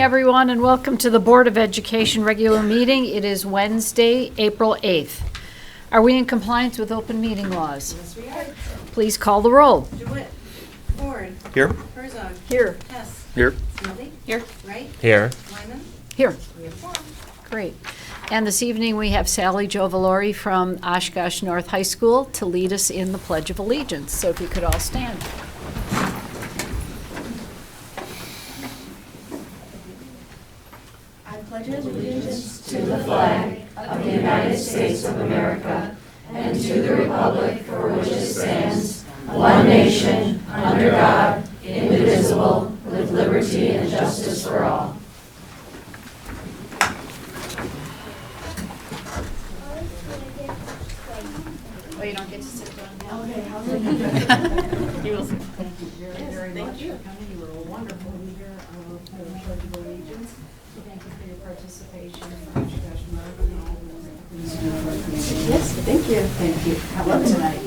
everyone, and welcome to the Board of Education regular meeting. It is Wednesday, April 8th. Are we in compliance with open meeting laws? Yes, we are. Please call the roll. DeWitt. Ford. Here. Herzog. Here. Hess. Here. Smiley. Here. Wright. Here. Wyman. Here. We have 4. Great. And this evening we have Sally Jovalori from Oshkosh North High School to lead us in the Pledge of Allegiance. So if you could all stand. I pledge allegiance to the flag of the United States of America and to the republic for which it stands, one nation, under God, indivisible, with liberty and justice for all. Oh, you don't get to sit down now? Okay, how's You will sit. Thank you very much for coming. You were a wonderful leader of the Pledge of Allegiance. So thank you for your participation in Oshkosh North and all the things you do for our community. Yes, thank you. Thank you. Have luck tonight.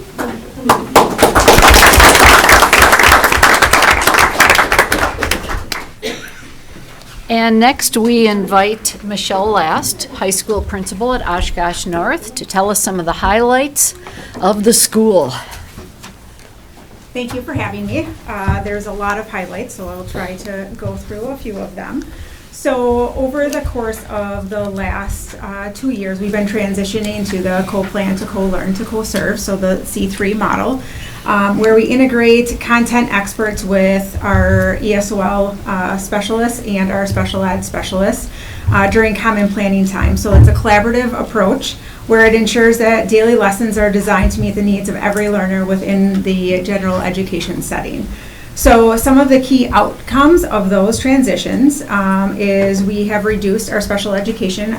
And next, we invite Michelle Last, high school principal at Oshkosh North, to tell us some of the highlights of the school. Thank you for having me. There's a lot of highlights, so I'll try to go through a few of them. So over the course of the last 2 years, we've been transitioning to the co-plan to co-learn to co-serve, so the C3 model, where we integrate content experts with our ESOL specialists and our special ed specialists during common planning time. So it's a collaborative approach where it ensures that daily lessons are designed to meet the needs of every learner within the general education setting. So some of the key outcomes of those transitions is we have reduced our special education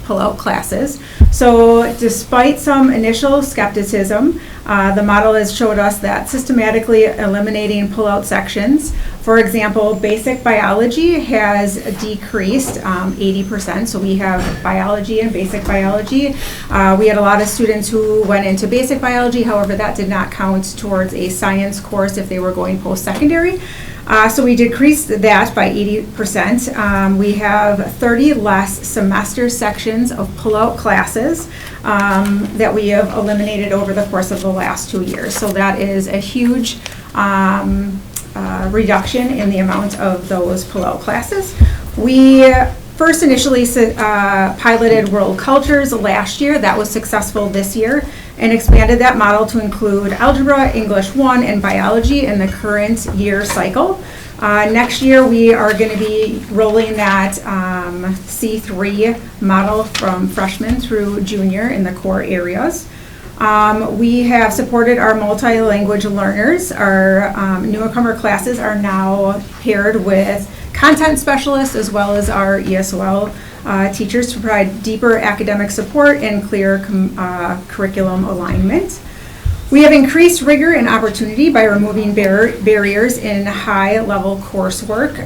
pull-out classes. So despite some initial skepticism, the model has showed us that systematically eliminating pull-out sections, for example, basic biology has decreased 80%. So we have biology and basic biology. We had a lot of students who went into basic biology, however, that did not count towards a science course if they were going post-secondary. So we decreased that by 80%. We have 30 less semester sections of pull-out classes that we have eliminated over the course of the last 2 years. So that is a huge reduction in the amount of those pull-out classes. We first initially piloted world cultures last year. That was successful this year, and expanded that model to include algebra, English 1, and biology in the current year cycle. Next year, we are going to be rolling that C3 model from freshman through junior in the core areas. We have supported our multi-language learners. Our newcomer classes are now paired with content specialists as well as our ESOL teachers to provide deeper academic support and clear curriculum alignment. We have increased rigor and opportunity by removing barriers in high-level coursework.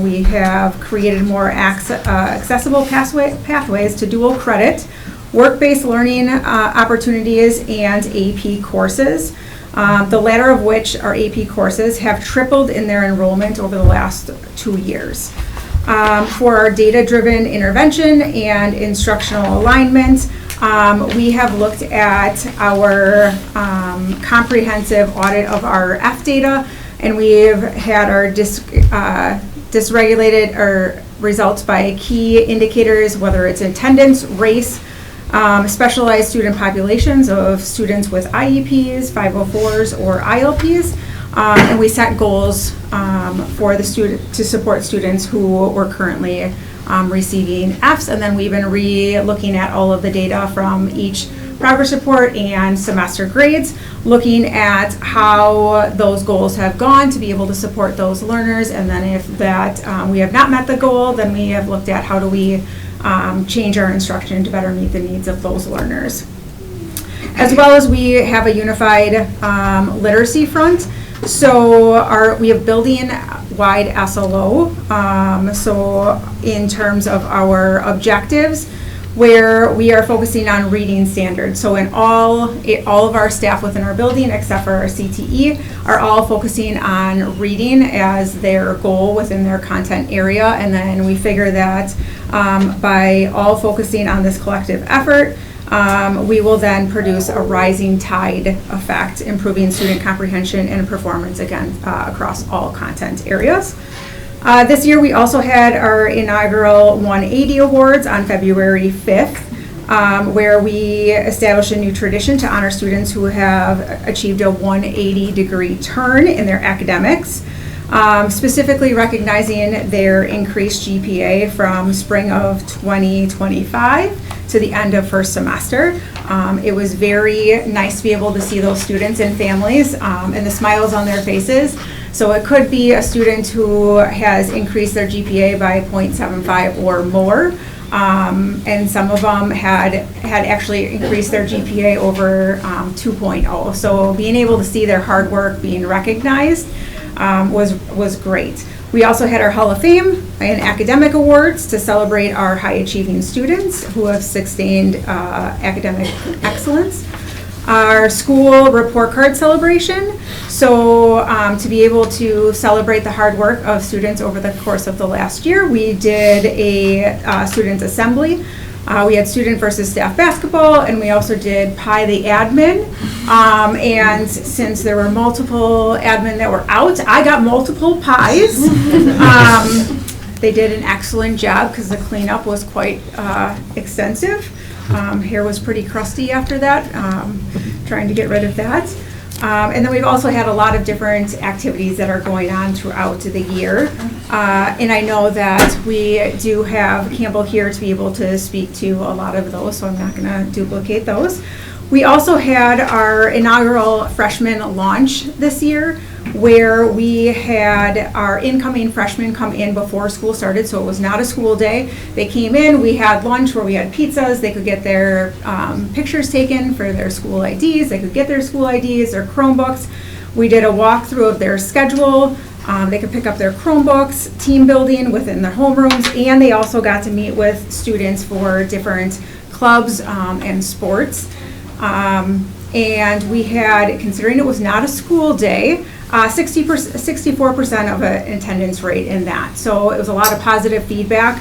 We have created more accessible pathways to dual credit, work-based learning opportunities, and AP courses, the latter of which, our AP courses, have tripled in their enrollment over the last 2 years. For our data-driven intervention and instructional alignment, we have looked at our comprehensive audit of our F data, and we've had our dysregulated results by key indicators, whether it's attendance, race, specialized student populations of students with IEPs, 504s, or ILPs, and we set goals for the student to support students who were currently receiving Fs, and then we've been re-looking at all of the data from each progress report and semester grades, looking at how those goals have gone to be able to support those learners, and then if that we have not met the goal, then we have looked at how do we change our instruction to better meet the needs of those learners. As well as we have a unified literacy front. So we have building-wide SLO. So in terms of our objectives, where we are focusing on reading standards. So in all of our staff within our building, except for our CTE, are all focusing on reading as their goal within their content area. And then we figure that by all focusing on this collective effort, we will then produce a rising tide effect, improving student comprehension and performance again across all content areas. This year we also had our inaugural 180 Awards on February 5th, where we established a new tradition to honor students who have achieved a 180-degree turn in their academics, specifically recognizing their increased GPA from spring of 2025 to the end of first semester. It was very nice to be able to see those students and families and the smiles on their faces. So it could be a student who has increased their GPA by 0.75 or more, and some of them had actually increased their GPA over 2.0. So being able to see their hard work being recognized was great. We also had our Hall of Fame and academic awards to celebrate our high achieving students who have sustained academic excellence. Our school report card celebration. So to be able to celebrate the hard work of students over the course of the last year, we did a student assembly. We had student versus staff basketball, and we also did Pie the admin. And since there were multiple admin that were out, I got multiple pies. They did an excellent job because the cleanup was quite extensive. Hair was pretty crusty after that, trying to get rid of that. And then we've also had a lot of different activities that are going on throughout the year. And I know that we do have Campbell here to be able to speak to a lot of those, so I'm not going to duplicate those. We also had our inaugural freshman launch this year, where we had our incoming freshmen come in before school started, so it was not a school day. They came in, we had lunch where we had pizzas, they could get their pictures taken for their school IDs, they could get their school IDs, their Chromebooks. We did a walkthrough of their schedule. They could pick up their Chromebooks, team building within their homerooms, and they also got to meet with students for different clubs and sports. And we had, considering it was not a school day, 64% of an attendance rate in that. So it was a lot of positive feedback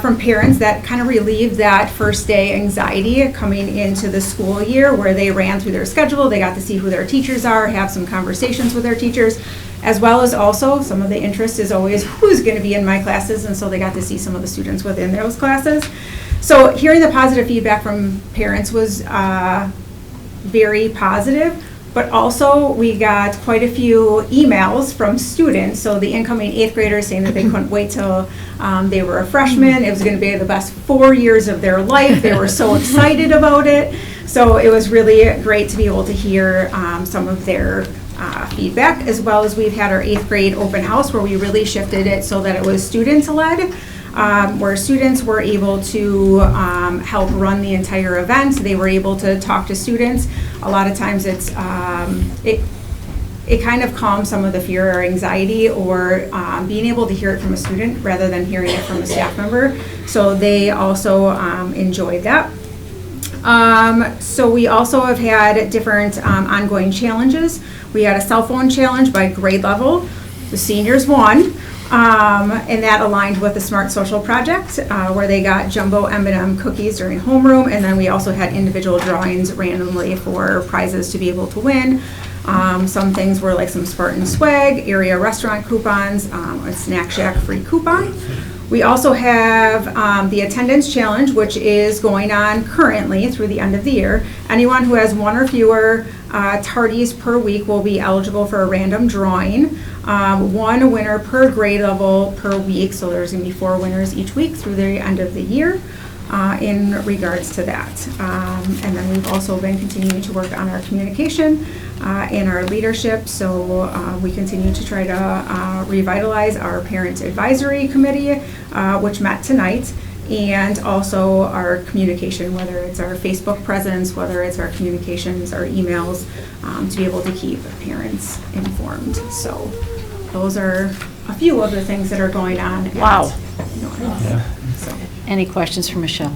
from parents that kind of relieved that first day anxiety coming into the school year, where they ran through their schedule, they got to see who their teachers are, have some conversations with their teachers, as well as also some of the interest is always who's going to be in my classes, and so they got to see some of the students within those classes. So hearing the positive feedback from parents was very positive, but also we got quite a few emails from students. So the incoming 8th graders saying that they couldn't wait till they were a freshman. It was going to be the best 4 years of their life. They were so excited about it. So it was really great to be able to hear some of their feedback, as well as we've had our 8th grade open house where we really shifted it so that it was student-led. Where students were able to help run the entire event. They were able to talk to students. A lot of times it's it kind of calms some of the fear or anxiety, or being able to hear it from a student rather than hearing it from a staff member. So they also enjoyed that. So we also have had different ongoing challenges. We had a cell phone challenge by grade level. The seniors won. And that aligned with the Smart Social Project, where they got jumbo M&M cookies during homeroom, and then we also had individual drawings randomly for prizes to be able to win. Some things were like some Spartan swag, area restaurant coupons, a Snack Shack free coupon. We also have the attendance challenge, which is going on currently through the end of the year. Anyone who has one or fewer tardies per week will be eligible for a random drawing. One winner per grade level per week, so there's going to be 4 winners each week through the end of the year in regards to that. And then we've also been continuing to work on our communication and our leadership, so we continue to try to revitalize our parent advisory committee, which met tonight, and also our communication, whether it's our Facebook presence, whether it's our communications, our emails, to be able to keep parents informed. So those are a few of the things that are going on. Wow. North. Any questions for Michelle?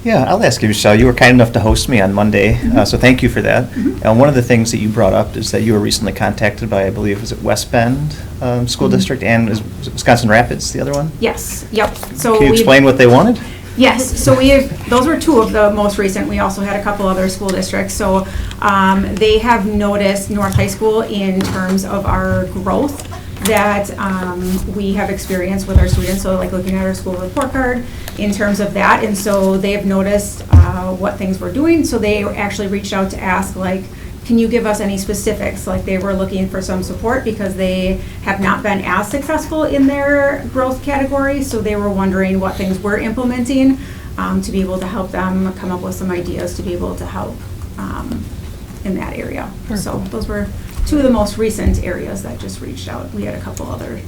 Yeah, I'll ask you, Michelle. You were kind enough to host me on Monday, so thank you for that. And one of the things that you brought up is that you were recently contacted by, I believe, was it West Bend School District, and was it Wisconsin Rapids, the other one? Yes, yep. So Can you we've- explain what they wanted? Yes, so those were two of the most recent. We also had a couple other school districts. So they have noticed North High School in terms of our growth that we have experienced with our students. So like looking at our school report card in terms of that. And so they have noticed what things we're doing. So they actually reached out to ask, like, can you give us any specifics? Like they were looking for some support because they have not been as successful in their growth category. So they were wondering what things we're implementing to be able to help them come up with some ideas to be able to help in that area. So those were two of the most recent areas that just reached out. We had a couple other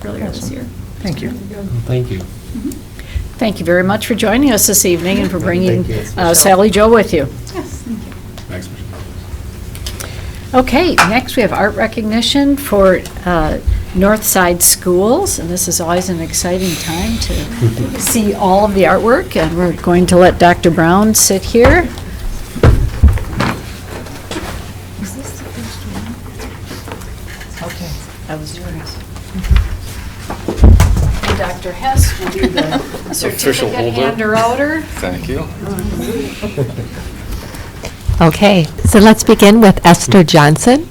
earlier this year. Thank you. Thank you. Thank you very much for joining us this evening and for bringing Thank you. Sally Jo with you. Yes, thank you. Thanks, Michelle. Okay, next we have art recognition for Northside Schools, and this is always an exciting time to see all of the artwork, and we're going to let Dr. Brown sit here. Is this the first one? Okay, I was doing this. And Dr. Hess will be the certificate hander-outer. Thank you. Okay, so let's begin with Esther Johnson.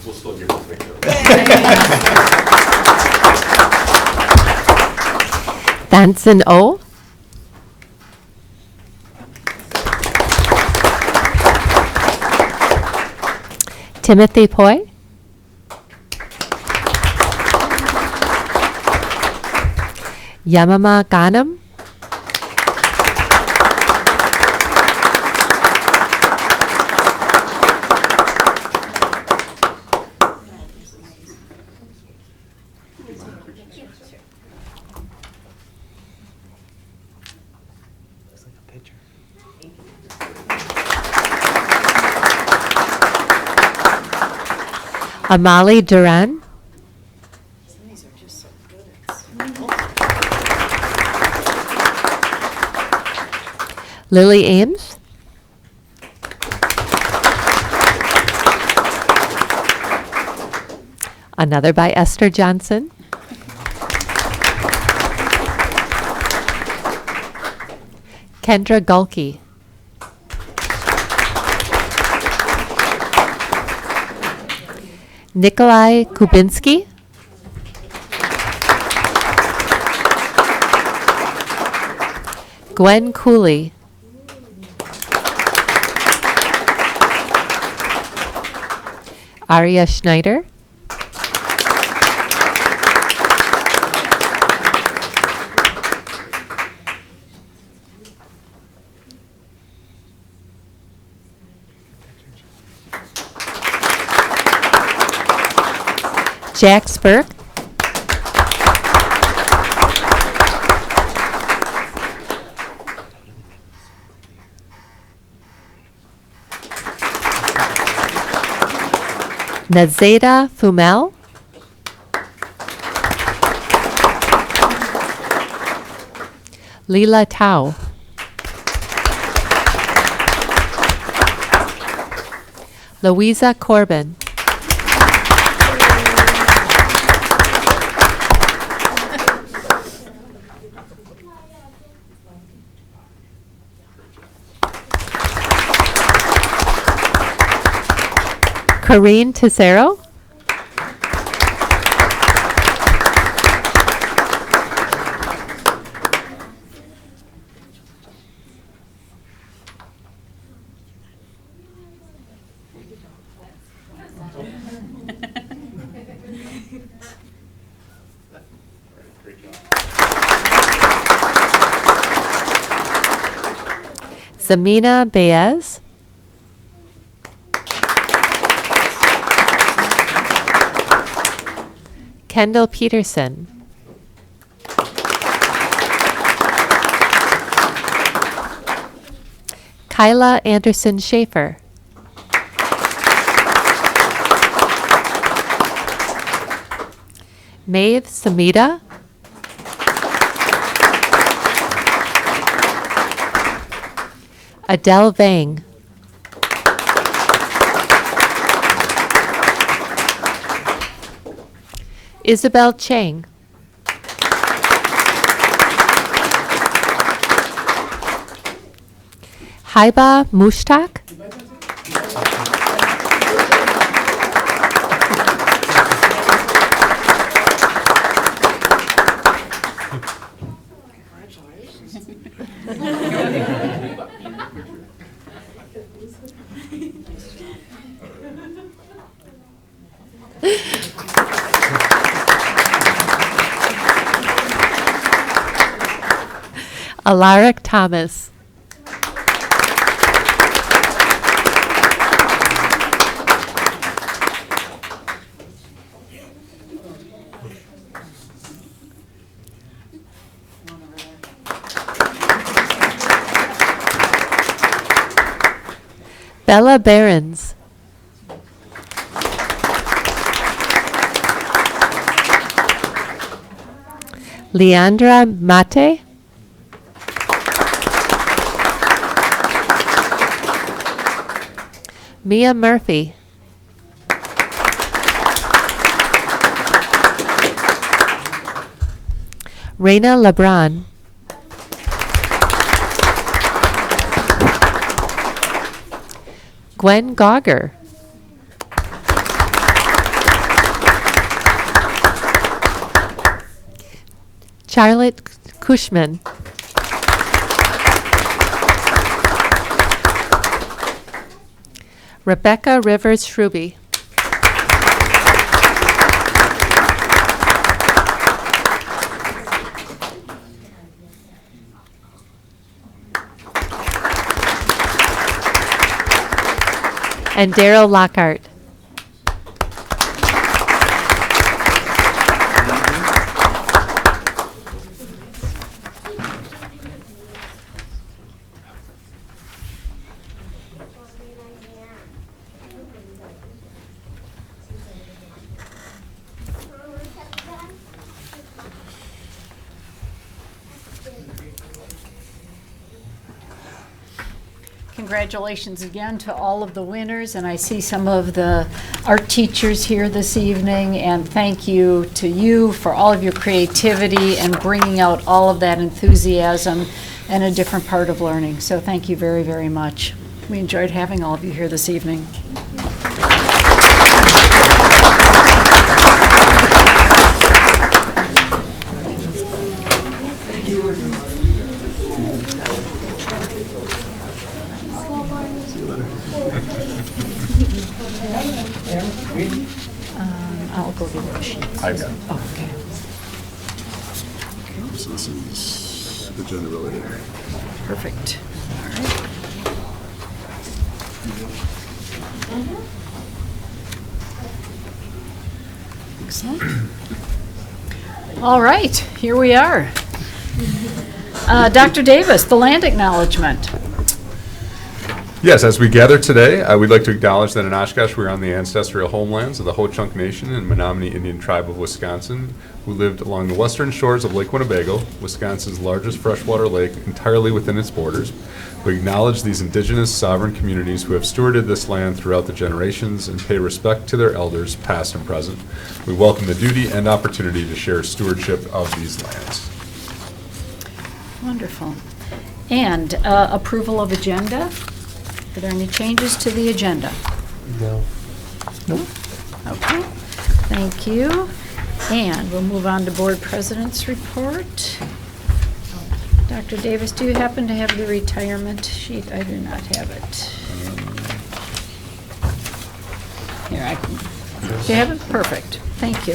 We'll still give it a picture. Danson O. Timothy Poi. Yamama Ghanem. Amali Duran. Lily Ames. Another by Esther Johnson. Kendra Gulke. Nikolai Kubinski. Gwen Cooley. Aria Schneider. Jack Spurk. Nazeda Fumel. Leela Tao. Louisa Corbin. Corrine Tesero. Zamina Baez. Kendall Peterson. Kyla Anderson Schaefer. Maeve Samita. Adele Vang. Isabel Chang. Haiba Mushtaq. Alaric Thomas. Bella Behrens. Leandra Mate. Mia Murphy. Raina Lebron. Gwen Gauger. Charlotte Cushman. Rebecca Rivers Shruby. And Daryl Lockhart. Congratulations again to all of the winners, and I see some of the art teachers here this evening, and thank you to you for all of your creativity and bringing out all of that enthusiasm and a different part of learning. So thank you very, very much. We enjoyed having all of you here this evening. I'll go get the sheets. I've got it. Oh, okay. So this is agenda related. Perfect. All right. Excellent. All right, here we are. Dr. Davis, the land acknowledgement. Yes, as we gather today, we'd like to acknowledge that in Oshkosh, we're on the ancestral homelands of the Ho-Chunk Nation and Menominee Indian Tribe of Wisconsin, who lived along the western shores of Lake Winnebago, Wisconsin's largest freshwater lake, entirely within its borders. We acknowledge these indigenous sovereign communities who have stewarded this land throughout the generations and pay respect to their elders, past and present. We welcome the duty and opportunity to share stewardship of these lands. Wonderful. And approval of agenda. Are there any changes to the agenda? No. Okay, thank you. And we'll move on to board president's report. Dr. Davis, do you happen to have the retirement sheet? I do not have it. Here, I can. Do you have it? Perfect. Thank you.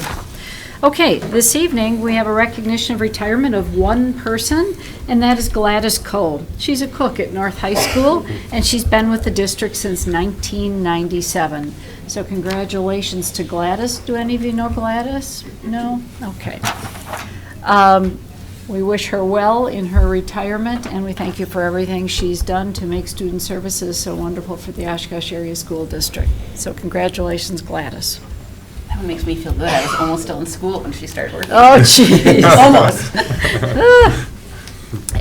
Okay, this evening we have a recognition of retirement of one person, and that is Gladys Cole. She's a cook at North High School, and she's been with the district since 1997. So congratulations to Gladys. Do any of you know Gladys? No? Okay. We wish her well in her retirement, and we thank you for everything she's done to make student services so wonderful for the Oshkosh Area School District. So congratulations, Gladys. That one makes me feel good. I was almost still in school when she started working. Oh, geez. Almost.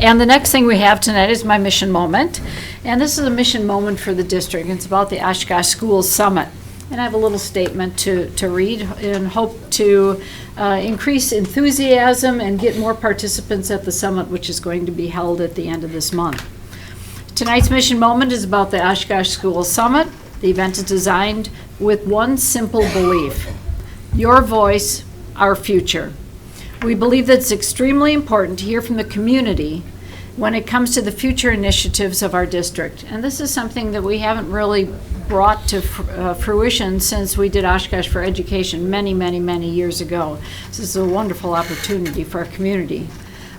And the next thing we have tonight is my mission moment. And this is a mission moment for the district. It's about the Oshkosh Schools Summit. And I have a little statement to read and hope to increase enthusiasm and get more participants at the summit, which is going to be held at the end of this month. Tonight's mission moment is about the Oshkosh Schools Summit. The event is designed with one simple belief: your voice, our future. We believe that it's extremely important to hear from the community when it comes to the future initiatives of our district. And this is something that we haven't really brought to fruition since we did Oshkosh for Education many, many, many years ago. This is a wonderful opportunity for our community.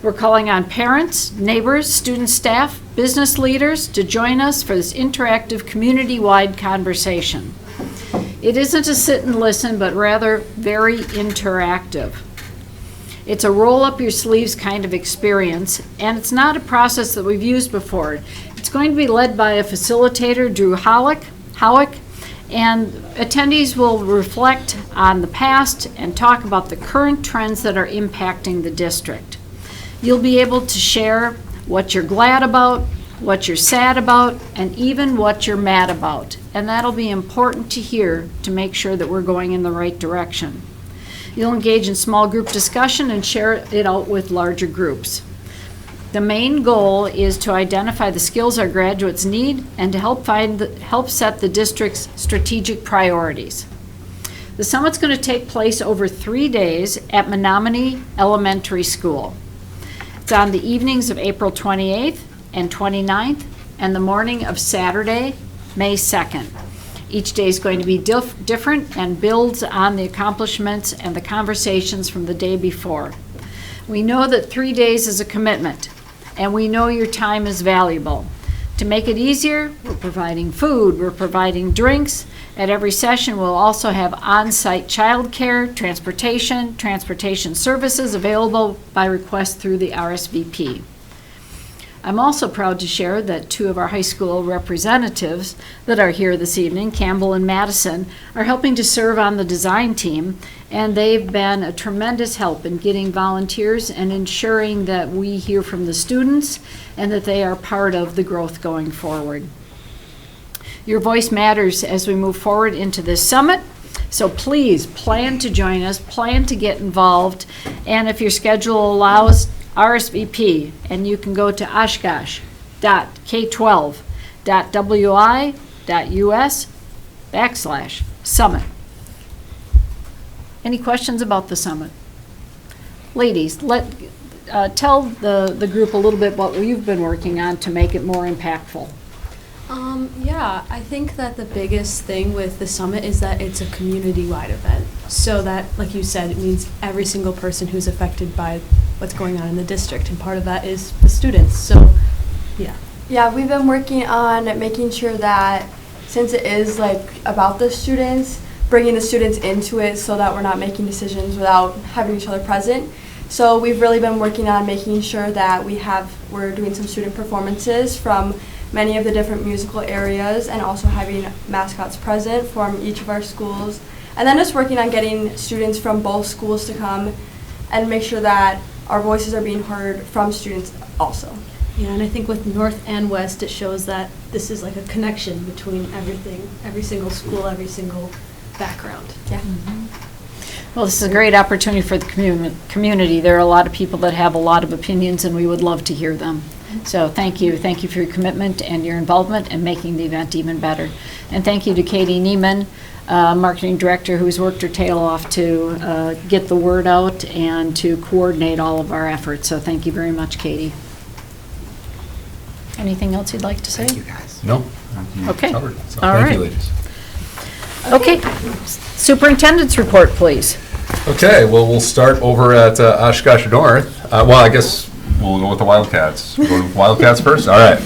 We're calling on parents, neighbors, student staff, business leaders to join us for this interactive community-wide conversation. It isn't a sit and listen, but rather very interactive. It's a roll-up-your-sleeves kind of experience, and it's not a process that we've used before. It's going to be led by a facilitator, Drew Howick, and attendees will reflect on the past and talk about the current trends that are impacting the district. You'll be able to share what you're glad about, what you're sad about, and even what you're mad about. And that'll be important to hear to make sure that we're going in the right direction. You'll engage in small group discussion and share it out with larger groups. The main goal is to identify the skills our graduates need and to help set the district's strategic priorities. The summit's going to take place over 3 days at Menominee Elementary School. It's on the evenings of April 28th and 29th and the morning of Saturday, May 2nd. Each day is going to be different and builds on the accomplishments and the conversations from the day before. We know that 3 days is a commitment, and we know your time is valuable. To make it easier, we're providing food, we're providing drinks. At every session, we'll also have on-site childcare, transportation services available by request through the RSVP. I'm also proud to share that 2 of our high school representatives that are here this evening, Campbell and Madison, are helping to serve on the design team, and they've been a tremendous help in getting volunteers and ensuring that we hear from the students and that they are part of the growth going forward. Your voice matters as we move forward into this summit, so please plan to join us, plan to get involved, and if your schedule allows, RSVP, and you can go to oshkosh.k12.wi.us/summit. Any questions about the summit? Ladies, tell the group a little bit what you've been working on to make it more impactful. Yeah, I think that the biggest thing with the summit is that it's a community-wide event. So that, like you said, it means every single person who's affected by what's going on in the district, and part of that is the students. So, yeah. Yeah, we've been working on making sure that since it is like about the students, bringing the students into it so that we're not making decisions without having each other present. So we've really been working on making sure that we're doing some student performances from many of the different musical areas and also having mascots present from each of our schools. And then just working on getting students from both schools to come and make sure that our voices are being heard from students also. Yeah, and I think with North and West, it shows that this is like a connection between everything, every single school, every single background. Yeah. Mm-hmm. Well, this is a great opportunity for the community. There are a lot of people that have a lot of opinions, and we would love to hear them. So thank you. Thank you for your commitment and your involvement in making the event even better. And thank you to Katie Neiman, Marketing Director, who's worked her tail off to get the word out and to coordinate all of our efforts. So thank you very much, Katie. Anything else you'd like to say? Thank you, guys. No. Okay. Covered it, so. All Thank right. you, ladies. Okay. Superintendent's report, please. Okay, well, we'll start over at Oshkosh North. Well, I guess we'll go with the Wildcats. Go with Wildcats first? All right.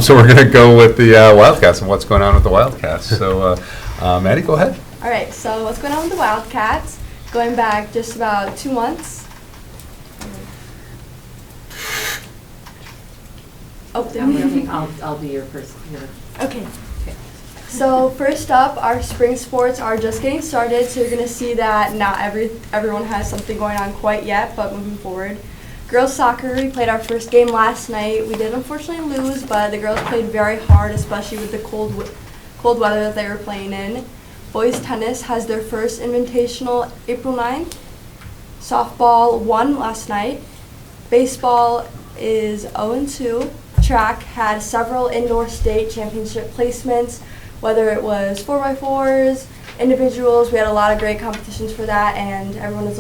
So we're going to go with the Wildcats and what's going on with the Wildcats. So, Maddie, go ahead. All right, so what's going on with the Wildcats? Going back just about 2 months. Oh, I'll be your person here. okay. So first up, our spring sports are just getting started, so you're going to see that not everyone has something going on quite yet, but moving forward. Girls soccer, we played our first game last night. We did unfortunately lose, but the girls played very hard, especially with the cold weather that they were playing in. Boys tennis has their first invitational April 9th. Softball won last night. Baseball is 0-2. Track had several indoor state championship placements, whether it was 4x4s, individuals. We had a lot of great competitions for that, and everyone is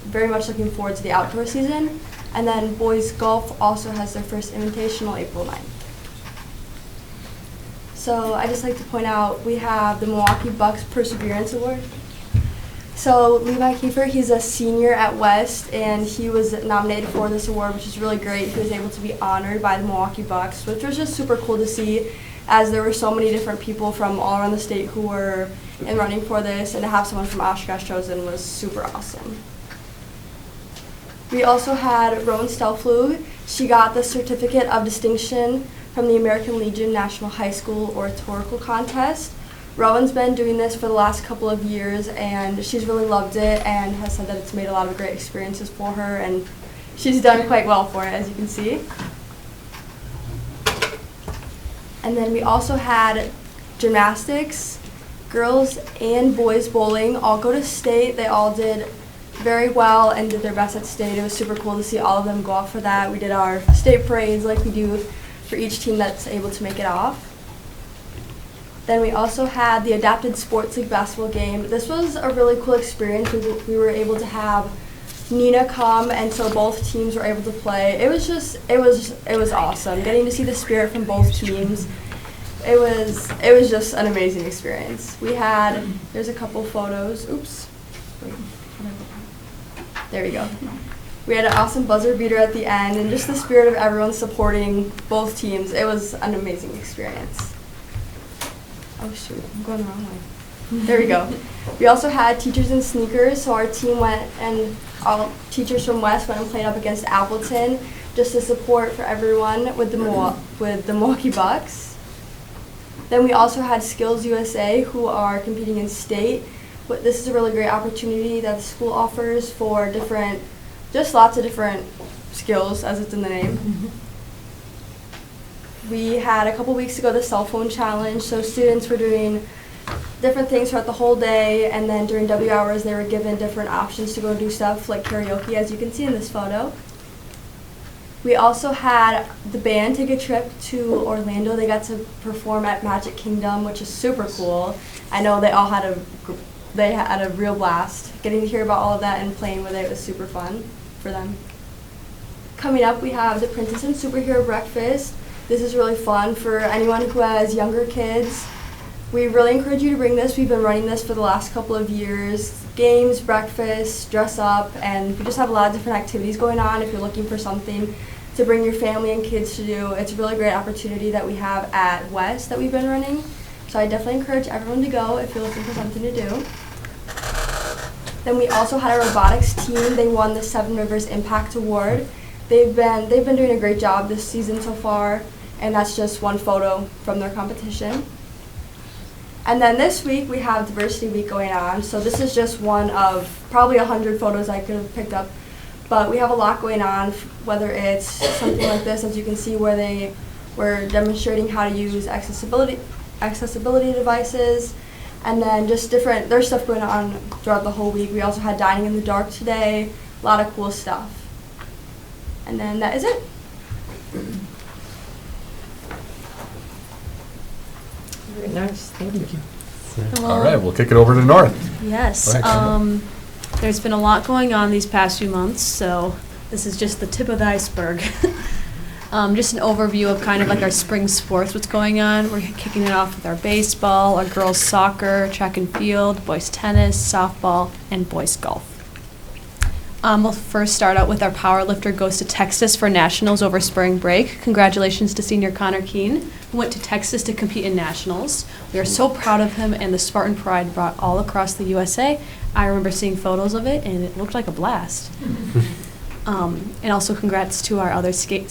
very much looking forward to the outdoor season. And then boys golf also has their first invitational April 9th. So I just like to point out we have the Milwaukee Bucks Perseverance Award. So Levi Kiefer, he's a senior at West, and he was nominated for this award, which is really great. He was able to be honored by the Milwaukee Bucks, which was just super cool to see, as there were so many different people from all around the state who were in running for this, and to have someone from Oshkosh chosen was super awesome. We also had Rowan Stelflug. She got the Certificate of Distinction from the American Legion National High School Oratorical Contest. Rowan's been doing this for the last couple of years, and she's really loved it and has said that it's made a lot of great experiences for her, and she's done quite well for it, as you can see. And then we also had gymnastics. Girls and boys bowling all go to state. They all did very well and did their best at state. It was super cool to see all of them go off for that. We did our state parades like we do for each team that's able to make it off. Then we also had the Adapted Sports League basketball game. This was a really cool experience. We were able to have Nina come, and so both teams were able to play. It was awesome. Getting to see the spirit from both teams. It was just an amazing experience. There's a couple photos. Oops. Wait. There we go. We had an awesome buzzer beater at the end, and just the spirit of everyone supporting both teams. It was an amazing experience. Oh shoot, I'm going the wrong way. There we go. We also had teachers in sneakers, so our team went, and all teachers from West went and played up against Appleton, just to support for everyone with the Milwaukee Bucks. Then we also had Skills USA, who are competing in state. But this is a really great opportunity that the school offers for lots of different skills, as it's in the name. We had a couple weeks ago the cell phone challenge, so students were doing different things throughout the whole day, and then during W hours they were given different options to go do stuff like karaoke, as you can see in this photo. We also had the band take a trip to Orlando. They got to perform at Magic Kingdom, which is super cool. I know they all had a real blast. Getting to hear about all of that and playing with it was super fun for them. Coming up, we have the Princess and Superhero Breakfast. This is really fun for anyone who has younger kids. We really encourage you to bring this. We've been running this for the last couple of years. Games, breakfast, dress up, and we just have a lot of different activities going on if you're looking for something to bring your family and kids to do. It's a really great opportunity that we have at West that we've been running. So I definitely encourage everyone to go if you're looking for something to do. Then we also had a robotics team. They won the Seven Rivers Impact Award. They've been doing a great job this season so far, and that's just one photo from their competition. And then this week we have Diversity Week going on. So this is just one of probably 100 photos I could have picked up. But we have a lot going on, whether it's something like this, as you can see, where they were demonstrating how to use accessibility devices, and then just there's stuff going on throughout the whole week. We also had Dining in the Dark today, a lot of cool stuff. And then that is it. Very nice, thank you. All right, we'll kick it over to North. Yes. Go ahead. There's been a lot going on these past few months, so this is just the tip of the iceberg. Just an overview of kind of like our spring sports, what's going on. We're kicking it off with our baseball, our girls soccer, track and field, boys tennis, softball, and boys golf. We'll first start out with our powerlifter goes to Texas for nationals over spring break. Congratulations to senior Connor Keene, who went to Texas to compete in nationals. We are so proud of him, and the Spartan Pride brought all across the USA. I remember seeing photos of it, and it looked like a blast. And also congrats to our other state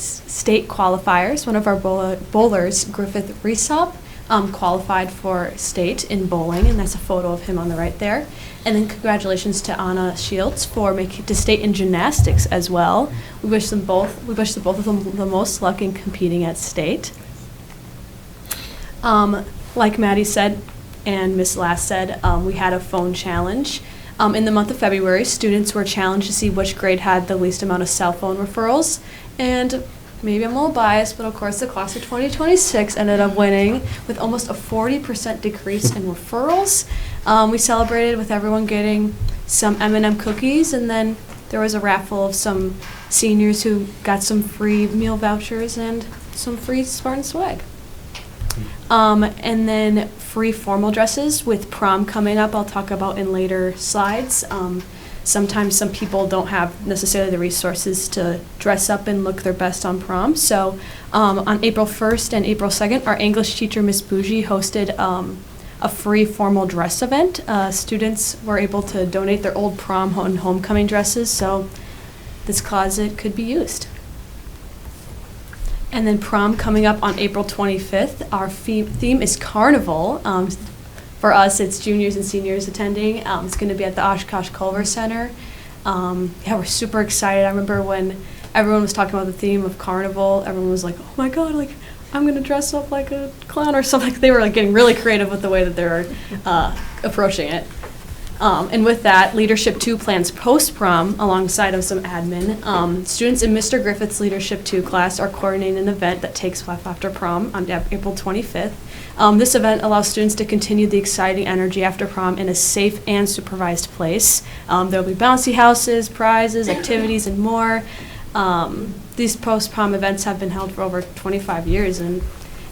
qualifiers. One of our bowlers, Griffith Resop, qualified for state in bowling, and that's a photo of him on the right there. And then congratulations to Anna Shields for making it to state in gymnastics as well. We wish the both of them the most luck in competing at state. Like Maddie said and Miss Last said, we had a phone challenge. In the month of February, students were challenged to see which grade had the least amount of cell phone referrals. And maybe I'm a little biased, but of course the class of 2026 ended up winning with almost a 40% decrease in referrals. We celebrated with everyone getting some M&M cookies, and then there was a raffle of some seniors who got some free meal vouchers and some free Spartan swag. And then free formal dresses with prom coming up, I'll talk about in later slides. Sometimes some people don't have necessarily the resources to dress up and look their best on prom. So on April 1st and April 2nd, our English teacher, Miss Bougie, hosted a free formal dress event. Students were able to donate their old prom and homecoming dresses, so this closet could be used. And then prom coming up on April 25th. Our theme is Carnival. For us, it's juniors and seniors attending. It's going to be at the Oshkosh Culver Center. Yeah, we're super excited. I remember when everyone was talking about the theme of Carnival, everyone was like, oh my God, like, I'm going to dress up like a clown or something. They were like getting really creative with the way that they were approaching it. And with that, Leadership 2 plans post-prom alongside of some admin. Students in Mr. Griffith's Leadership 2 class are coordinating an event that takes place after prom on April 25th. This event allows students to continue the exciting energy after prom in a safe and supervised place. There will be bouncy houses, prizes, activities, and more. These post-prom events have been held for over 25 years, and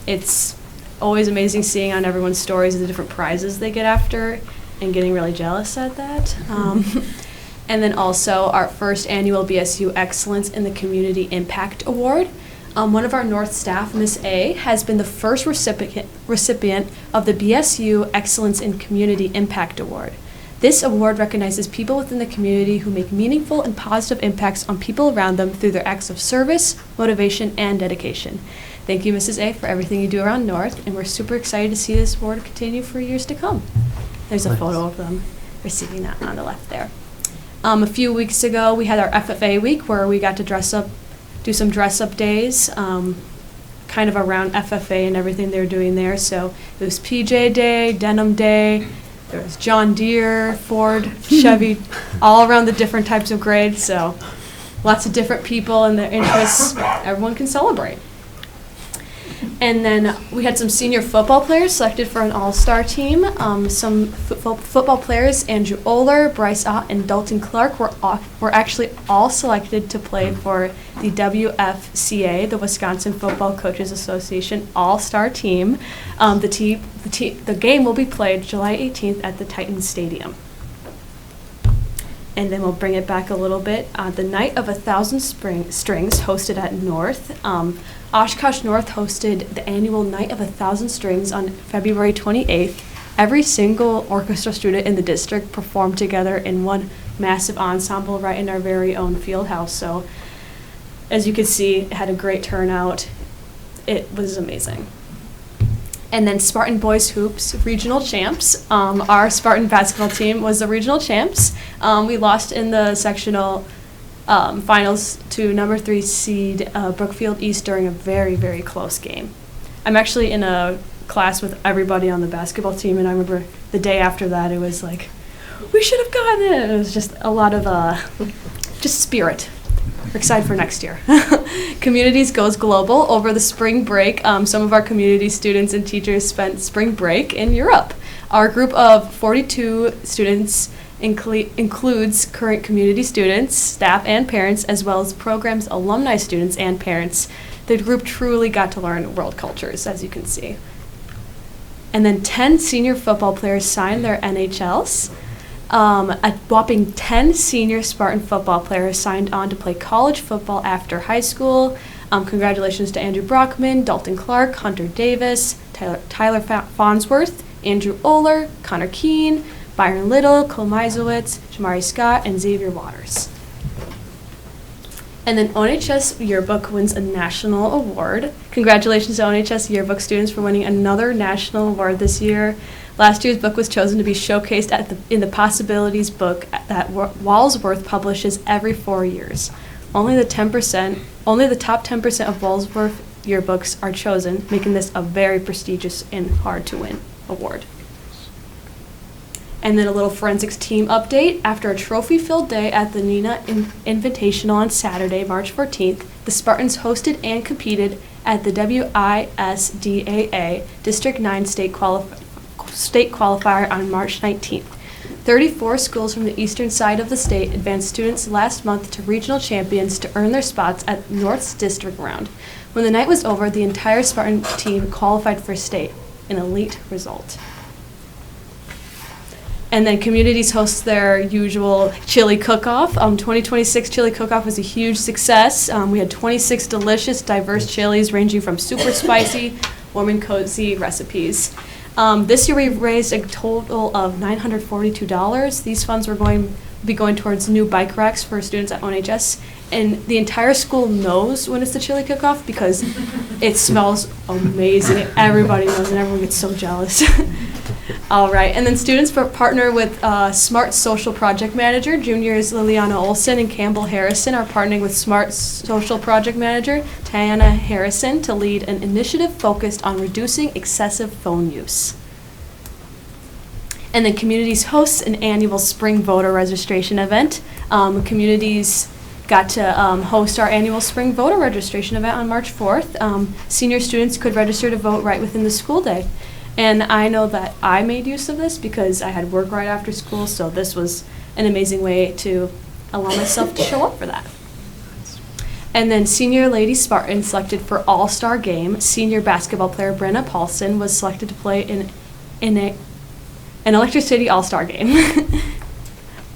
it's always amazing seeing on everyone's stories the different prizes they get after, and getting really jealous at that. And then also our first annual BSU Excellence in the Community Impact Award. One of our North staff, Miss A, has been the first recipient of the BSU Excellence in Community Impact Award. This award recognizes people within the community who make meaningful and positive impacts on people around them through their acts of service, motivation, and dedication. Thank you, Mrs. A, for everything you do around North, and we're super excited to see this award continue for years to come. There's a photo of them receiving that on the left there. A few weeks ago, we had our FFA week where we got to dress up, do some dress-up days, kind of around FFA and everything they're doing there. So it was PJ Day, Denim Day, there was John Deere, Ford, Chevy, all around the different types of grades. So lots of different people and their interests. Everyone can celebrate. And then we had some senior football players selected for an all-star team. Some football players, Andrew Oler, Bryce Ott, and Dalton Clark, were actually all selected to play for the WFCA, the Wisconsin Football Coaches Association all-star team. The game will be played July 18th at the Titans Stadium. And then we'll bring it back a little bit. The Night of 1,000 Strings hosted at North. Oshkosh North hosted the annual Night of 1,000 Strings on February 28th. Every single orchestra student in the district performed together in one massive ensemble right in our very own field house. So as you can see, it had a great turnout. It was amazing. And then Spartan Boys Hoops regional champs. Our Spartan basketball team was the regional champs. We lost in the sectional finals to number 3 seed Brookfield East during a very, very close game. I'm actually in a class with everybody on the basketball team, and I remember the day after that, it was like, we should have gotten it. It was just a lot of just spirit. We're excited for next year. Communities goes global. Over the spring break, some of our community students and teachers spent spring break in Europe. Our group of 42 students includes current community students, staff, and parents, as well as programs, alumni students, and parents. The group truly got to learn world cultures, as you can see. And then 10 senior football players signed their NHLs. A whopping 10 senior Spartan football players signed on to play college football after high school. Congratulations to Andrew Brockman, Dalton Clark, Hunter Davis, Tyler Farnsworth, Andrew Oler, Connor Keene, Byron Little, Cole Meisowitz, Jamari Scott, and Xavier Waters. And then ONHS Yearbook wins a national award. Congratulations to ONHS Yearbook students for winning another national award this year. Last year's book was chosen to be showcased in the Possibilities book that Walsworth publishes every 4 years. Only the top 10% of Walsworth yearbooks are chosen, making this a very prestigious and hard to win award. And then a little forensics team update. After a trophy-filled day at the Nina Invitational on Saturday, March 14th, the Spartans hosted and competed at the WISDAA District 9 state qualifier on March 19th. 34 schools from the eastern side of the state advanced students last month to regional champions to earn their spots at North's district round. When the night was over, the entire Spartan team qualified for state, an elite result. And then communities host their usual chili cook-off. 2026 chili cook-off was a huge success. We had 26 delicious, diverse chilies ranging from super spicy, warm and cozy recipes. This year we raised a total of $942. These funds were be going towards new bike racks for students at ONHS. And the entire school knows when it's the chili cook-off because it smells amazing. Everybody knows and everyone gets so jealous. All right, and then students partner with Smart Social Project Manager. Juniors Liliana Olson and Campbell Harrison are partnering with Smart Social Project Manager Tiana Harrison to lead an initiative focused on reducing excessive phone use. And then Communities hosts an annual spring voter registration event. Communities got to host our annual spring voter registration event on March 4th. Senior students could register to vote right within the school day. And I know that I made use of this because I had work right after school, so this was an amazing way to allow myself to show up for that. And then Senior Lady Spartan selected for All-Star Game. Senior basketball player Brenna Paulson was selected to play in an Electric City All-Star Game.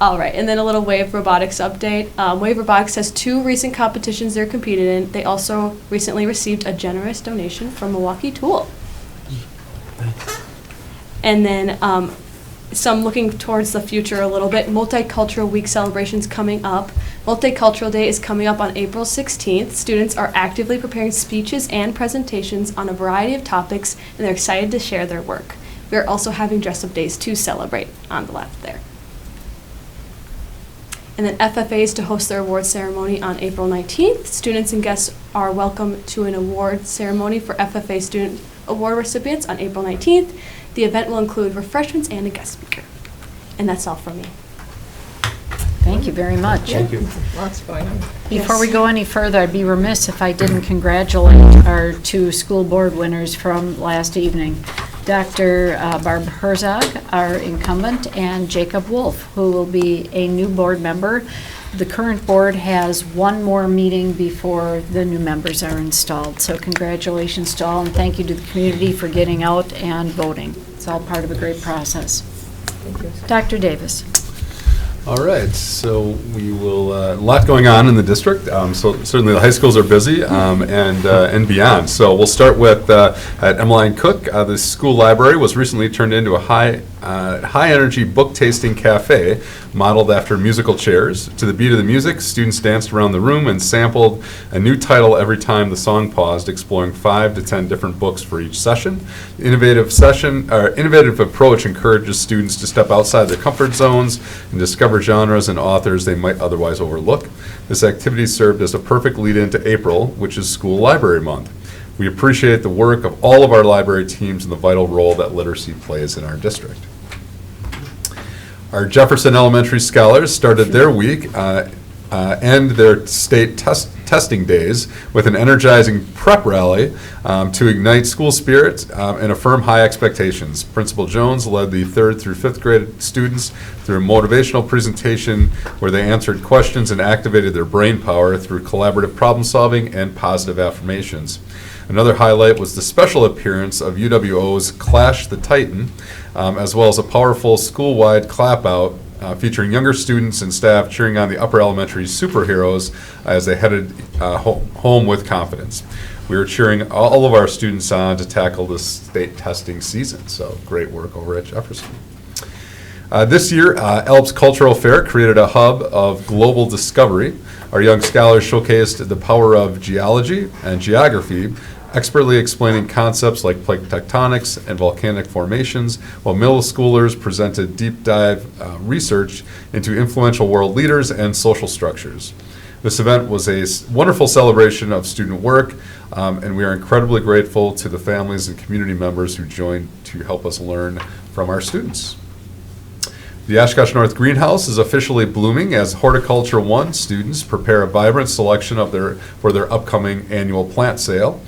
All right, and then a little Wave Robotics update. Wave Robotics has 2 recent competitions they're competed in. They also recently received a generous donation from Milwaukee Tool. And then some looking towards the future a little bit. Multicultural Week celebrations coming up. Multicultural Day is coming up on April 16th. Students are actively preparing speeches and presentations on a variety of topics, and they're excited to share their work. We are also having dress-up days to celebrate on the left there. And then FFA is to host their award ceremony on April 19th. Students and guests are welcome to an award ceremony for FFA student award recipients on April 19th. The event will include refreshments and a guest speaker. And that's all from me. Thank you very much. Thank you. Lots going on. Before we go any further, I'd be remiss if I didn't congratulate our 2 school board winners from last evening. Dr. Barb Herzog, our incumbent, and Jacob Wolf, who will be a new board member. The current board has 1 more meeting before the new members are installed. So congratulations to all, and thank you to the community for getting out and voting. It's all part of a great process. Thank you. Dr. Davis. All right, so we will, a lot going on in the district. So certainly the high schools are busy and beyond. So we'll start with at Emmeline Cook. The school library was recently turned into a high-energy book tasting cafe modeled after musical chairs. To the beat of the music, students danced around the room and sampled a new title every time the song paused, exploring 5 to 10 different books for each session. Innovative approach encourages students to step outside their comfort zones and discover genres and authors they might otherwise overlook. This activity served as a perfect lead-in to April, which is School Library Month. We appreciate the work of all of our library teams and the vital role that literacy plays in our district. Our Jefferson Elementary scholars started their week and their state testing days with an energizing prep rally to ignite school spirit and affirm high expectations. Principal Jones led the 3rd through 5th grade students through a motivational presentation where they answered questions and activated their brain power through collaborative problem solving and positive affirmations. Another highlight was the special appearance of UWO's Clash the Titan, as well as a powerful school-wide clap-out featuring younger students and staff cheering on the upper elementary superheroes as they headed home with confidence. We were cheering all of our students on to tackle the state testing season, so great work over at Jefferson. This year, Alps Cultural Fair created a hub of global discovery. Our young scholars showcased the power of geology and geography, expertly explaining concepts like plate tectonics and volcanic formations, while middle schoolers presented deep dive research into influential world leaders and social structures. This event was a wonderful celebration of student work, and we are incredibly grateful to the families and community members who joined to help us learn from our students. The Oshkosh North Greenhouse is officially blooming as Horticulture 1 students prepare a vibrant selection for their upcoming annual plant sale.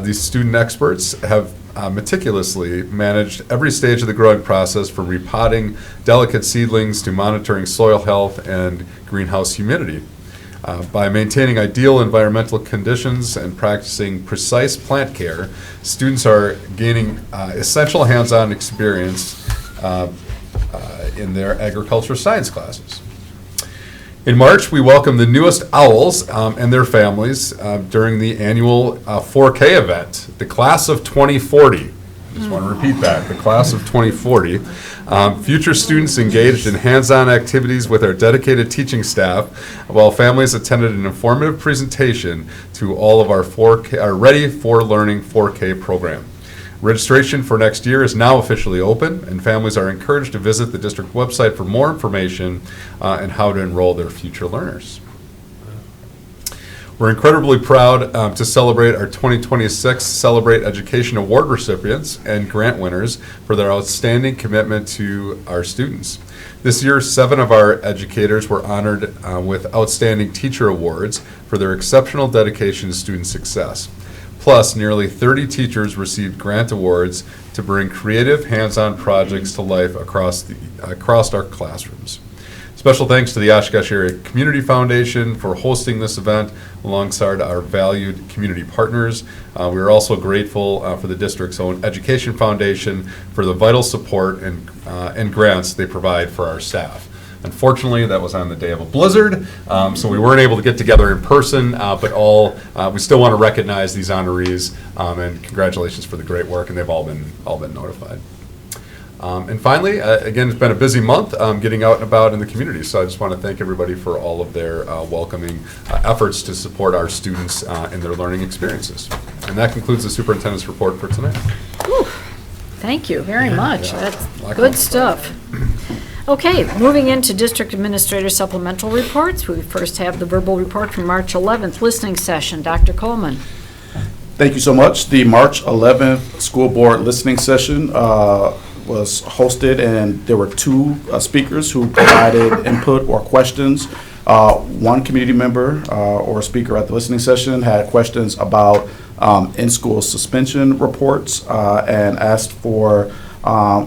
These student experts have meticulously managed every stage of the growing process, from repotting delicate seedlings to monitoring soil health and greenhouse humidity. By maintaining ideal environmental conditions and practicing precise plant care, students are gaining essential hands-on experience in their agriculture science classes. In March, we welcomed the newest owls and their families during the annual 4K event, the Class of 2040. I just want to repeat that, the Class of 2040. Future students engaged in hands-on activities with our dedicated teaching staff, while families attended an informative presentation to all of our Ready for Learning 4K program. Registration for next year is now officially open, and families are encouraged to visit the district website for more information and how to enroll their future learners. We're incredibly proud to celebrate our 2026 Celebrate Education Award recipients and grant winners for their outstanding commitment to our students. This year, 7 of our educators were honored with Outstanding Teacher Awards for their exceptional dedication to student success. Plus, nearly 30 teachers received grant awards to bring creative, hands-on projects to life across our classrooms. Special thanks to the Oshkosh Area Community Foundation for hosting this event alongside our valued community partners. We are also grateful for the district's own Education Foundation for the vital support and grants they provide for our staff. Unfortunately, that was on the day of a blizzard, so we weren't able to get together in person, but we still want to recognize these honorees, and congratulations for the great work, and they've all been notified. And finally, again, it's been a busy month getting out and about in the community, so I just want to thank everybody for all of their welcoming efforts to support our students in their learning experiences. And that concludes the superintendent's report for tonight. Whew. Thank you very much. Yeah. That's good stuff. Okay, moving into District Administrator supplemental reports. We first have the verbal report from March 11th listening session. Dr. Coleman. Thank you so much. The March 11th school board listening session was hosted, and there were 2 speakers who provided input or questions. One community member or speaker at the listening session had questions about in-school suspension reports and asked for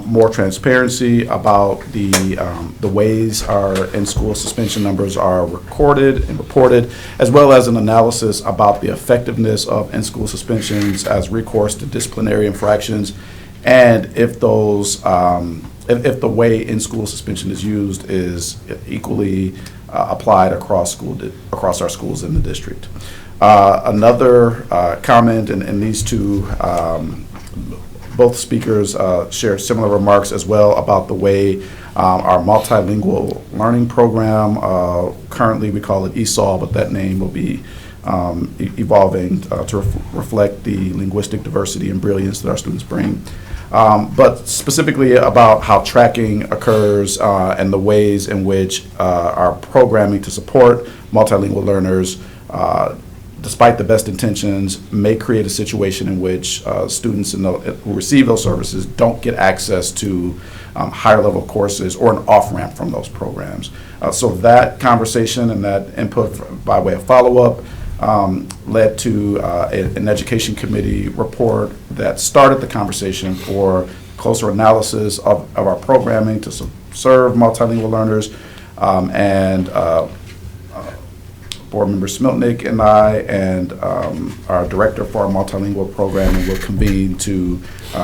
more transparency about the ways our in-school suspension numbers are recorded and reported, as well as an analysis about the effectiveness of in-school suspensions as recourse to disciplinary infractions, and if those if the way in-school suspension is used is equally applied across our schools in the district. Another comment, and these 2 both speakers shared similar remarks as well about the way our multilingual learning program, currently we call it ESOL, but that name will be evolving to reflect the linguistic diversity and brilliance that our students bring. But specifically about how tracking occurs and the ways in which our programming to support multilingual learners, despite the best intentions, may create a situation in which students who receive those services don't get access to higher level courses or an off-ramp from those programs. So that conversation and that input by way of follow-up led to an education committee report that started the conversation for closer analysis of our programming to serve multilingual learners, and Board Member Smiltnick and I and our director for our multilingual programming will convene to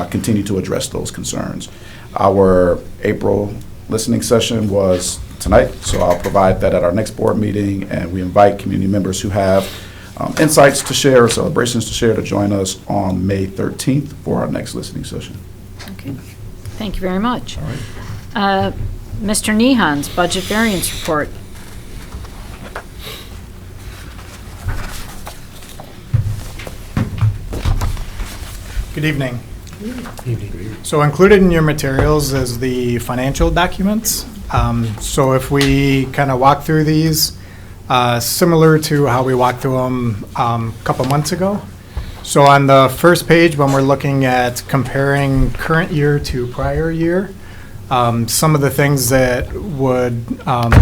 continue to address those concerns. Our April listening session was tonight, so I'll provide that at our next board meeting, and we invite community members who have insights to share or celebrations to share to join us on May 13th for our next listening session. Okay, thank you very much. All right. Mr. Nehan's budget variance report. Good evening. So included in your materials is the financial documents. So if we kind of walk through these, similar to how we walked through them a couple months ago. So on the first page, when we're looking at comparing current year to prior year, some of the things that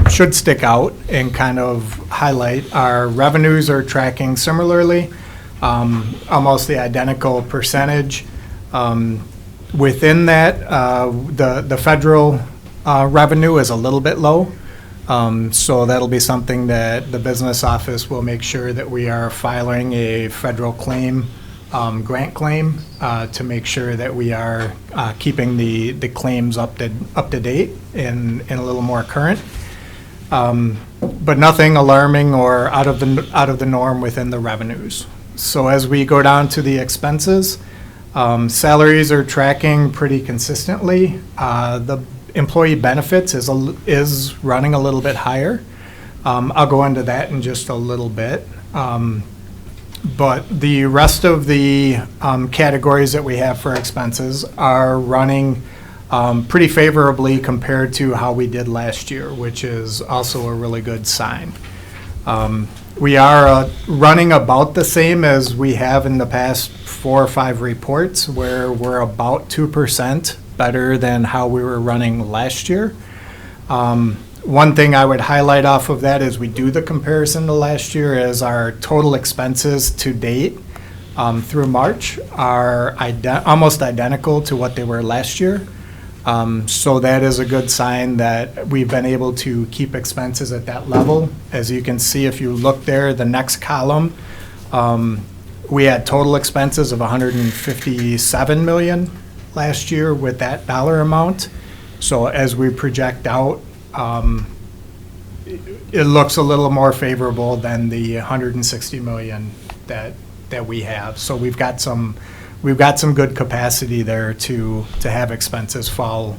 should stick out and kind of highlight our revenues are tracking similarly, almost the identical percentage. Within that, the federal revenue is a little bit low. So that'll be something that the business office will make sure that we are filing a federal claim, grant claim, to make sure that we are keeping the claims up to date and a little more current. But nothing alarming or out of the norm within the revenues. So as we go down to the expenses, salaries are tracking pretty consistently. The employee benefits is running a little bit higher. I'll go into that in just a little bit. But the rest of the categories that we have for expenses are running pretty favorably compared to how we did last year, which is also a really good sign. We are running about the same as we have in the past 4 or 5 reports, where we're about 2% better than how we were running last year. One thing I would highlight off of that is we do the comparison to last year as our total expenses to date through March are almost identical to what they were last year. So that is a good sign that we've been able to keep expenses at that level. As you can see, if you look there, the next column, we had total expenses of $157 million last year with that dollar amount. So as we project out, it looks a little more favorable than the $160 million that we have. So we've got some good capacity there to have expenses fall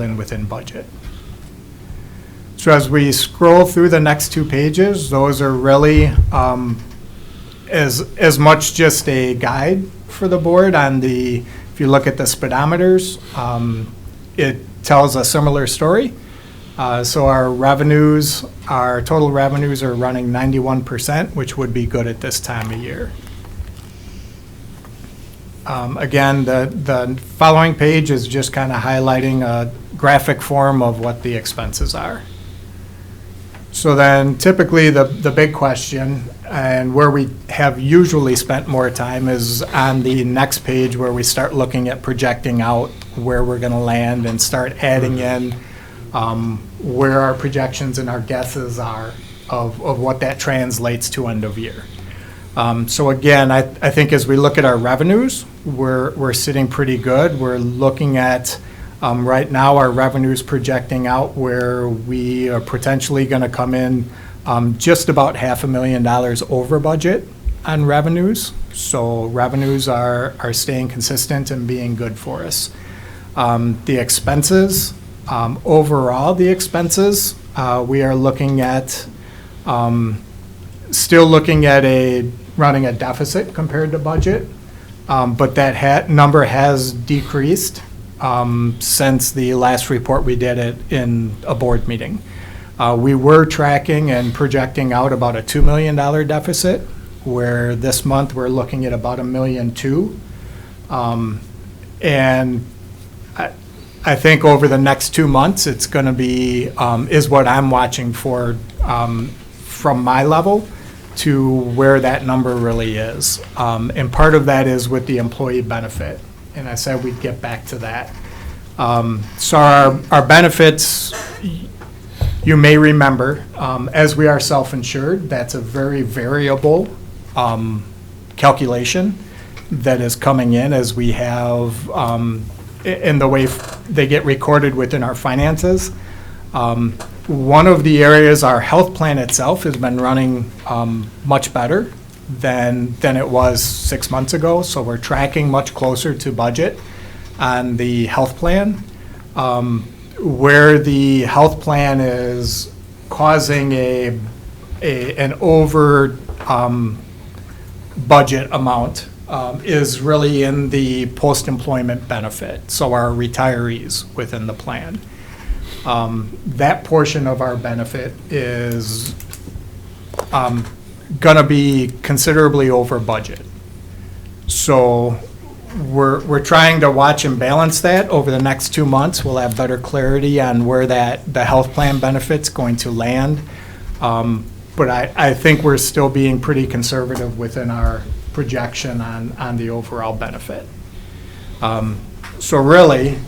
in within budget. So as we scroll through the next 2 pages, those are really as much just a guide for the board on if you look at the speedometers, it tells a similar story. So our total revenues are running 91%, which would be good at this time of year. Again, the following page is just kind of highlighting a graphic form of what the expenses are. So then typically the big question, and where we have usually spent more time, is on the next page, where we start looking at projecting out where we're going to land and start adding in where our projections and our guesses are of what that translates to end of year. So again, I think as we look at our revenues, we're sitting pretty good. We're looking at right now our revenues projecting out where we are potentially going to come in just about $500,000 over budget on revenues. So revenues are staying consistent and being good for us. The expenses, overall the expenses, we are looking at still looking at running a deficit compared to budget, but that number has decreased since the last report we did in a board meeting. We were tracking and projecting out about a $2 million deficit, where this month we're looking at about $1.2 million. And I think over the next 2 months, it's going to be, is what I'm watching for from my level to where that number really is. And part of that is with the employee benefit. And I said we'd get back to that. So our benefits, you may remember, as we are self-insured, that's a very variable calculation that is coming in as we have, in the way they get recorded within our finances. One of the areas, our health plan itself has been running much better than it was 6 months ago. So we're tracking much closer to budget on the health plan. where the health plan is causing an over budget amount is really in the post-employment benefit, so our retirees within the plan. That portion of our benefit is going to be considerably over budget. So we're trying to watch and balance that over the next 2 months. We'll have better clarity on where the health plan benefit's going to land. But I think we're still being pretty conservative within our projection on the overall benefit. So really,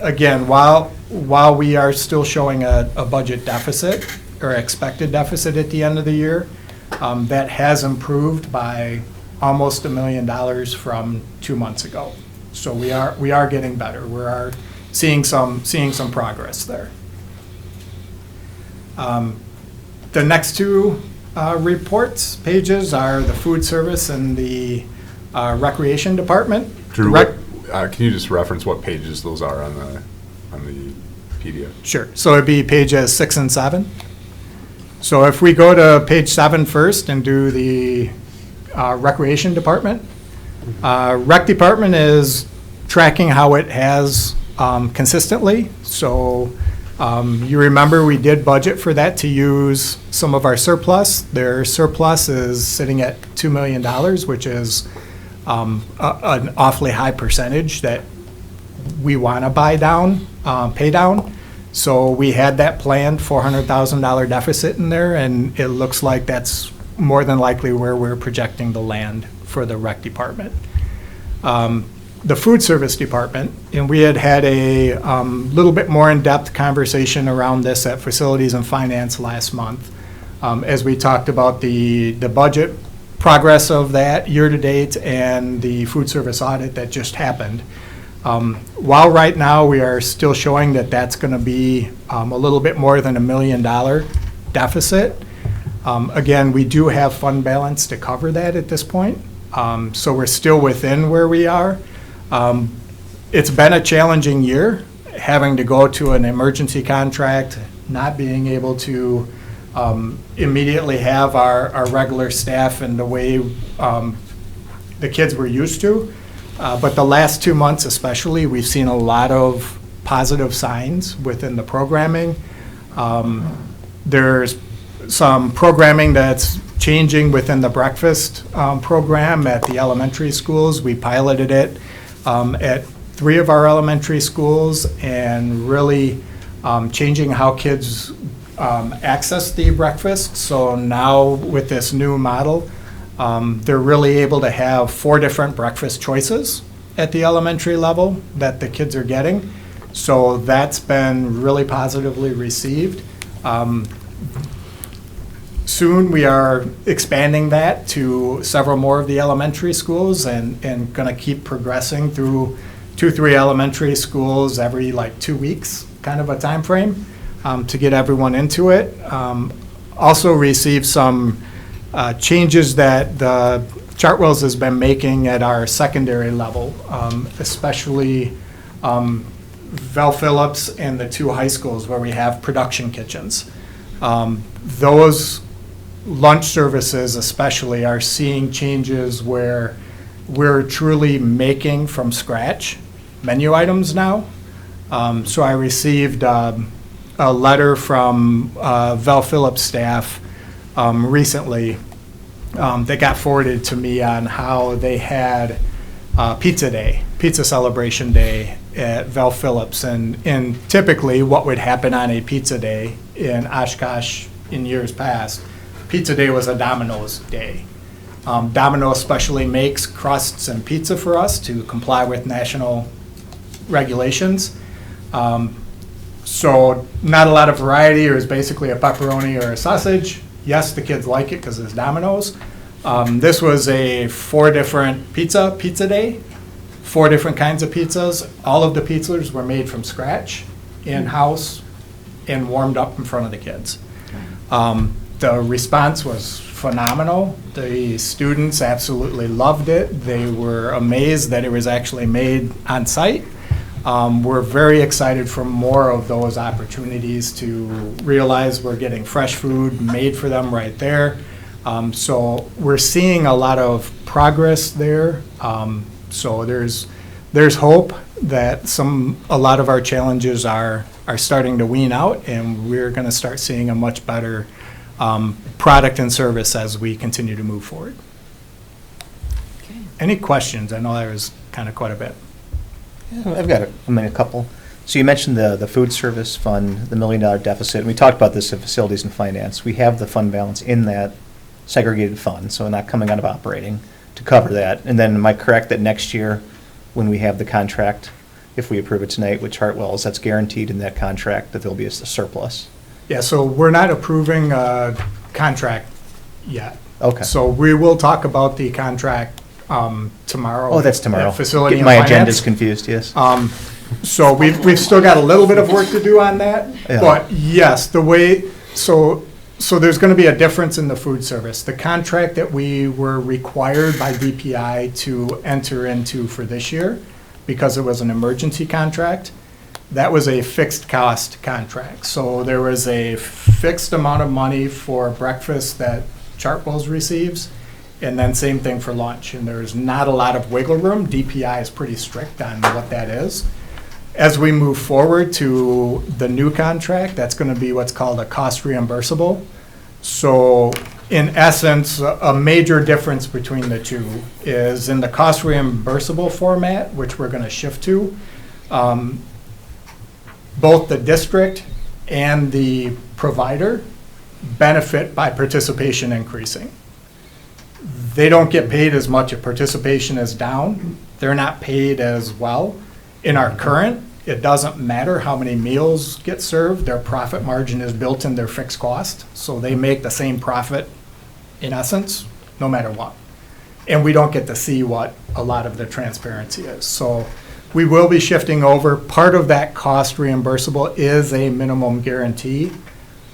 again, while we are still showing a budget deficit or expected deficit at the end of the year, that has improved by almost $1 million from 2 months ago. So we are getting better. We are seeing some progress there. The next two reports pages are the food service and the recreation department. Drew, can you just reference what pages those are on the PDF? Sure. So it'd be pages 6 and 7. So if we go to page 7 first and do the recreation department, rec department is tracking how it has consistently. So you remember we did budget for that to use some of our surplus. Their surplus is sitting at $2 million, which is an awfully high percentage that we want to pay down. So we had that planned $400,000 deficit in there, and it looks like that's more than likely where we're projecting to land for the rec department. The food service department, and we had a little bit more in-depth conversation around this at Facilities and Finance last month, as we talked about the budget progress of that year-to-date and the food service audit that just happened. While right now we are still showing that that's going to be a little bit more than $1 million deficit, again, we do have fund balance to cover that at this point. So we're still within where we are. It's been a challenging year, having to go to an emergency contract, not being able to immediately have our regular staff and the way the kids were used to. But the last 2 months especially, we've seen a lot of positive signs within the programming. There's some programming that's changing within the breakfast program at the elementary schools. We piloted it at 3 of our elementary schools and really changing how kids access the breakfast. So now with this new model, they're really able to have 4 different breakfast choices at the elementary level that the kids are getting. So that's been really positively received. Soon we are expanding that to several more of the elementary schools and going to keep progressing through 2-3 elementary schools every 2 weeks, kind of a time frame, to get everyone into it. Also received some changes that the Chartwells has been making at our secondary level, especially Val Phillips and the 2 high schools where we have production kitchens. Those lunch services especially are seeing changes where we're truly making from scratch menu items now. So I received a letter from Val Phillips staff recently that got forwarded to me on how they had pizza celebration day at Val Phillips. And typically what would happen on a pizza day in Oshkosh in years past, pizza day was a Domino's day. Domino's specially makes crusts and pizza for us to comply with national regulations. So not a lot of variety, or it's basically a pepperoni or a sausage. Yes, the kids like it because it's Domino's. This was a 4 different pizza day, 4 different kinds of pizzas. All of the pizzas were made from scratch, in-house, and warmed up in front of the kids. The response was phenomenal. The students absolutely loved it. They were amazed that it was actually made on site. We're very excited for more of those opportunities to realize we're getting fresh food made for them right there. So we're seeing a lot of progress there. So there's hope that a lot of our challenges are starting to wean out, and we're going to start seeing a much better product and service as we continue to move forward. Okay. Any questions? I know there was kind of quite a bit. Yeah, I've got a couple. So you mentioned the food service fund, the $1 million deficit. And we talked about this at Facilities and Finance. We have the fund balance in that segregated fund, so not coming out of operating to cover that. And then am I correct that next year, when we have the contract, if we approve it tonight with Chartwells, that's guaranteed in that contract that there'll be a surplus? Yeah, so we're not approving a contract yet. Okay. So we will talk about the contract tomorrow. Oh, that's tomorrow. at Facility and My Finance. agenda's confused, yes. So we've still got a little bit of work to do on that. Yeah. But yes, so there's going to be a difference in the food service. The contract that we were required by DPI to enter into for this year, because it was an emergency contract, that was a fixed cost contract. So there was a fixed amount of money for breakfast that Chartwells receives, and then same thing for lunch. And there's not a lot of wiggle room. DPI is pretty strict on what that is. As we move forward to the new contract, that's going to be what's called a cost reimbursable. So in essence, a major difference between the two is in the cost reimbursable format, which we're going to shift to, both the district and the provider benefit by participation increasing. They don't get paid as much if participation is down. They're not paid as well. In our current, it doesn't matter how many meals get served. Their profit margin is built in their fixed cost. So they make the same profit, in essence, no matter what. And we don't get to see what a lot of the transparency is. So we will be shifting over. Part of that cost reimbursable is a minimum guarantee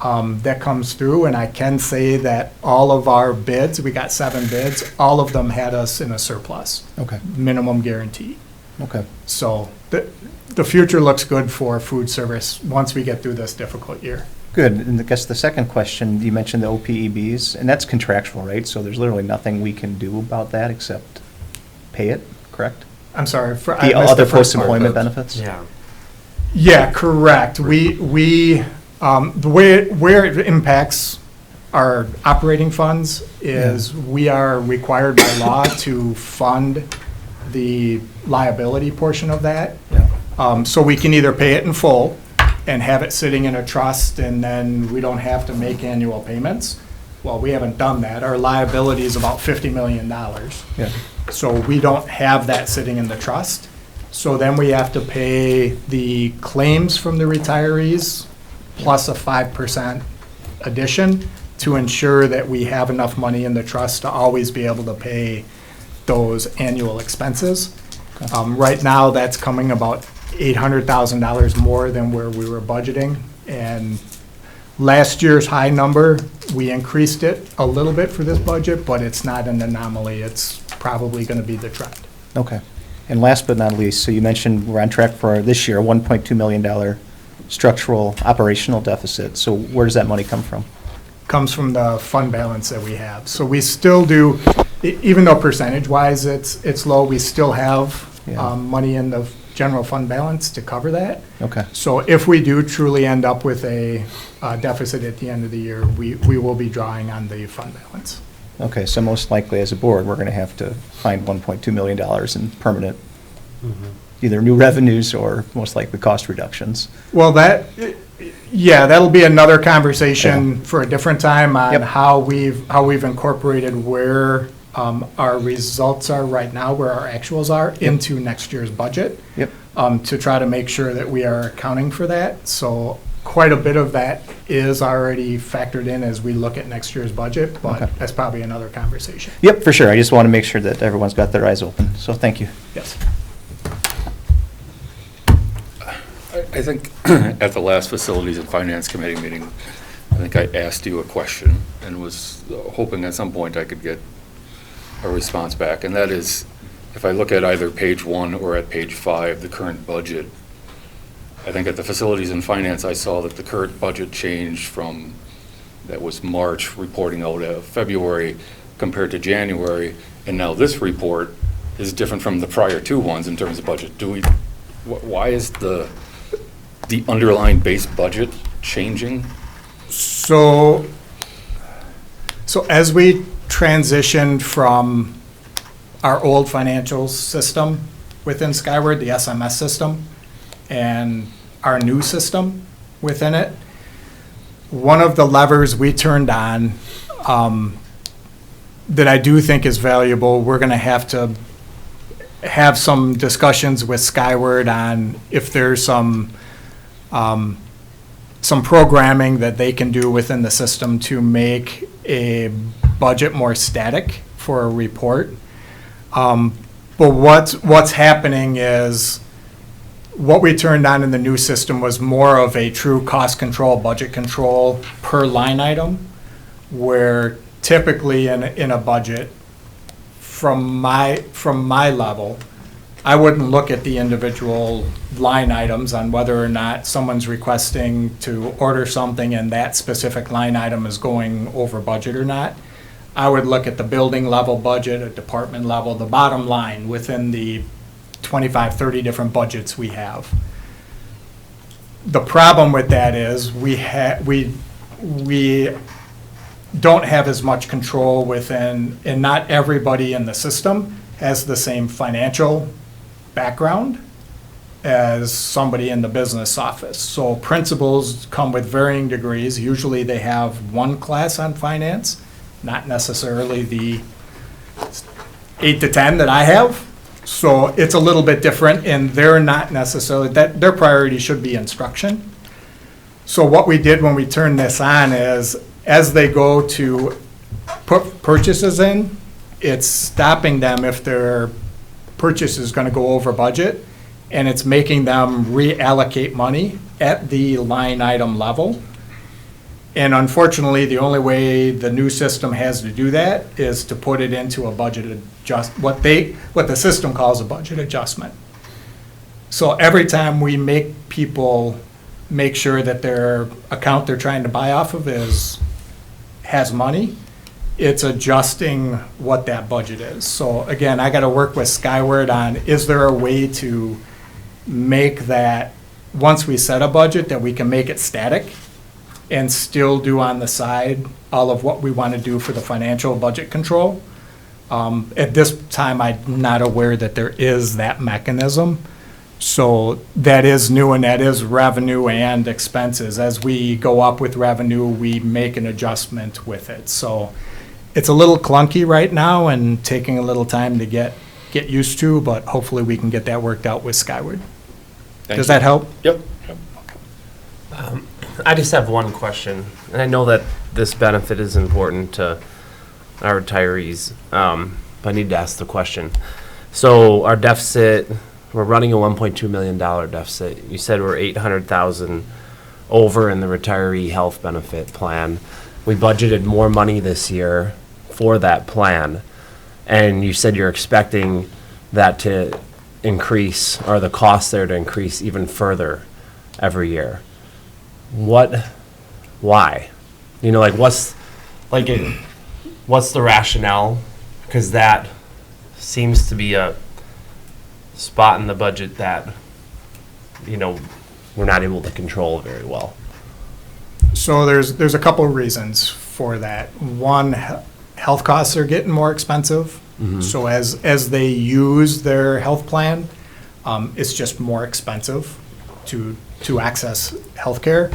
that comes through. And I can say that all of our bids, we got 7 bids, all of them had us in a surplus. Okay. Minimum guarantee. Okay. So the future looks good for food service once we get through this difficult year. Good. And I guess the second question, you mentioned the OPEBs, and that's contractual, right? So there's literally nothing we can do about that except pay it, correct? I'm sorry. The other post-employment benefits? Yeah. Yeah, correct. The way where it impacts our operating funds is we are required by law to fund the liability portion of that. Yeah. So we can either pay it in full and have it sitting in a trust, and then we don't have to make annual payments. Well, we haven't done that. Our liability is about $50 million. Yeah. So we don't have that sitting in the trust. So then we have to pay the claims from the retirees plus a 5% addition to ensure that we have enough money in the trust to always be able to pay those annual expenses. Right now, that's coming about $800,000 more than where we were budgeting. And last year's high number, we increased it a little bit for this budget, but it's not an anomaly. It's probably going to be the trend. Okay. And last but not least, so you mentioned we're on track for this year, a $1.2 million structural operational deficit. So where does that money come from? Comes from the fund balance that we have. So we still do, even though percentage-wise it's low, we still have money in the general fund balance to cover that. Okay. So if we do truly end up with a deficit at the end of the year, we will be drawing on the fund balance. Okay, so most likely as a board, we're going to have to find $1.2 million in permanent, either new revenues or most likely cost reductions. Well, that'll be another conversation for a different time on how we've incorporated where our results are right now, where our actuals are, into next year's budget. Yep. To try to make sure that we are accounting for that. So quite a bit of that is already factored in as we look at next year's budget, but that's probably another conversation. Yep, for sure. I just want to make sure that everyone's got their eyes open. So thank you. Yes. I think at the last Facilities and Finance Committee meeting, I think I asked you a question and was hoping at some point I could get a response back. And that is, if I look at either page 1 or at page 5, the current budget I think at the Facilities and Finance, I saw that the current budget changed from, that was March reporting out of February compared to January, and now this report is different from the prior two ones in terms of budget. Why is the underlying base budget changing? So as we transitioned from our old financial system within Skyward, the SMS system, and our new system within it, one of the levers we turned on that I do think is valuable, we're going to have some discussions with Skyward on if there's some programming that they can do within the system to make a budget more static for a report. But what's happening is what we turned on in the new system was more of a true cost control, budget control per line item, where typically in a budget, from my level, I wouldn't look at the individual line items on whether or not someone's requesting to order something and that specific line item is going over budget or not. I would look at the building level budget, a department level, the bottom line within the 25, 30 different budgets we have. The problem with that is we don't have as much control within, and not everybody in the system has the same financial background as somebody in the business office. So principals come with varying degrees. Usually they have one class on finance, not necessarily the 8 to 10 that I have. So it's a little bit different, and they're not necessarily, that their priority should be instruction. So what we did when we turned this on is, as they go to put purchases in, it's stopping them if their purchase is going to go over budget, and it's making them reallocate money at the line item level. And unfortunately, the only way the new system has to do that is to put it into a budget what the system calls a budget adjustment. So every time we make people make sure that their account they're trying to buy off of has money, it's adjusting what that budget is. So again, I got to work with Skyward on, is there a way to make that, once we set a budget, that we can make it static and still do on the side all of what we want to do for the financial budget control. At this time, I'm not aware that there is that mechanism. So that is new, and that is revenue and expenses. As we go up with revenue, we make an adjustment with it. So it's a little clunky right now and taking a little time to get used to, but hopefully we can get that worked out with Skyward. Does that help? Yep. I just have one question, and I know that this benefit is important to our retirees, but I need to ask the question. So our deficit, we're running a $1.2 million deficit. You said we're $800,000 over in the retiree health benefit plan. We budgeted more money this year for that plan, and you said you're expecting that to increase, or the cost there to increase even further every year. Why? You know, like what's the rationale? Because that seems to be a spot in the budget that, you know, we're not able to control very well. So there's a couple of reasons for that. One, health costs are getting more expensive. Mm-hmm. So as they use their health plan, it's just more expensive to access healthcare.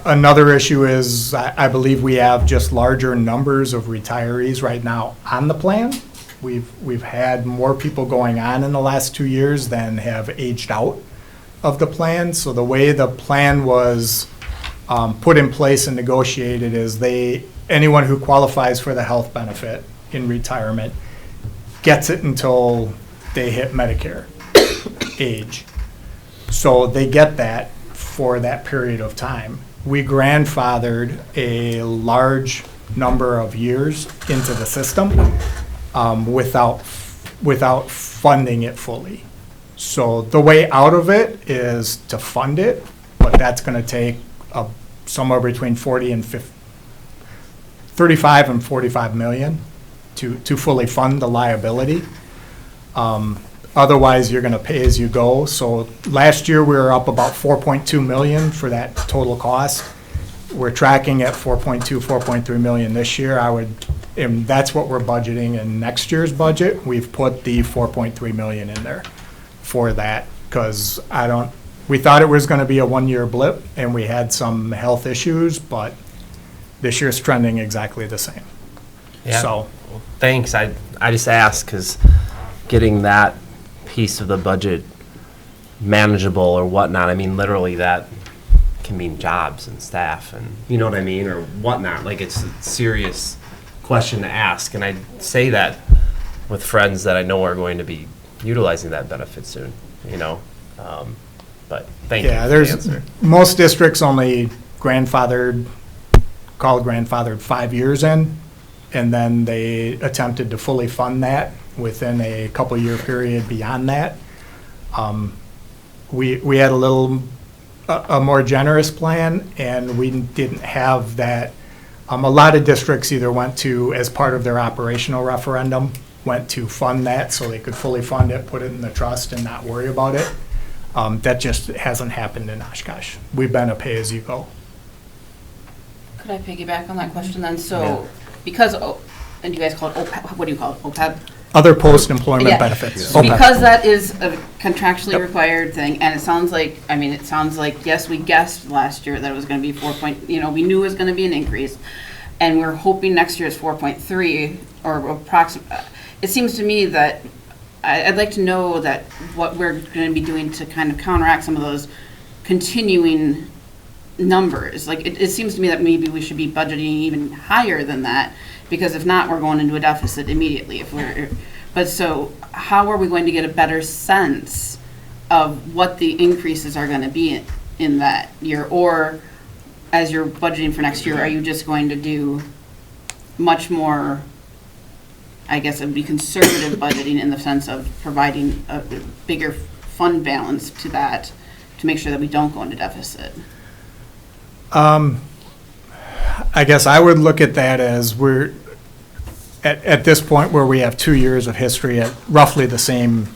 Another issue is I believe we have just larger numbers of retirees right now on the plan. We've had more people going on in the last 2 years than have aged out of the plan. So the way the plan was put in place and negotiated is anyone who qualifies for the health benefit in retirement gets it until they hit Medicare age. So they get that for that period of time. We grandfathered a large number of years into the system without funding it fully. So the way out of it is to fund it, but that's going to take somewhere between 35 and 45 million to fully fund the liability. Otherwise, you're going to pay as you go. So last year, we were up about 4.2 million for that total cost. We're tracking at 4.2, 4.3 million this year. And that's what we're budgeting in next year's budget. We've put the 4.3 million in there for that, because we thought it was going to be a one-year blip, and we had some health issues, but this year's trending exactly the same. Yeah. So, Thanks. I just asked because getting that piece of the budget manageable or whatnot, I mean, literally that can mean jobs and staff and, you know what I mean, or whatnot. Like, it's a serious question to ask. And I say that with friends that I know are going to be utilizing that benefit soon, you know. But thank you for the there's answer. most districts only grandfathered 5 years in, and then they attempted to fully fund that within a couple-year period beyond that. We had a more generous plan, and we didn't have that. A lot of districts either went to, as part of their operational referendum, went to fund that so they could fully fund it, put it in the trust, and not worry about it. That just hasn't happened in Oshkosh. We've been a pay-as-you-go. Could I piggyback on that question then? So, because, and you guys call it OPEB, what do you call it, OPEB? Other post-employment Yeah. benefits. So OPEB. because that is a contractually Yep. required thing, and it sounds like, yes, we guessed last year that it was gonna be we knew it was gonna be an increase, and we're hoping next year is 4.3, or approximate. It seems to me that, I'd like to know that what we're gonna be doing to kind of counteract some of those continuing numbers. Like, it seems to me that maybe we should be budgeting even higher than that, because if not, we're going into a deficit immediately. But so how are we going to get a better sense of what the increases are going to be in that year? Or as you're budgeting for next year, are you just going to do much more, I guess it would be conservative budgeting in the sense of providing a bigger fund balance to that to make sure that we don't go into deficit? I guess I would look at that as we're at this point where we have 2 years of history at roughly the same,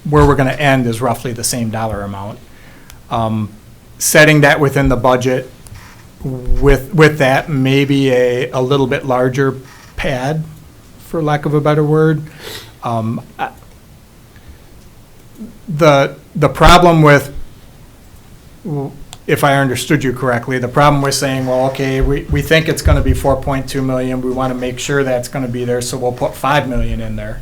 where we're going to end is roughly the same dollar amount. Setting that within the budget with that, maybe a little bit larger pad, for lack of a better word. The problem with, if I understood you correctly, the problem with saying, well, okay, we think it's going to be 4.2 million, we want to make sure that's going to be there, so we'll put 5 million in there.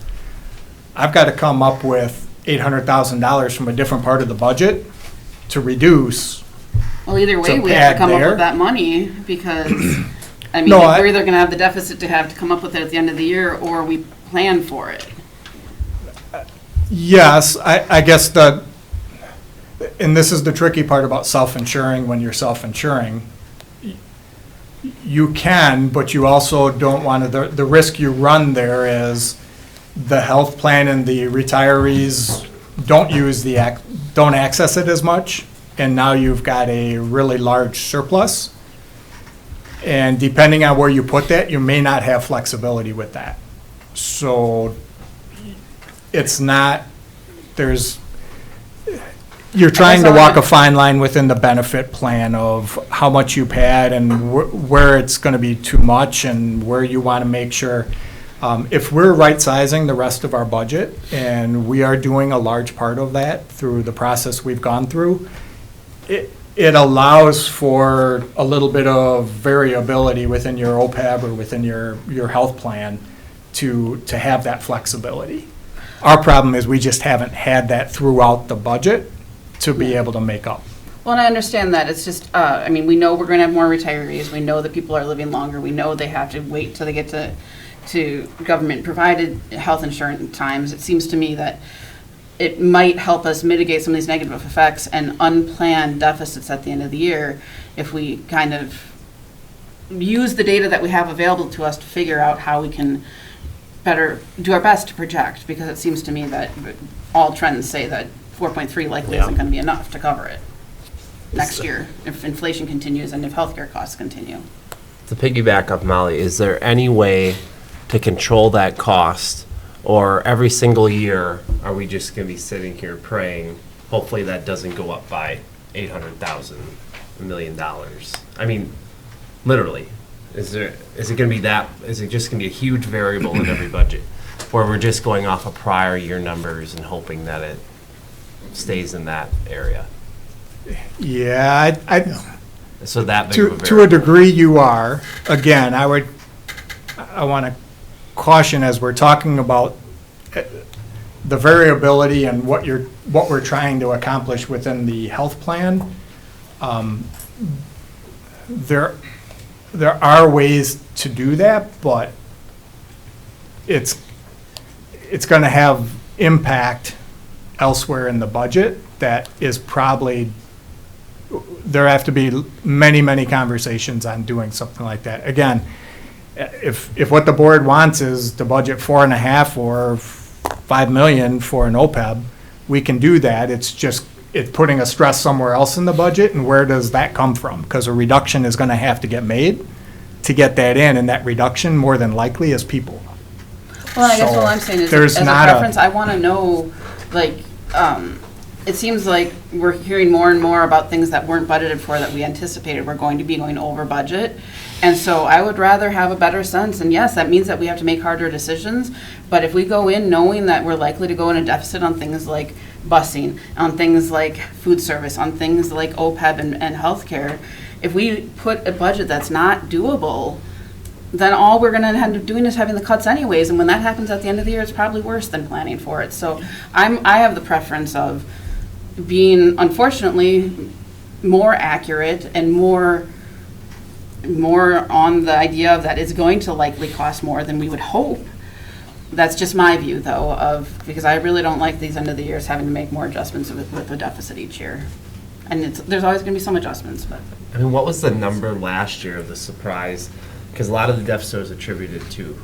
I've got to come up with $800,000 from a different part of the budget to reduce. Well, either way, to we have to pad come up there. with that money, because, I mean, No, we're either gonna have the deficit to have to come up with it at the end of the year, or we plan for it. Yes, I guess and this is the tricky part about self-insuring. When you're self-insuring, you can, but you also don't want to, the risk you run there is the health plan and the retirees don't access it as much, and now you've got a really large surplus. And depending on where you put that, you may not have flexibility with that. So it's not, you're trying to walk a fine line within the benefit plan of how much you've had and where it's going to be too much and where you want to make sure. If we're right-sizing the rest of our budget, and we are doing a large part of that through the process we've gone through, it allows for a little bit of variability within your OPEB or within your health plan to have that flexibility. Our problem is we just haven't had that throughout the budget to be able to make up. Well, and I understand that, it's just, I mean, we know we're gonna have more retirees, we know that people are living longer, we know they have to wait till they get to government-provided health insurance times. It seems to me that it might help us mitigate some of these negative effects and unplanned deficits at the end of the year if we kind of use the data that we have available to us to figure out how we can better do our best to project, because it seems to me that all trends say that 4.3 likely Yeah. isn't going to be enough to cover it next year if inflation continues and if healthcare costs continue. To piggyback up Molly, is there any way to control that cost? Or every single year, are we just going to be sitting here praying, hopefully that doesn't go up by $800,000, $1 million? I mean, literally, is it going to be that, is it just going to be a huge variable in every budget? Or we're just going off of prior year numbers and hoping that it stays in that area? Yeah, So that big of a to a variable. degree you are. Again, I want to caution as we're talking about the variability and what we're trying to accomplish within the health plan. There are ways to do that, but it's going to have impact elsewhere in the budget that is probably, there have to be many conversations on doing something like that. Again, if what the board wants is to budget 4.5 or 5 million for an OPEB, we can do that. It's putting a stress somewhere else in the budget, and where does that come from? Because a reduction is going to have to get made to get that in, and that reduction more than likely is people. Well, I guess So what I'm saying is, there's as a not preference, I want to know, like, it seems like we're hearing more and more about things that weren't budgeted for that we anticipated were going to be going over budget. And so I would rather have a better sense, and yes, that means that we have to make harder decisions, but if we go in knowing that we're likely to go in a deficit on things like busing, on things like food service, on things like OPEB and healthcare, if we put a budget that's not doable, then all we're going to end up doing is having the cuts anyways, and when that happens at the end of the year, it's probably worse than planning for it. So I have the preference of being, unfortunately, more accurate and more on the idea of that it's going to likely cost more than we would hope. That's just my view, though, because I really don't like these end of the years having to make more adjustments with the deficit each year. And there's always going to be some adjustments, but. I mean, what was the number last year, the surprise? Because a lot of the deficit was attributed to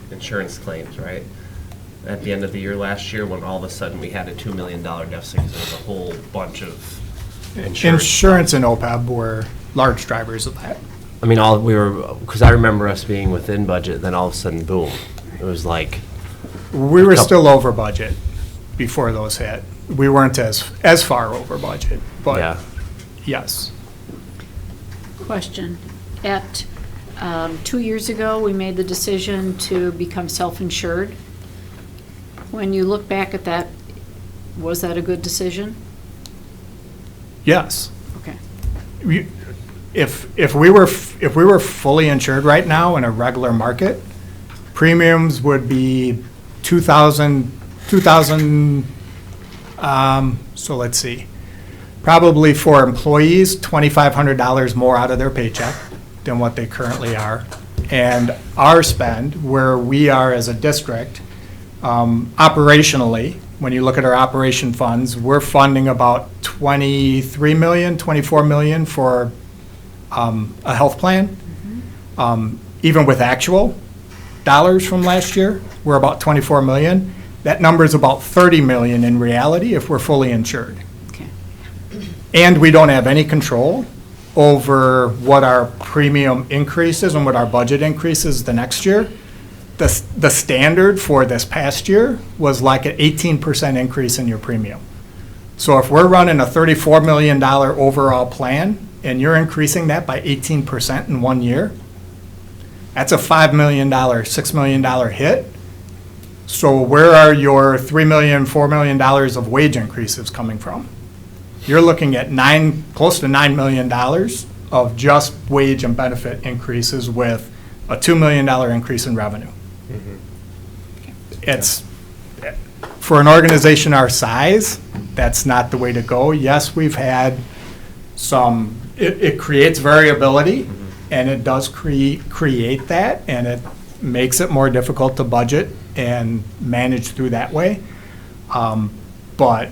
insurance claims, right? At the end of the year last year, when all of a sudden we had a $2 million deficit because there was a whole bunch of Insurance and OPEB were large drivers of that. I mean, because I remember us being within budget, then all of a sudden, boom. It was like. We were still over budget before those hit. We weren't as far over budget, but Yeah. yes. Question. At 2 years ago, we made the decision to become self-insured. When you look back at that, was that a good decision? Yes. Okay. If we were fully insured right now in a regular market, premiums would be $2,000. So let's see, probably for employees, $2,500 more out of their paycheck than what they currently are, and our spend where we are as a district, operationally. When you look at our operation funds, we're funding about $23 million, $24 million for a health plan. Even with actual dollars from last year, we're about $24 million. That number is about $30 million in reality if we're fully insured. Okay. And we don't have any control over what our premium increases and what our budget increases the next year. The standard for this past year was like an 18% increase in your premium. So if we're running a $34 million overall plan and you're increasing that by 18% in 1 year, that's a $5 million, $6 million hit. So where are your $3 million, $4 million of wage increases coming from? You're looking at close to $9 million of just wage and benefit increases with a $2 million increase in revenue. It's, for an organization our size, that's not the way to go. Yes, we've had it creates variability, and it does create that, and it makes it more difficult to budget and manage through that way. But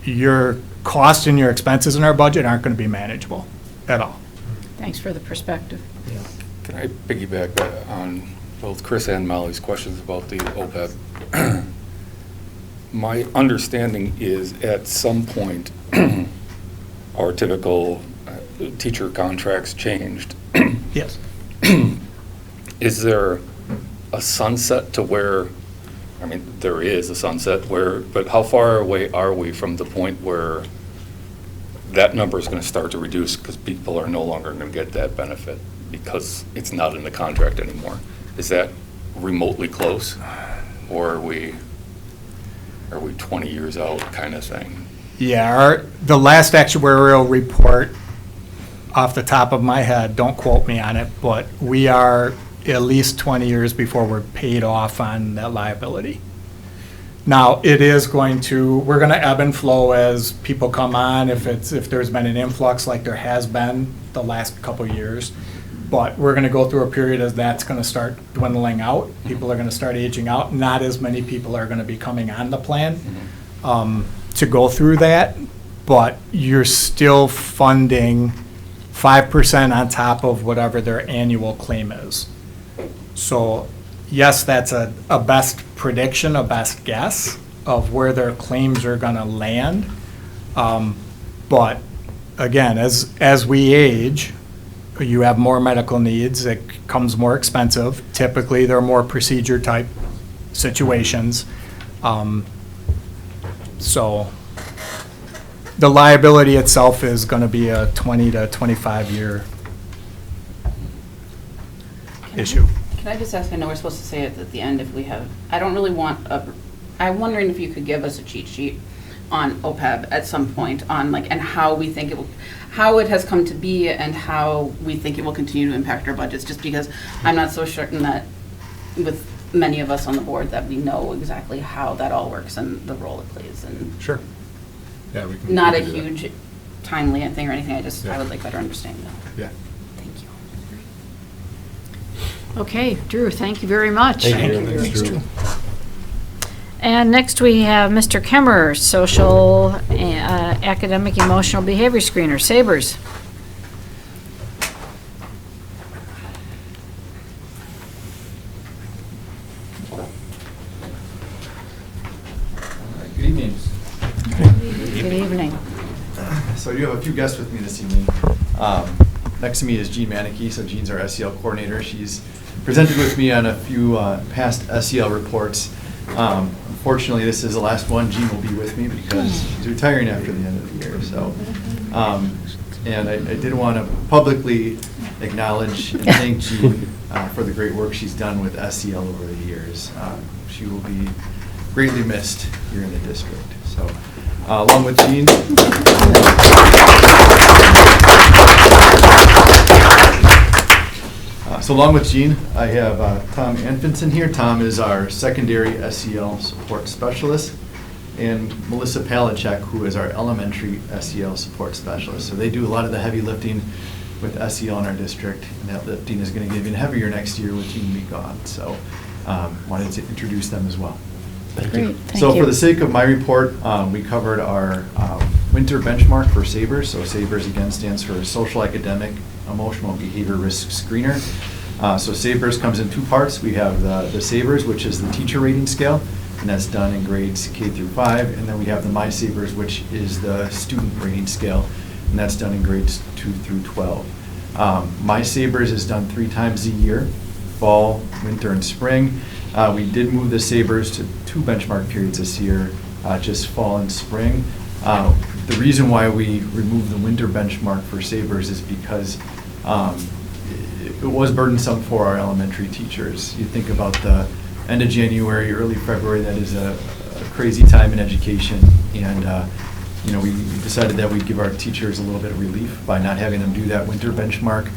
your costs and your expenses in our budget aren't going to be manageable at all. Thanks for the perspective. Can I piggyback on both Chris and Molly's questions about the OPEB? My understanding is at some point, our typical teacher contracts changed. Yes. Is there a sunset to where, I mean, there is a sunset where, but how far away are we from the point where that number is going to start to reduce because people are no longer going to get that benefit because it's not in the contract anymore? Is that remotely close, or are we 20 years out kind of thing? Yeah, the last actuarial report, off the top of my head, don't quote me on it, but we are at least 20 years before we're paid off on that liability. Now, it is going to, we're going to ebb and flow as people come on, if there's been an influx like there has been the last couple of years. But we're going to go through a period as that's going to start dwindling out. People are going to start aging out. Not as many people are going to be coming on the plan to go through that. But you're still funding 5% on top of whatever their annual claim is. So yes, that's a best prediction, a best guess of where their claims are going to land. But again, as we age, you have more medical needs, it becomes more expensive. Typically, they're more procedure type situations. So the liability itself is going to be a 20 to 25 year issue. Can I just ask, I know we're supposed to say it at the end if we have, I don't really want I'm wondering if you could give us a cheat sheet on OPEB at some point on like, and how we think how it has come to be and how we think it will continue to impact our budgets, just because I'm not so certain that with many of us on the board that we know exactly how that all works and the role it plays. And Sure. Yeah, we can. not we a can do that. huge timely thing or anything, Yeah. I would like better understanding that. Yeah. Thank you. Okay, Drew, thank you very much. Thank you. Thanks, Drew. And next we have Mr. Kemmer, Social, Academic, Emotional Behavior Screener, Sabres. Good evening. Good evening. So I do have a few guests with me this evening. Next to me is Jean Manicki. So Jean's our SEL coordinator. She's presented with me on a few past SEL reports. Unfortunately, this is the last one Jean will be with me because she's retiring after the end of the year. So, and I did want to publicly acknowledge and thank Jean for the great work she's done with SEL over the years. She will be greatly missed here in the district. So, along with Jean. So along with Jean, I have Tom Anfinson here. Tom is our secondary SEL support specialist, and Melissa Palachek, who is our elementary SEL support specialist. So they do a lot of the heavy lifting with SEL in our district, and that lifting is going to get even heavier next year with Jean being gone. So wanted to introduce them as well. Great, thank So you. for the sake of my report, we covered our winter benchmark for SABRES. So SABRES again stands for Social, Academic, Emotional Behavior Risk Screener. So SABRES comes in two parts. We have the SABRES, which is the teacher rating scale, and that's done in grades K through 5. And then we have the MySABRES, which is the student rating scale, and that's done in grades 2 through 12. MySABRES is done 3 times a year, fall, winter, and spring. We did move the SABRES to 2 benchmark periods this year, just fall and spring. The reason why we removed the winter benchmark for SABRES is because it was burdensome for our elementary teachers. You think about the end of January, early February, that is a crazy time in education. And we decided that we'd give our teachers a little bit of relief by not having them do that winter benchmark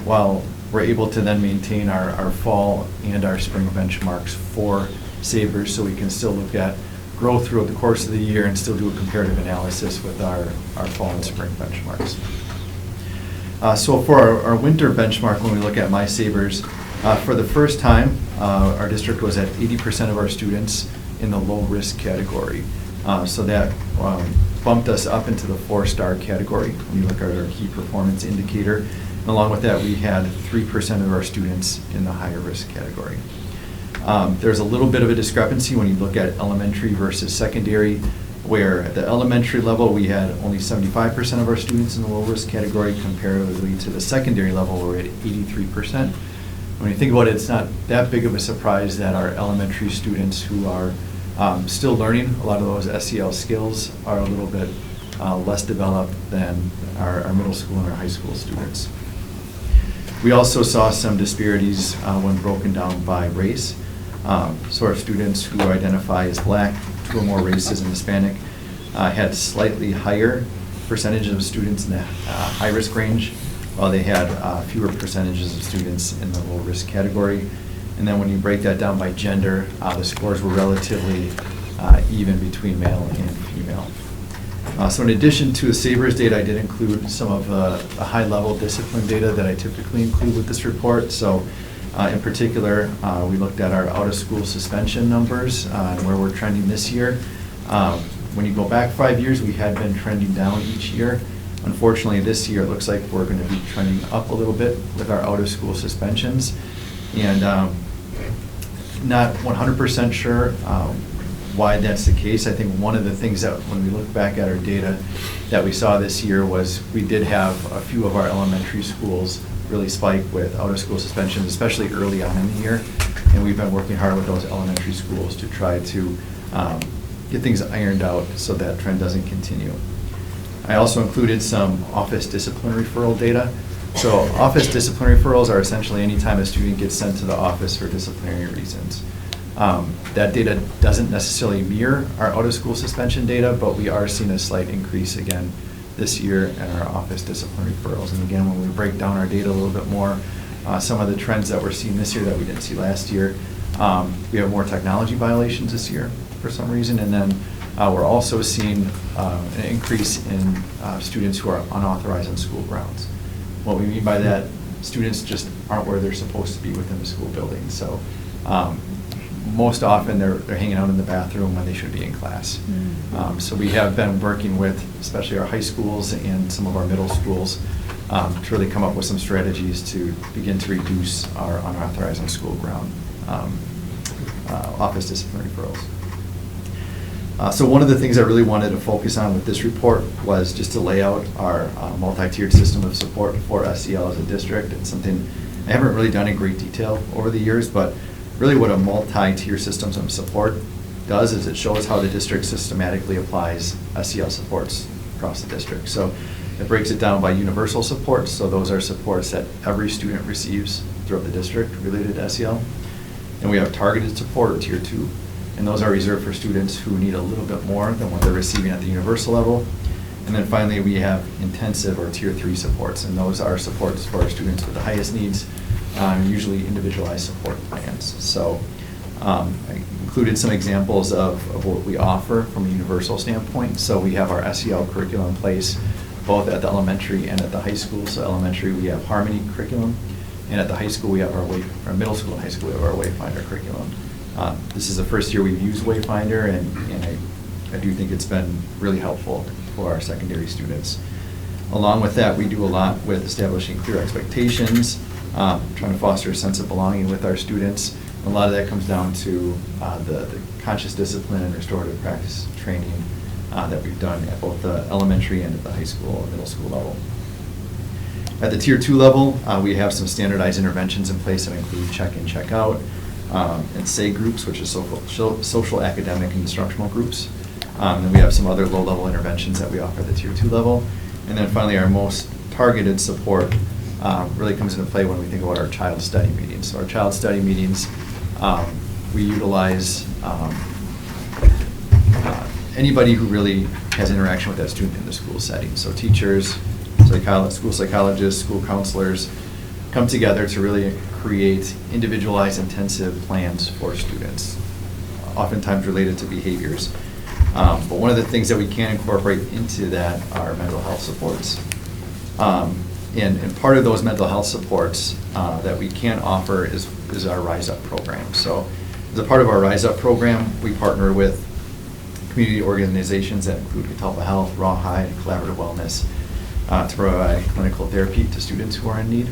while we're able to then maintain our fall and our spring benchmarks for SABRES, so we can still look at growth throughout the course of the year and still do a comparative analysis with our fall and spring benchmarks. So for our winter benchmark, when we look at MySABRES, for the first time, our district was at 80% of our students in the low risk category. So that bumped us up into the 4-star category when you look at our key performance indicator. And along with that, we had 3% of our students in the higher risk category. There's a little bit of a discrepancy when you look at elementary versus secondary, where at the elementary level, we had only 75% of our students in the low-risk category, comparatively to the secondary level, where we're at 83%. When you think about it, it's not that big of a surprise that our elementary students who are still learning a lot of those SEL skills are a little bit less developed than our middle school and our high school students. We also saw some disparities when broken down by race. So our students who identify as Black, 2 or more races, and Hispanic had slightly higher percentages of students in the high-risk range, while they had fewer percentages of students in the low-risk category. And then when you break that down by gender, the scores were relatively even between male and female. So in addition to the SABRS data, I did include some of the high-level discipline data that I typically include with this report. So in particular, we looked at our out-of-school suspension numbers and where we're trending this year. When you go back 5 years, we had been trending down each year. Unfortunately, this year, it looks like we're going to be trending up a little bit with our out-of-school suspensions. And not 100% sure why that's the case. I think one of the things that when we look back at our data that we saw this year was we did have a few of our elementary schools really spike with out-of-school suspensions, especially early on in the year. And we've been working hard with those elementary schools to try to get things ironed out so that trend doesn't continue. I also included some office discipline referral data. So office discipline referrals are essentially any time a student gets sent to the office for disciplinary reasons. That data doesn't necessarily mirror our out-of-school suspension data, but we are seeing a slight increase again this year in our office discipline referrals. And again, when we break down our data a little bit more, some of the trends that we're seeing this year that we didn't see last year, we have more technology violations this year for some reason, and then we're also seeing an increase in students who are unauthorized on school grounds. What we mean by that, students just aren't where they're supposed to be within the school building. So most often they're hanging out in the bathroom when they should be in class. So we have been working with especially our high schools and some of our middle schools to really come up with some strategies to begin to reduce our unauthorized on school ground office disciplinary referrals. So one of the things I really wanted to focus on with this report was just to lay out our multi-tiered system of support for SEL as a district. It's something I haven't really done in great detail over the years, but really what a multi-tier system of support does is it shows how the district systematically applies SEL supports across the district. So it breaks it down by universal supports. So those are supports that every student receives throughout the district related to SEL. And we have targeted support, or tier 2. And those are reserved for students who need a little bit more than what they're receiving at the universal level. And then finally, we have intensive, or tier 3 supports. And those are supports for our students with the highest needs, usually individualized support plans. So I included some examples of what we offer from a universal standpoint. So we have our SEL curriculum in place, both at the elementary and at the high school. So elementary, we have Harmony curriculum. And at the high school, we have our middle school and high school, we have our Wayfinder curriculum. This is the first year we've used Wayfinder, and I do think it's been really helpful for our secondary students. Along with that, we do a lot with establishing clear expectations, trying to foster a sense of belonging with our students. A lot of that comes down to the conscious discipline and restorative practice training that we've done at both the elementary and at the high school and middle school level. At the tier 2 level, we have some standardized interventions in place that include check-in, check-out, and SAY groups, which is social, academic, and instructional groups. And we have some other low-level interventions that we offer at the tier 2 level. And then finally, our most targeted support really comes into play when we think about our child study meetings. So our child study meetings, we utilize anybody who really has interaction with that student in the school setting. So teachers, school psychologists, school counselors come together to really create individualized intensive plans for students, oftentimes related to behaviors. But one of the things that we can incorporate into that are mental health supports. And part of those mental health supports that we can offer is our Rise Up program. So as a part of our Rise Up program, we partner with community organizations that include Catalpa Health, Rawhide, and Collaborative Wellness to provide clinical therapy to students who are in need.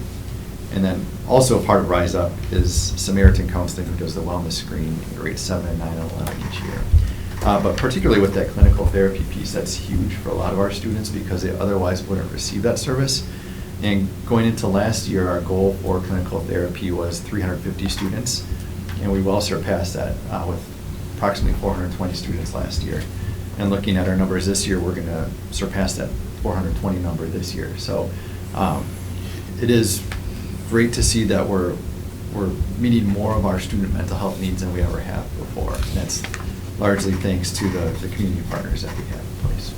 And then also part of Rise Up is Samaritan Counseling, who does the wellness screen in grades 7 and 9 and 11 each year. But particularly with that clinical therapy piece, that's huge for a lot of our students because they otherwise wouldn't receive that service. And going into last year, our goal for clinical therapy was 350 students, and we well surpassed that with approximately 420 students last year. And looking at our numbers this year, we're going to surpass that 420 number this year. So it is great to see that we're meeting more of our student mental health needs than we ever have before. And that's largely thanks to the community partners that we have in place.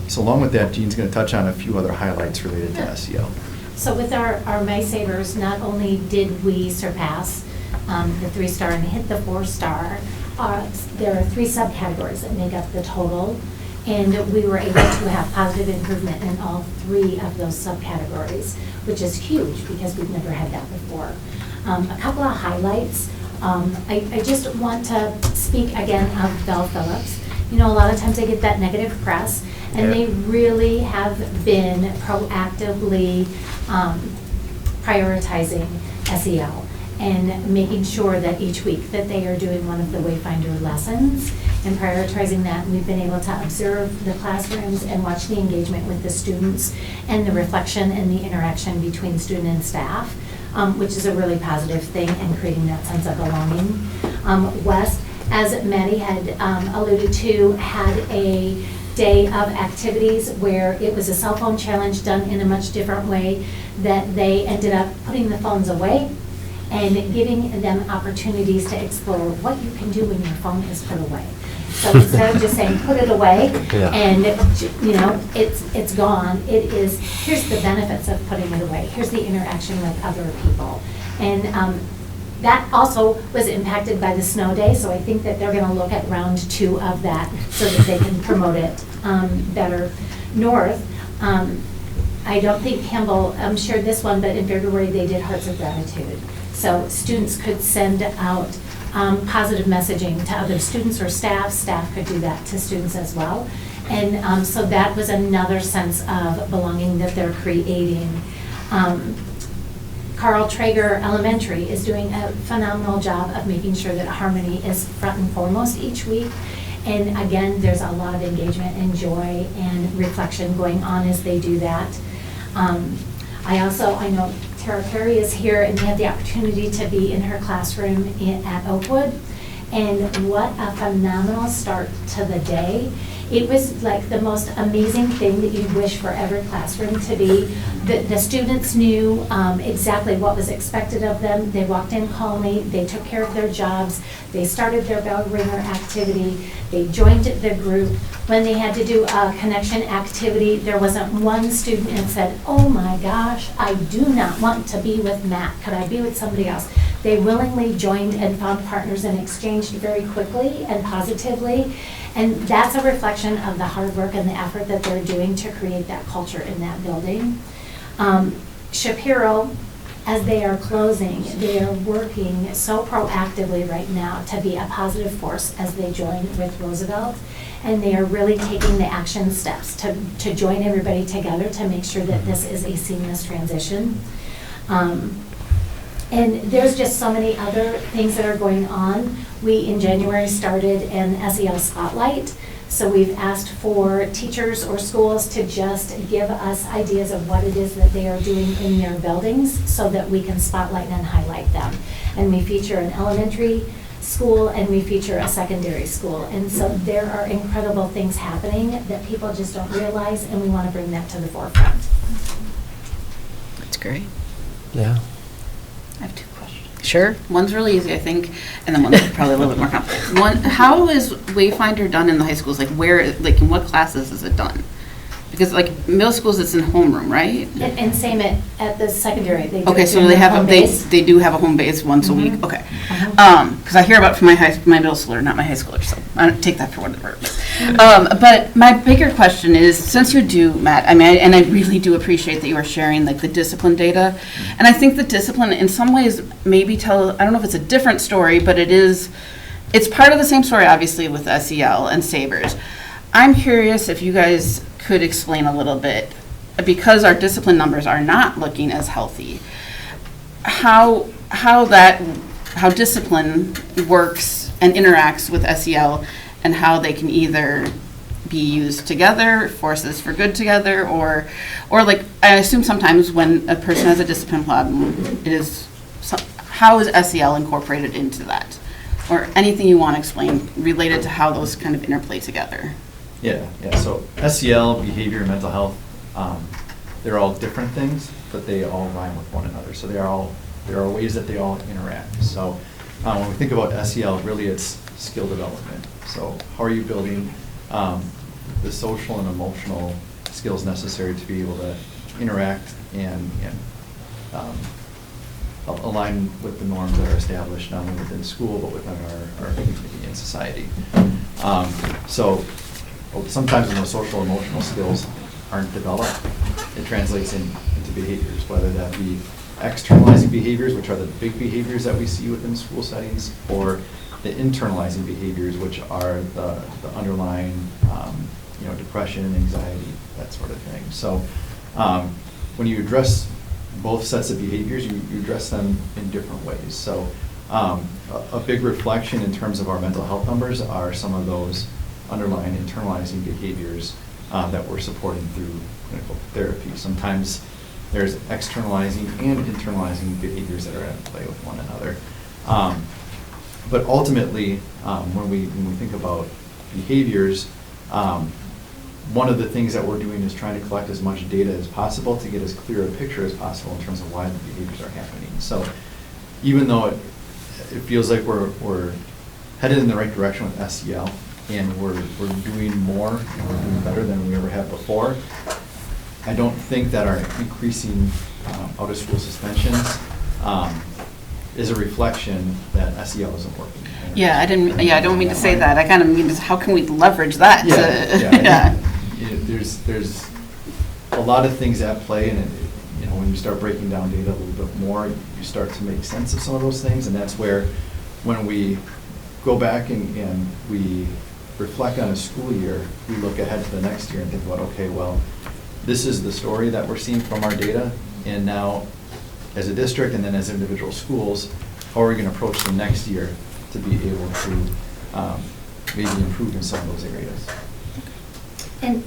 So along with that, Jean's going to touch on a few other highlights related to SEL. So with our May Savers, not only did we surpass the 3-star and hit the 4-star, there are 3 subcategories that make up the total, and we were able to have positive improvement in all 3 of those subcategories, which is huge because we've never had that before. A couple of highlights. I just want to speak again of Bell Phillips. You know, a lot of times they get that negative press, and they really have been proactively prioritizing SEL and making sure that each week that they are doing one of the Wayfinder lessons and prioritizing that. And we've been able to observe the classrooms and watch the engagement with the students and the reflection and the interaction between student and staff, which is a really positive thing and creating that sense of belonging. West, as Maddie had alluded to, had a day of activities where it was a cell phone challenge done in a much different way, that they ended up putting the phones away and giving them opportunities to explore what you can do when your phone is put away. So instead of just saying, put it away, and you know, it's gone, it is, here's the benefits of putting it away. Here's the interaction with other people. And that also was impacted by the snow day, so I think that they're gonna look at round 2 of that so that they can promote it better. North, I don't think Campbell shared this one, but in February they did Hearts of Gratitude. So students could send out positive messaging to other students or staff. Staff could do that to students as well. And so that was another sense of belonging that they're creating. Carl Traeger Elementary is doing a phenomenal job of making sure that harmony is front and foremost each week. And again, there's a lot of engagement and joy and reflection going on as they do that. I know Tara Perry is here, and we had the opportunity to be in her classroom at Oakwood. And what a phenomenal start to the day. It was like the most amazing thing that you'd wish for every classroom to be. The students knew exactly what was expected of them. They walked in calmly, they took care of their jobs, they started their bell ringer activity, they joined the group. When they had to do a connection activity, there wasn't one student that said, oh my gosh, I do not want to be with Matt, could I be with somebody else? They willingly joined and found partners and exchanged very quickly and positively. And that's a reflection of the hard work and the effort that they're doing to create that culture in that building. Shapiro, as they are closing, they are working so proactively right now to be a positive force as they join with Roosevelt. And they are really taking the action steps to join everybody together to make sure that this is a seamless transition. And there's just so many other things that are going on. We, in January, started an SEL Spotlight. So we've asked for teachers or schools to just give us ideas of what it is that they are doing in their buildings so that we can spotlight and highlight them. And we feature an elementary school and we feature a secondary school. And so there are incredible things happening that people just don't realize, and we want to bring that to the forefront. That's great. Yeah. I have 2 questions. Sure. One's really easy, I think, and then one's probably a little bit more complicated. One, how is Wayfinder done in the high schools? Like where, like in what classes is it done? Because like middle schools, it's in homeroom, right? And same at the secondary. They do Okay, it so in they their have home they base. they do have a home base once a week. Okay, because I hear about from my middle schooler, not my high schooler, so I don't take that for whatever it is. But my bigger question is, since you do, Matt, I mean, and I really do appreciate that you are sharing like the discipline data, and I think the discipline in some ways maybe I don't know if it's a different story, but it's part of the same story, obviously, with SEL and Savers. I'm curious if you guys could explain a little bit because our discipline numbers are not looking as healthy, how discipline works and interacts with SEL, and how they can either be used together, forces for good together, or like, I assume sometimes when a person has a discipline problem, how is SEL incorporated into that? Or anything you want to explain related to how those kind of interplay together? Yeah. So SEL, behavior, and mental health, they're all different things, but they all rhyme with one another. So there are ways that they all interact. So when we think about SEL, really it's skill development. So how are you building the social and emotional skills necessary to be able to interact and align with the norms that are established not only within school but within our community and society. So sometimes when those social emotional skills aren't developed, it translates into behaviors, whether that be externalizing behaviors, which are the big behaviors that we see within school settings, or the internalizing behaviors, which are the underlying depression, anxiety, that sort of thing. So when you address both sets of behaviors, you address them in different ways. So a big reflection in terms of our mental health numbers are some of those underlying internalizing behaviors that we're supporting through clinical therapy. Sometimes there's externalizing and internalizing behaviors that are at play with one another. But ultimately, when we think about behaviors, one of the things that we're doing is trying to collect as much data as possible to get as clear a picture as possible in terms of why the behaviors are happening. So even though it feels like we're headed in the right direction with SEL, and we're doing more and we're doing better than we ever have before, I don't think that our increasing out-of-school suspensions is a reflection that SEL isn't working. I don't mean to say that. I kind of mean, how can we leverage that? There's a lot of things at play, and when you start breaking down data a little bit more, you start to make sense of some of those things, and that's where when we go back and we reflect on a school year, we look ahead to the next year and think about, okay, well, this is the story that we're seeing from our data, and now as a district and then as individual schools, how are we going to approach the next year to be able to maybe improve in some of those areas? And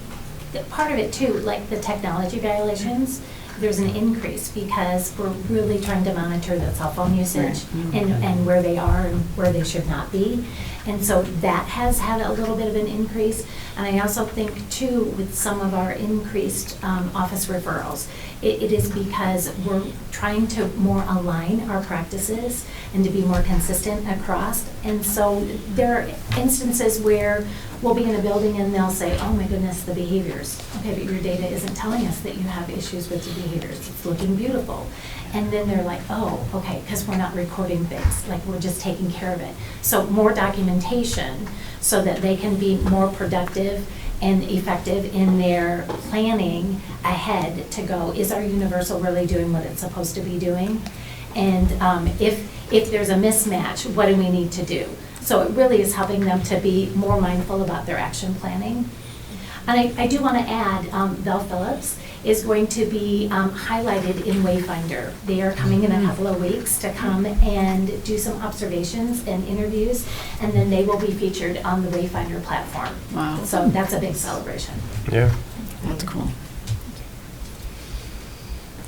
part of it too, like the technology violations, there's an increase because we're really trying to monitor the cell phone usage and where they are and where they should not be. And so that has had a little bit of an increase. And I also think too, with some of our increased office referrals, it is because we're trying to more align our practices and to be more consistent across. And so there are instances where we'll be in a building and they'll say, oh my goodness, the behaviors. Okay, but your data isn't telling us that you have issues with the behaviors. It's looking beautiful. And then they're like, oh, okay, because we're not recording things, like we're just taking care of it. So more documentation so that they can be more productive and effective in their planning ahead to go, is our universal really doing what it's supposed to be doing? And if there's a mismatch, what do we need to do? So it really is helping them to be more mindful about their action planning. And I do want to add, Belle Phillips is going to be highlighted in Wayfinder. They are coming in a couple of weeks to come and do some observations and interviews, and then they will be featured on the Wayfinder platform. Wow. So that's a big celebration. Yeah. That's cool.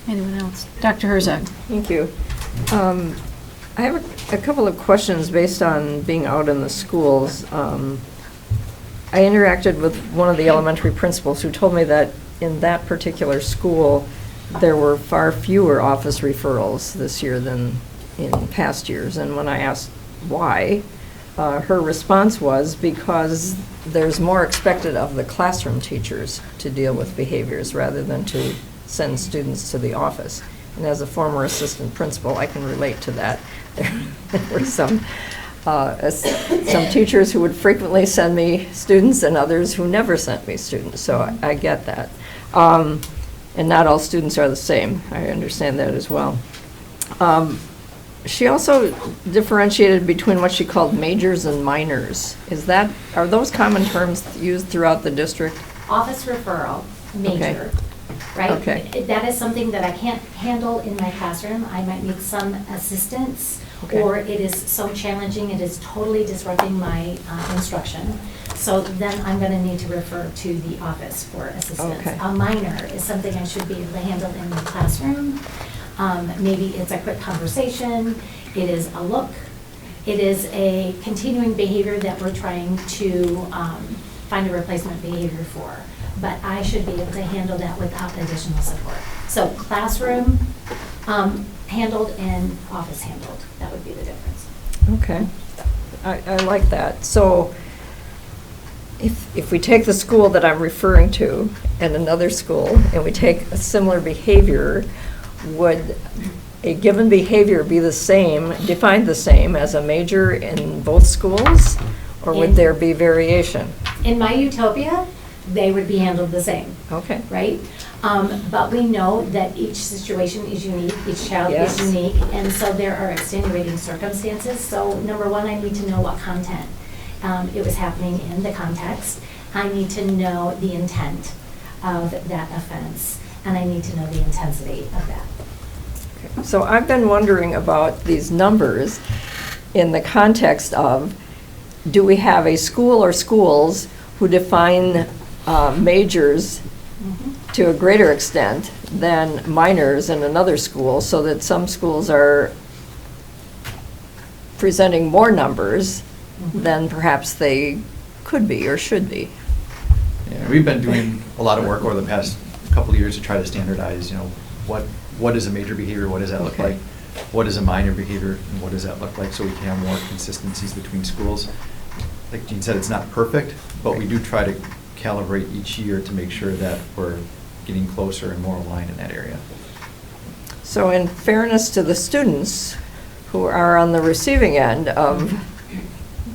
Anyone else? Dr. Herzog. Thank you. I have a couple of questions based on being out in the schools. I interacted with one of the elementary principals who told me that in that particular school, there were far fewer office referrals this year than in past years. And when I asked why, her response was because there's more expected of the classroom teachers to deal with behaviors rather than to send students to the office. And as a former assistant principal, I can relate to that. There were some teachers who would frequently send me students and others who never sent me students, so I get that. And not all students are the same. I understand that as well. She also differentiated between what she called majors and minors. Are those common terms used throughout the district? Office referral, major. Okay. right? Okay. That is something that I can't handle in my classroom. I might need some assistance, Okay. or it is so challenging, it is totally disrupting my instruction. So then I'm going to need to refer to the office for assistance. Okay. A minor is something I should be able to handle in the classroom. Maybe it's a quick conversation, it is a look, it is a continuing behavior that we're trying to find a replacement behavior for. But I should be able to handle that without additional support. So classroom handled and office handled, that would be the difference. Okay. I like that. So if we take the school that I'm referring to and another school, and we take a similar behavior, would a given behavior be the same, defined the same as a major in both schools? Or would there be variation? In my utopia, they would be handled the same. Okay. Right? But we know that each situation is unique, each child Yes. is unique, and so there are extenuating circumstances. So number one, I need to know what content it was happening in, the context. I need to know the intent of that offense, and I need to know the intensity of that. So I've been wondering about these numbers in the context of, do we have a school or schools who define majors to a greater extent than minors in another school, so that some schools are presenting more numbers than perhaps they could be or should be? Yeah, we've been doing a lot of work over the past couple of years to try to standardize, what is a major behavior, what does that look Okay. like? What is a minor behavior, and what does that look like, so we can have more consistencies between schools. Like Jean said, it's not perfect, but we do try to calibrate each year to make sure that we're getting closer and more aligned in that area. So in fairness to the students who are on the receiving end of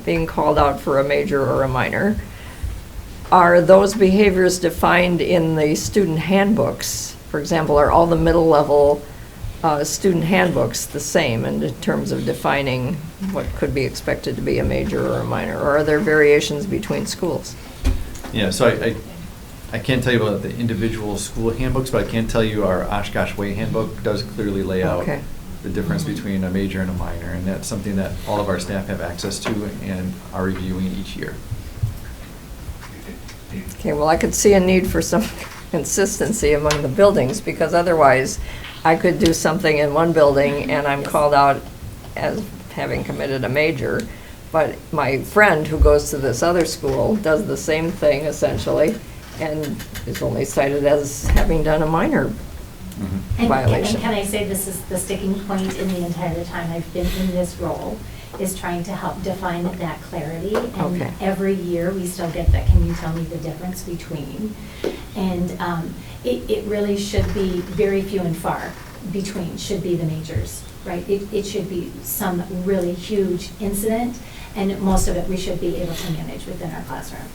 being called out for a major or a minor, are those behaviors defined in the student handbooks? For example, are all the middle level student handbooks the same in terms of defining what could be expected to be a major or a minor? Or are there variations between schools? Yeah, so I can't tell you about the individual school handbooks, but I can tell you our Oshkosh Way handbook does clearly lay out Okay. the difference between a major and a minor, and that's something that all of our staff have access to and are reviewing each year. Okay, well, I could see a need for some consistency among the buildings, because otherwise I could do something in one building and I'm called out as having committed a major, but my friend who goes to this other school does the same thing essentially and is only cited as having done a minor violation. And can I say this is the sticking point in the entire time I've been in this role, is trying to help define that clarity. And Okay. every year, we still get that, can you tell me the difference between? And it really should be very few and far between, should be the majors, right? It should be some really huge incident, and most of it we should be able to manage within our classroom.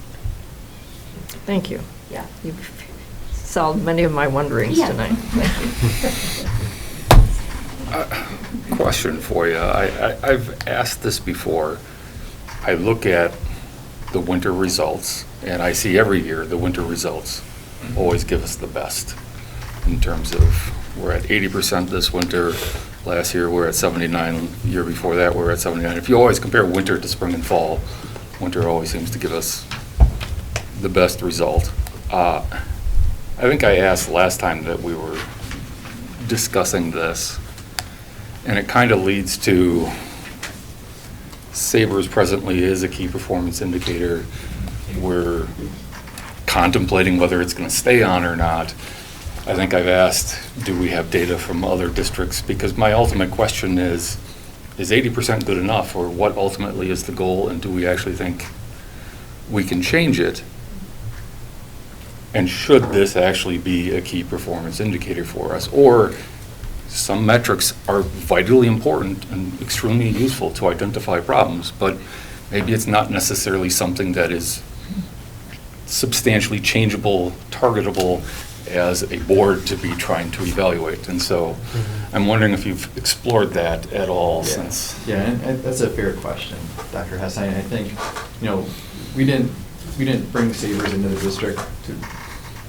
Thank you. Yeah. You've solved many of my wonderings Yeah. tonight. Question for you. I've asked this before. I look at the winter results, and I see every year the winter results always give us the best in terms of, we're at 80% this winter. Last year, we're at 79. The year before that, we're at 79. If you always compare winter to spring and fall, winter always seems to give us the best result. I think I asked last time that we were discussing this, and it kind of leads to Sabres presently is a key performance indicator. We're contemplating whether it's going to stay on or not. I think I've asked, do we have data from other districts? Because my ultimate question is 80% good enough, or what ultimately is the goal, and do we actually think we can change it? And should this actually be a key performance indicator for us? Or some metrics are vitally important and extremely useful to identify problems, but maybe it's not necessarily something that is substantially changeable, targetable as a board to be trying to evaluate. And so I'm wondering if you've explored that at all since. Yeah, and that's a fair question, Dr. Hess. I think, we didn't bring Sabres into the district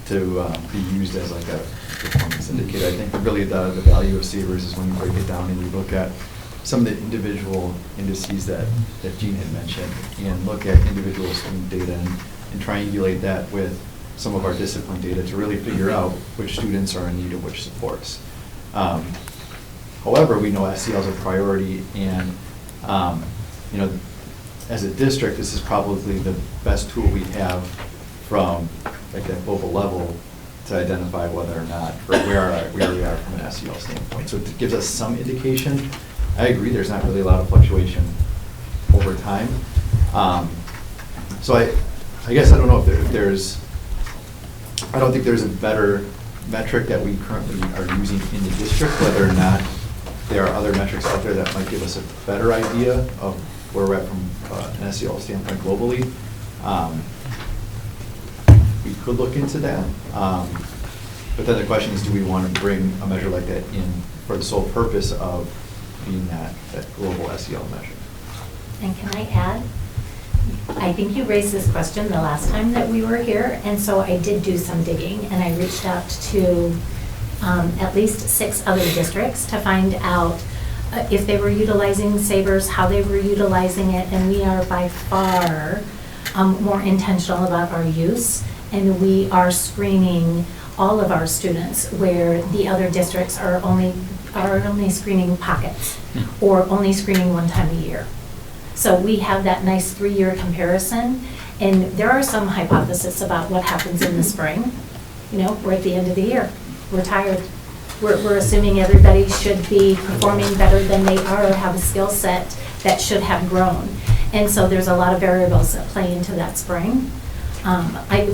to to be used as like a performance indicator. I think really the value of Sabres is when you break it down and you look at some of the individual indices that Jean had mentioned and look at individual student data and triangulate that with some of our discipline data to really figure out which students are in need of which supports. However, we know SEL is a priority, and as a district, this is probably the best tool we have from like that global level to identify whether or not, or where we are from an SEL standpoint. So it gives us some indication. I agree, there's not really a lot of fluctuation over time. So I guess I don't know if there's, I don't think there's a better metric that we currently are using in the district, whether or not there are other metrics out there that might give us a better idea of where we're at from an SEL standpoint globally. We could look into that. But then the question is, do we want to bring a measure like that in for the sole purpose of being that global SEL measure? And can I add? I think you raised this question the last time that we were here, and so I did do some digging, and I reached out to at least 6 other districts to find out if they were utilizing Sabres, how they were utilizing it, and we are by far more intentional about our use, and we are screening all of our students where the other districts are only screening pockets or only screening one time a year. So we have that nice 3-year comparison, and there are some hypotheses about what happens in the spring. We're at the end of the year. We're tired. We're assuming everybody should be performing better than they are or have a skill set that should have grown. And so there's a lot of variables that play into that spring.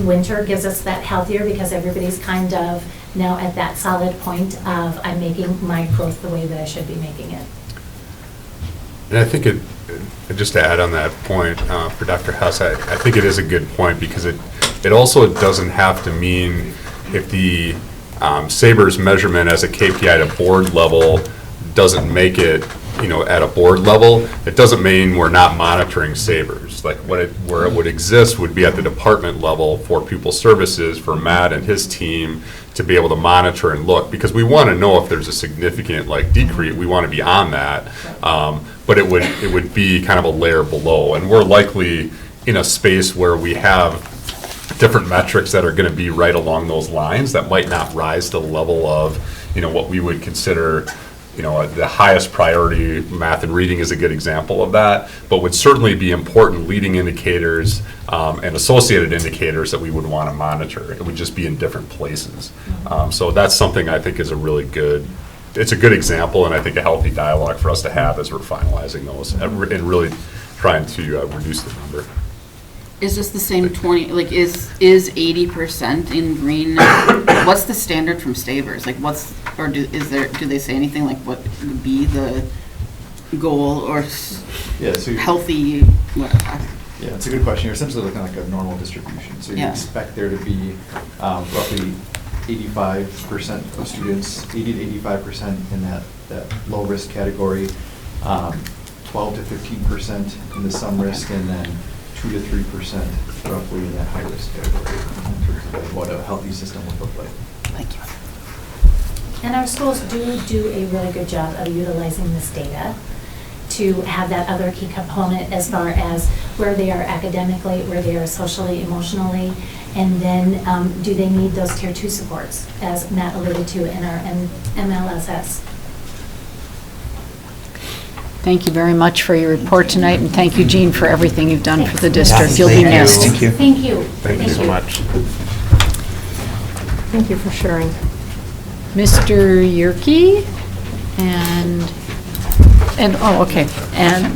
Winter gives us that healthier because everybody's kind of now at that solid point of I'm making my growth the way that I should be making it. And I think just to add on that point for Dr. Hess, I think it is a good point because it also doesn't have to mean if the Sabres measurement as a KPI at a board level doesn't make it, at a board level, it doesn't mean we're not monitoring Sabres. Like where it would exist would be at the department level for pupil services for Matt and his team to be able to monitor and look, because we want to know if there's a significant decrease. We want to be on that, but it would be kind of a layer below, and we're likely in a space where we have different metrics that are going to be right along those lines that might not rise to the level of what we would consider the highest priority. Math and reading is a good example of that, but would certainly be important leading indicators and associated indicators that we would want to monitor. It would just be in different places. So that's something I think is it's a good example, and I think a healthy dialogue for us to have as we're finalizing those and really trying to reduce the number. Is this the same 20, is 80% in green? What's the standard from Sabres? Do they say anything like what would be the goal or healthy, whatever? Yeah, it's a good question. You're essentially looking at a normal distribution. So you expect there to be roughly 85% of students, 80 to 85% in that low risk category, 12 to 15% in the some risk, and then 2 to 3% roughly in that high risk category in terms of what a healthy system would look like. Thank you. And our schools do a really good job of utilizing this data to have that other key component as far as where they are academically, where they are socially, emotionally, and then do they need those tier 2 supports, as Matt alluded to in our MLSS. Thank you very much for your report tonight, and thank you, Jean, for everything you've done for the district. You'll be missed. Thank you. Thank you. Thank you so much. Thank you for sharing. Mr. Yerke and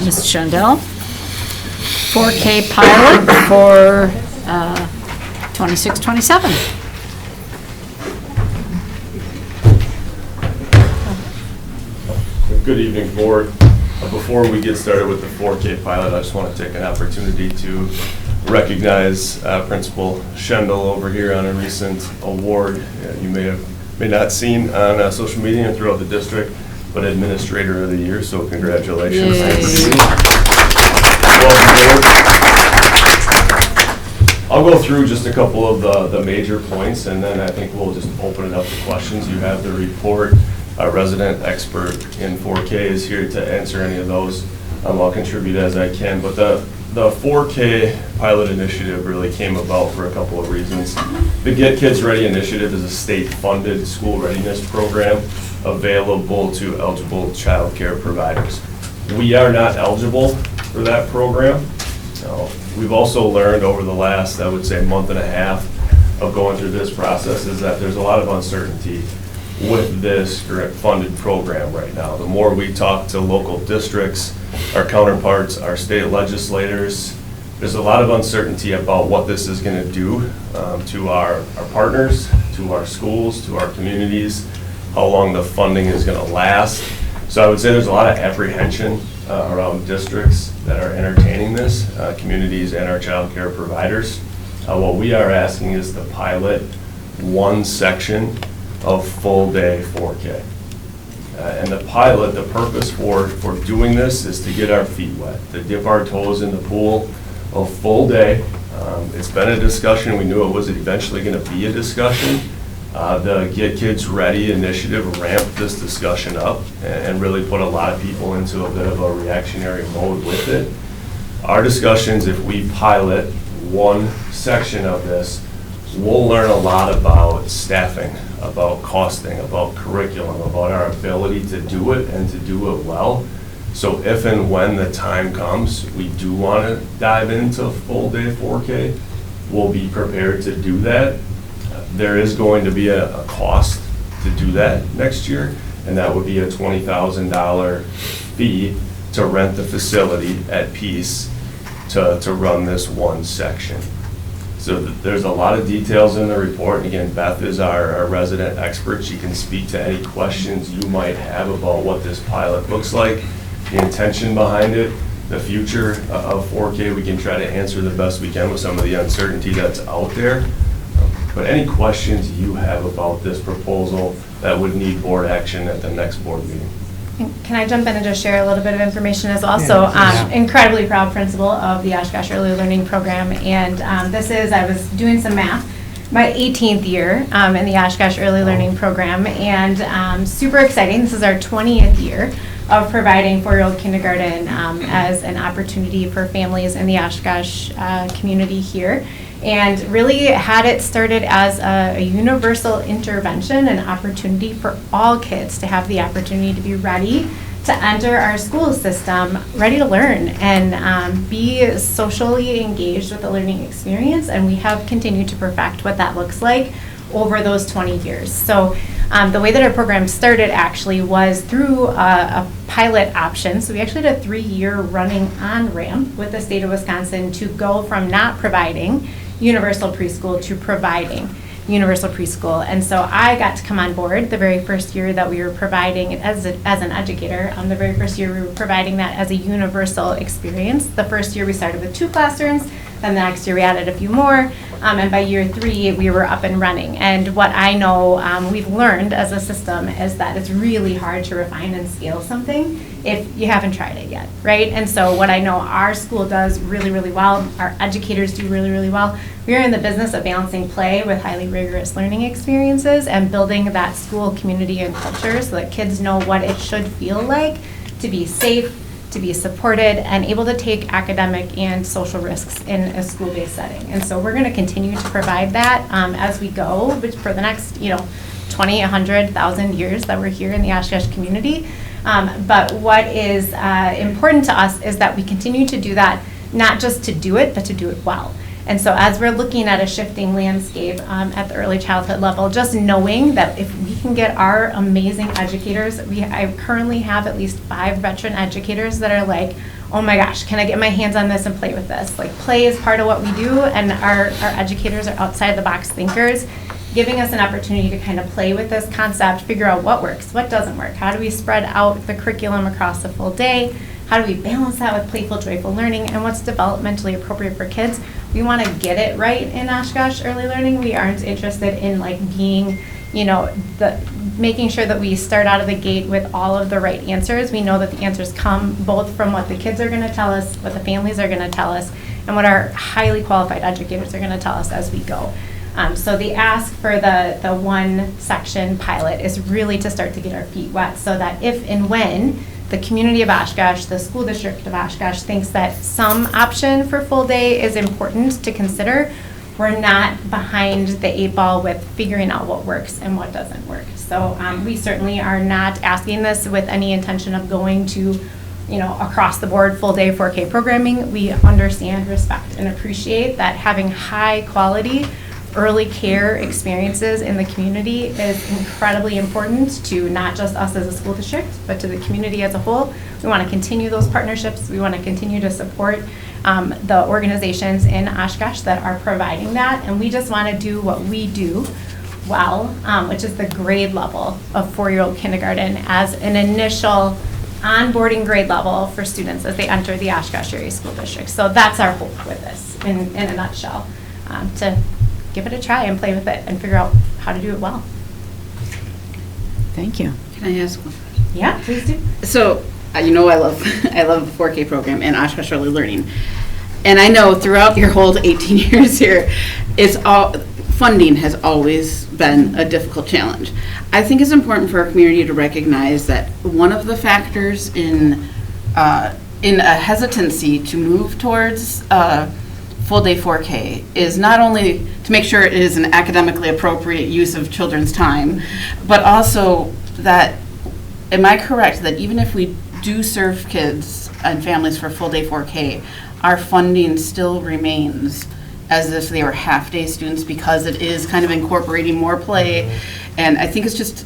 Ms. Shundell, 4K pilot for 26-27. Good evening, board. Before we get started with the 4K pilot, I just want to take an opportunity to recognize Principal Schendel over here on a recent award you may not seen on social media and throughout the district, but Administrator of the Year, so congratulations. Welcome, board. I'll go through just a couple of the major points, and then I think we'll just open it up to questions. You have the report. Our resident expert in 4K is here to answer any of those. I'll contribute as I can, but the 4K pilot initiative really came about for a couple of reasons. The Get Kids Ready initiative is a state-funded school readiness program available to eligible child care providers. We are not eligible for that program. We've also learned over the last, I would say, month and a half of going through this process is that there's a lot of uncertainty with this grant-funded program right now. The more we talk to local districts, our counterparts, our state legislators, there's a lot of uncertainty about what this is going to do to our partners, to our schools, to our communities, how long the funding is going to last. So I would say there's a lot of apprehension around districts that are entertaining this, communities and our child care providers. What we are asking is to pilot one section of full day 4K. And the pilot, the purpose for doing this is to get our feet wet, to dip our toes in the pool of full day. It's been a discussion. We knew it was eventually going to be a discussion. The Get Kids Ready initiative ramped this discussion up and really put a lot of people into a bit of a reactionary mode with it. Our discussions, if we pilot one section of this, we'll learn a lot about staffing, about costing, about curriculum, about our ability to do it and to do it well. So if and when the time comes, we do want to dive into full day 4K, we'll be prepared to do that. There is going to be a cost to do that next year, and that would be a $20,000 fee to rent the facility at Peace to run this one section. So there's a lot of details in the report. And again, Beth is our resident expert. She can speak to any questions you might have about what this pilot looks like, the intention behind it, the future of 4K. We can try to answer the best we can with some of the uncertainty that's out there. But any questions you have about this proposal that would need board action at the next board meeting? Can I jump in and just share a little bit of information as well? So incredibly proud principal of the Oshkosh Early Learning Program. And I was doing some math, my 18th year in the Oshkosh Early Learning Program. And super exciting. This is our 20th year of providing 4-year-old kindergarten as an opportunity for families in the Oshkosh community here. And really had it started as a universal intervention, an opportunity for all kids to have the opportunity to be ready to enter our school system, ready to learn and be socially engaged with the learning experience. And we have continued to perfect what that looks like over those 20 years. So the way that our program started actually was through a pilot option. So we actually had a 3-year running on-ramp with the state of Wisconsin to go from not providing universal preschool to providing universal preschool. And so I got to come on board the very first year that we were providing it as an educator. The very first year we were providing that as a universal experience. The first year we started with 2 classrooms, then the next year we added a few more, and by year 3 we were up and running. And what I know we've learned as a system is that it's really hard to refine and scale something if you haven't tried it yet, right? And so what I know our school does really, really well, our educators do really, really well, we are in the business of balancing play with highly rigorous learning experiences and building that school community and culture so that kids know what it should feel like to be safe, to be supported, and able to take academic and social risks in a school-based setting. And so we're going to continue to provide that as we go for the next 20, 100, 1,000 years that we're here in the Oshkosh community. But what is important to us is that we continue to do that, not just to do it, but to do it well. And so as we're looking at a shifting landscape at the early childhood level, just knowing that if we can get our amazing educators, I currently have at least 5 veteran educators that are like, oh my gosh, can I get my hands on this and play with this? Like, play is part of what we do, and our educators are outside the box thinkers, giving us an opportunity to kind of play with this concept, figure out what works, what doesn't work, how do we spread out the curriculum across the full day, how do we balance that with playful, joyful learning, and what's developmentally appropriate for kids. We want to get it right in Oshkosh Early Learning. We aren't interested in being, making sure that we start out of the gate with all of the right answers. We know that the answers come both from what the kids are going to tell us, what the families are going to tell us, and what our highly qualified educators are going to tell us as we go. So the ask for the one section pilot is really to start to get our feet wet so that if and when the community of Oshkosh, the school district of Oshkosh thinks that some option for full day is important to consider, we're not behind the 8 ball with figuring out what works and what doesn't work. So we certainly are not asking this with any intention of going to, across the board full day 4K programming. We understand, respect, and appreciate that having high quality early care experiences in the community is incredibly important to not just us as a school district, but to the community as a whole. We want to continue those partnerships. We want to continue to support the organizations in Oshkosh that are providing that, and we just want to do what we do well, which is the grade level of 4-year-old kindergarten as an initial onboarding grade level for students as they enter the Oshkosh Area School District. So that's our hope with this in a nutshell, to give it a try and play with it and figure out how to do it well. Thank you. Can I ask one? Yeah, please do. So, I love I love the 4K program and Oshkosh Early Learning. And I know throughout your whole 18 years here, funding has always been a difficult challenge. I think it's important for our community to recognize that one of the factors in a hesitancy to move towards full day 4K is not only to make sure it is an academically appropriate use of children's time, but also that, am I correct that even if we do serve kids and families for full day 4K, our funding still remains as if they were half-day students because it is kind of incorporating more play? And I think it's just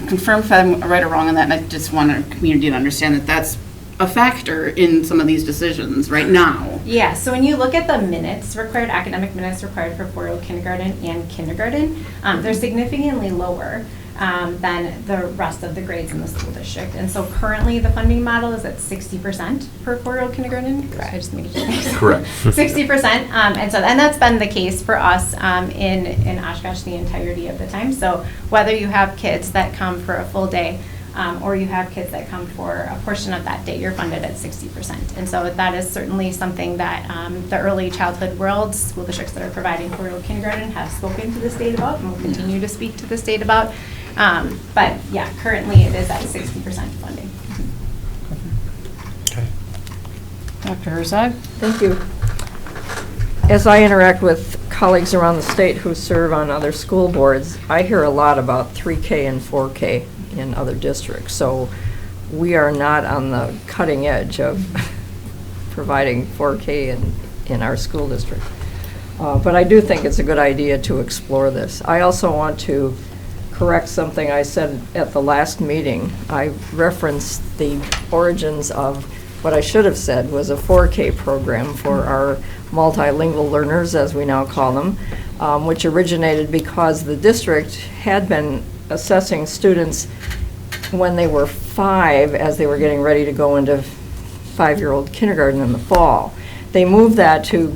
confirm if I'm right or wrong on that, and I just want our community to understand that that's a factor in some of these decisions right now. Yeah, so when you look at the minutes required, academic minutes required for 4-year-old kindergarten and kindergarten, they're significantly lower than the rest of the grades in the school district. And so currently the funding model is at 60% for 4-year-old kindergarten. Correct. I just made it Correct. 60%. And that's been the case for us in Oshkosh the entirety of the time. So whether you have kids that come for a full day or you have kids that come for a portion of that day, you're funded at 60%. And so that is certainly something that the early childhood world, school districts that are providing 4-year-old kindergarten have spoken to the state about and will continue to speak to the state about. But yeah, currently it is at 60% funding. Okay. Dr. Herzog? Thank you. As I interact with colleagues around the state who serve on other school boards, I hear a lot about 3K and 4K in other districts. So we are not on the cutting edge of providing 4K in our school district. But I do think it's a good idea to explore this. I also want to correct something I said at the last meeting. I referenced the origins of what I should have said was a 4K program for our multilingual learners, as we now call them, which originated because the district had been assessing students when they were 5 as they were getting ready to go into 5-year-old kindergarten in the fall. They moved that to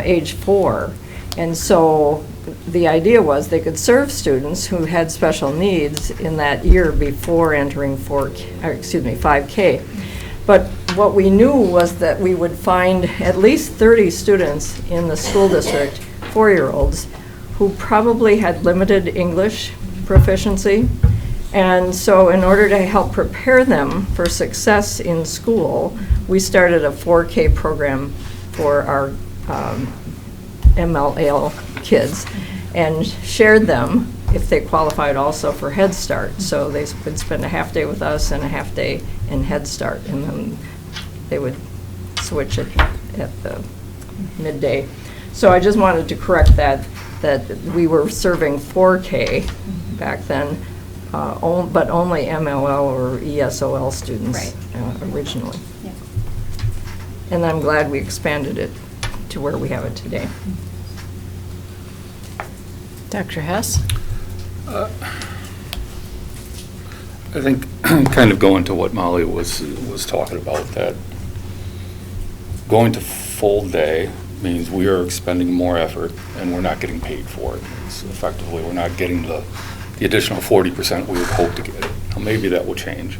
age 4, and so the idea was they could serve students who had special needs in that year before entering 5K. But what we knew was that we would find at least 30 students in the school district, 4-year-olds, who probably had limited English proficiency. And so in order to help prepare them for success in school, we started a 4K program for our MLL kids and shared them if they qualified also for Head Start. So they would spend a half day with us and a half day in Head Start, and then they would switch it at the midday. So I just wanted to correct that we were serving 4K back then, but only MLL or ESOL students originally. Yeah. And I'm glad we expanded it to where we have it today. Dr. Hess? I think kind of going to what Molly was talking about, that going to full day means we are expending more effort and we're not getting paid for it. So effectively, we're not getting the additional 40% we would hope to get. Now, maybe that will change.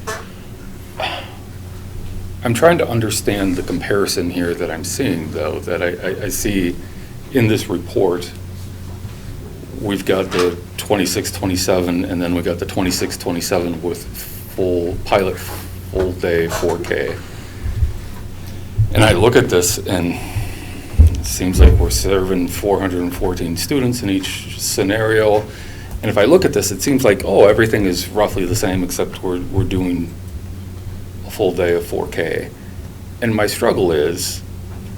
I'm trying to understand the comparison here that I'm seeing, though, that I see in this report. We've got the 26-27, and then we got the 26-27 with full pilot, full day 4K. And I look at this, and it seems like we're serving 414 students in each scenario. And if I look at this, it seems like, oh, everything is roughly the same, except we're doing a full day of 4K. And my struggle is,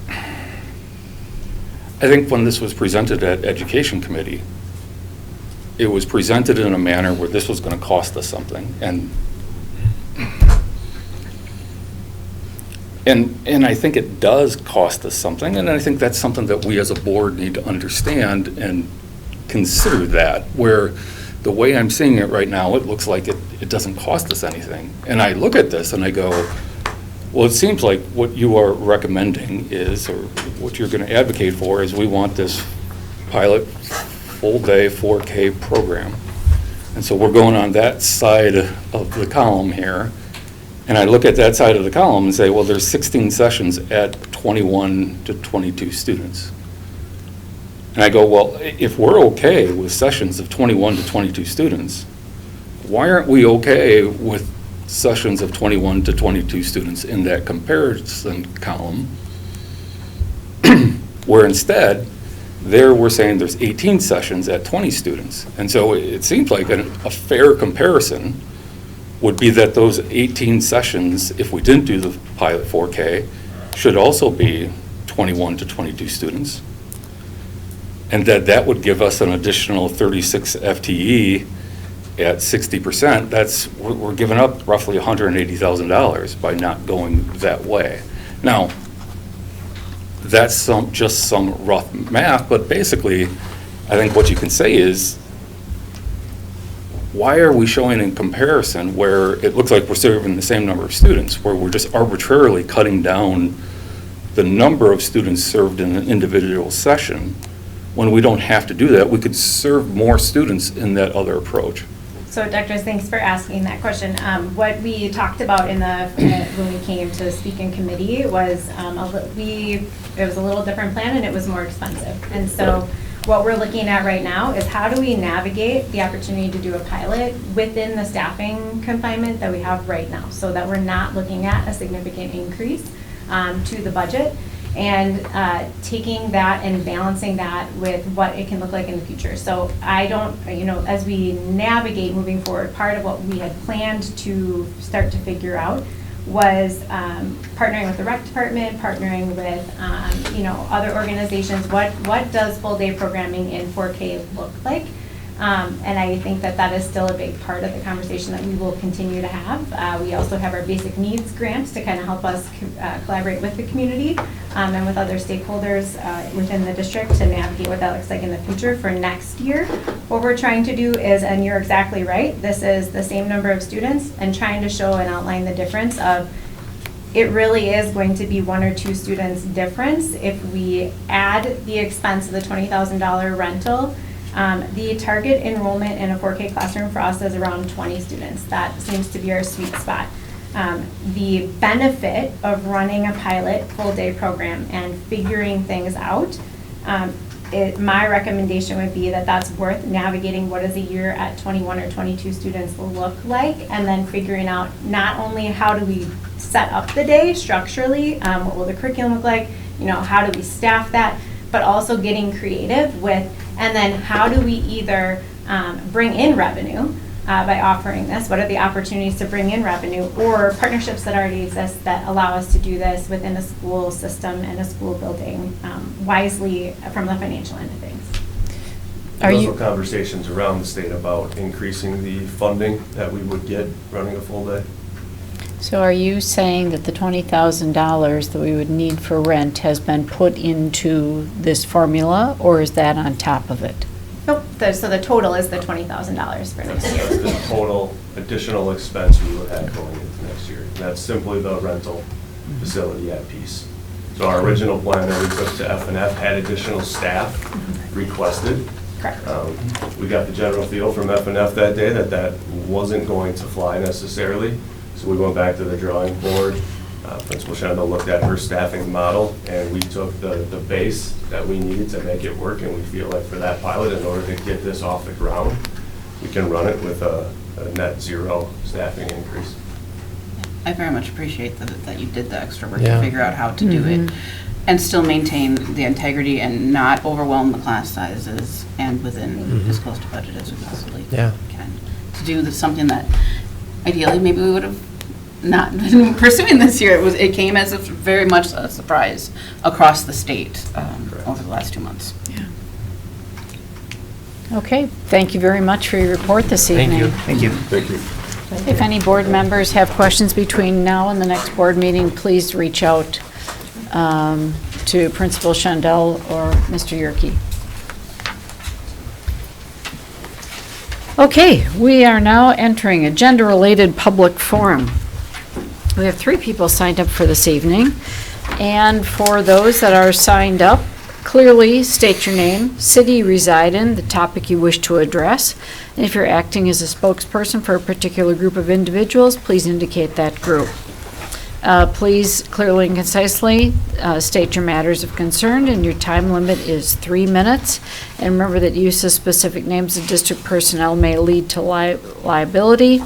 I think when this was presented at Education Committee, it was presented in a manner where this was going to cost us something. And I think it does cost us something, and I think that's something that we as a board need to understand and consider that, where the way I'm seeing it right now, it looks like it doesn't cost us anything. And I look at this and I go, well, it seems like what you are recommending is, or what you're going to advocate for is, we want this pilot full day 4K program. And so we're going on that side of the column here. And I look at that side of the column and say, well, there's 16 sessions at 21 to 22 students. And I go, well, if we're okay with sessions of 21 to 22 students, why aren't we okay with sessions of 21 to 22 students in that comparison column? Where instead, there we're saying there's 18 sessions at 20 students. And so it seems like a fair comparison would be that those 18 sessions, if we didn't do the pilot 4K, should also be 21 to 22 students. And that would give us an additional 36 FTE at 60%. We're giving up roughly $180,000 by not going that way. Now, that's just some rough math, but basically, I think what you can say is, why are we showing in comparison where it looks like we're serving the same number of students, where we're just arbitrarily cutting down the number of students served in an individual session, when we don't have to do that? We could serve more students in that other approach. So, Doctors, thanks for asking that question. What we talked about when we came to speak in committee was it was a little different plan, and it was more expensive. And so what we're looking at right now is, how do we navigate the opportunity to do a pilot within the staffing confinement that we have right now, so that we're not looking at a significant increase to the budget, and taking that and balancing that with what it can look like in the future. So as we navigate moving forward, part of what we had planned to start to figure out was partnering with the rec department, partnering with other organizations. What does full day programming in 4K look like? And I think that is still a big part of the conversation that we will continue to have. We also have our basic needs grants to kind of help us collaborate with the community and with other stakeholders within the district to navigate what that looks like in the future for next year. What we're trying to do is, and you're exactly right, this is the same number of students, and trying to show and outline the difference of, it really is going to be 1 or 2 students difference if we add the expense of the $20,000 rental. The target enrollment in a 4K classroom for us is around 20 students. That seems to be our sweet spot. The benefit of running a pilot full day program and figuring things out, my recommendation would be that that's worth navigating what does a year at 21 or 22 students look like, and then figuring out not only how do we set up the day structurally, what will the curriculum look like, how do we staff that, but also getting creative with, and then how do we either bring in revenue by offering this? What are the opportunities to bring in revenue, or partnerships that already exist that allow us to do this within a school system and a school building wisely from the financial end of things? There's also conversations around the state about increasing the funding that we would get running a full day. So are you saying that the $20,000 that we would need for rent has been put into this formula, or is that on top of it? Nope. So the total is the $20,000 for next year. That's the total additional expense we would have going into next year. And that's simply the rental facility at Peace. So our original plan that we took to F&F had additional staff requested. Correct. We got the general feel from F&F that day that wasn't going to fly necessarily. So we went back to the drawing board Principal Shendel looked at her staffing model, and we took the base that we needed to make it work, and we feel like for that pilot, in order to get this off the ground, we can run it with a net zero staffing increase. I very much appreciate that you did the extra work Yeah. to figure out how to do it and still maintain the integrity and not overwhelm the class sizes and within as close to budget as we possibly Yeah. can. To do something that ideally maybe we would have not been pursuing this year. It came as a very much a surprise across the state over the last 2 months. Okay, thank you very much for your report this evening. Thank you. Thank you. If any board members have questions between now and the next board meeting, please reach out to Principal Shendel or Mr. Yerke. Okay, we are now entering agenda-related public forum. We have 3 people signed up for this evening, and for those that are signed up, clearly state your name, city you reside in, the topic you wish to address, and if you're acting as a spokesperson for a particular group of individuals, please indicate that group. Please clearly and concisely state your matters of concern, and your time limit is 3 minutes. And remember that use of specific names of district personnel may lead to liability.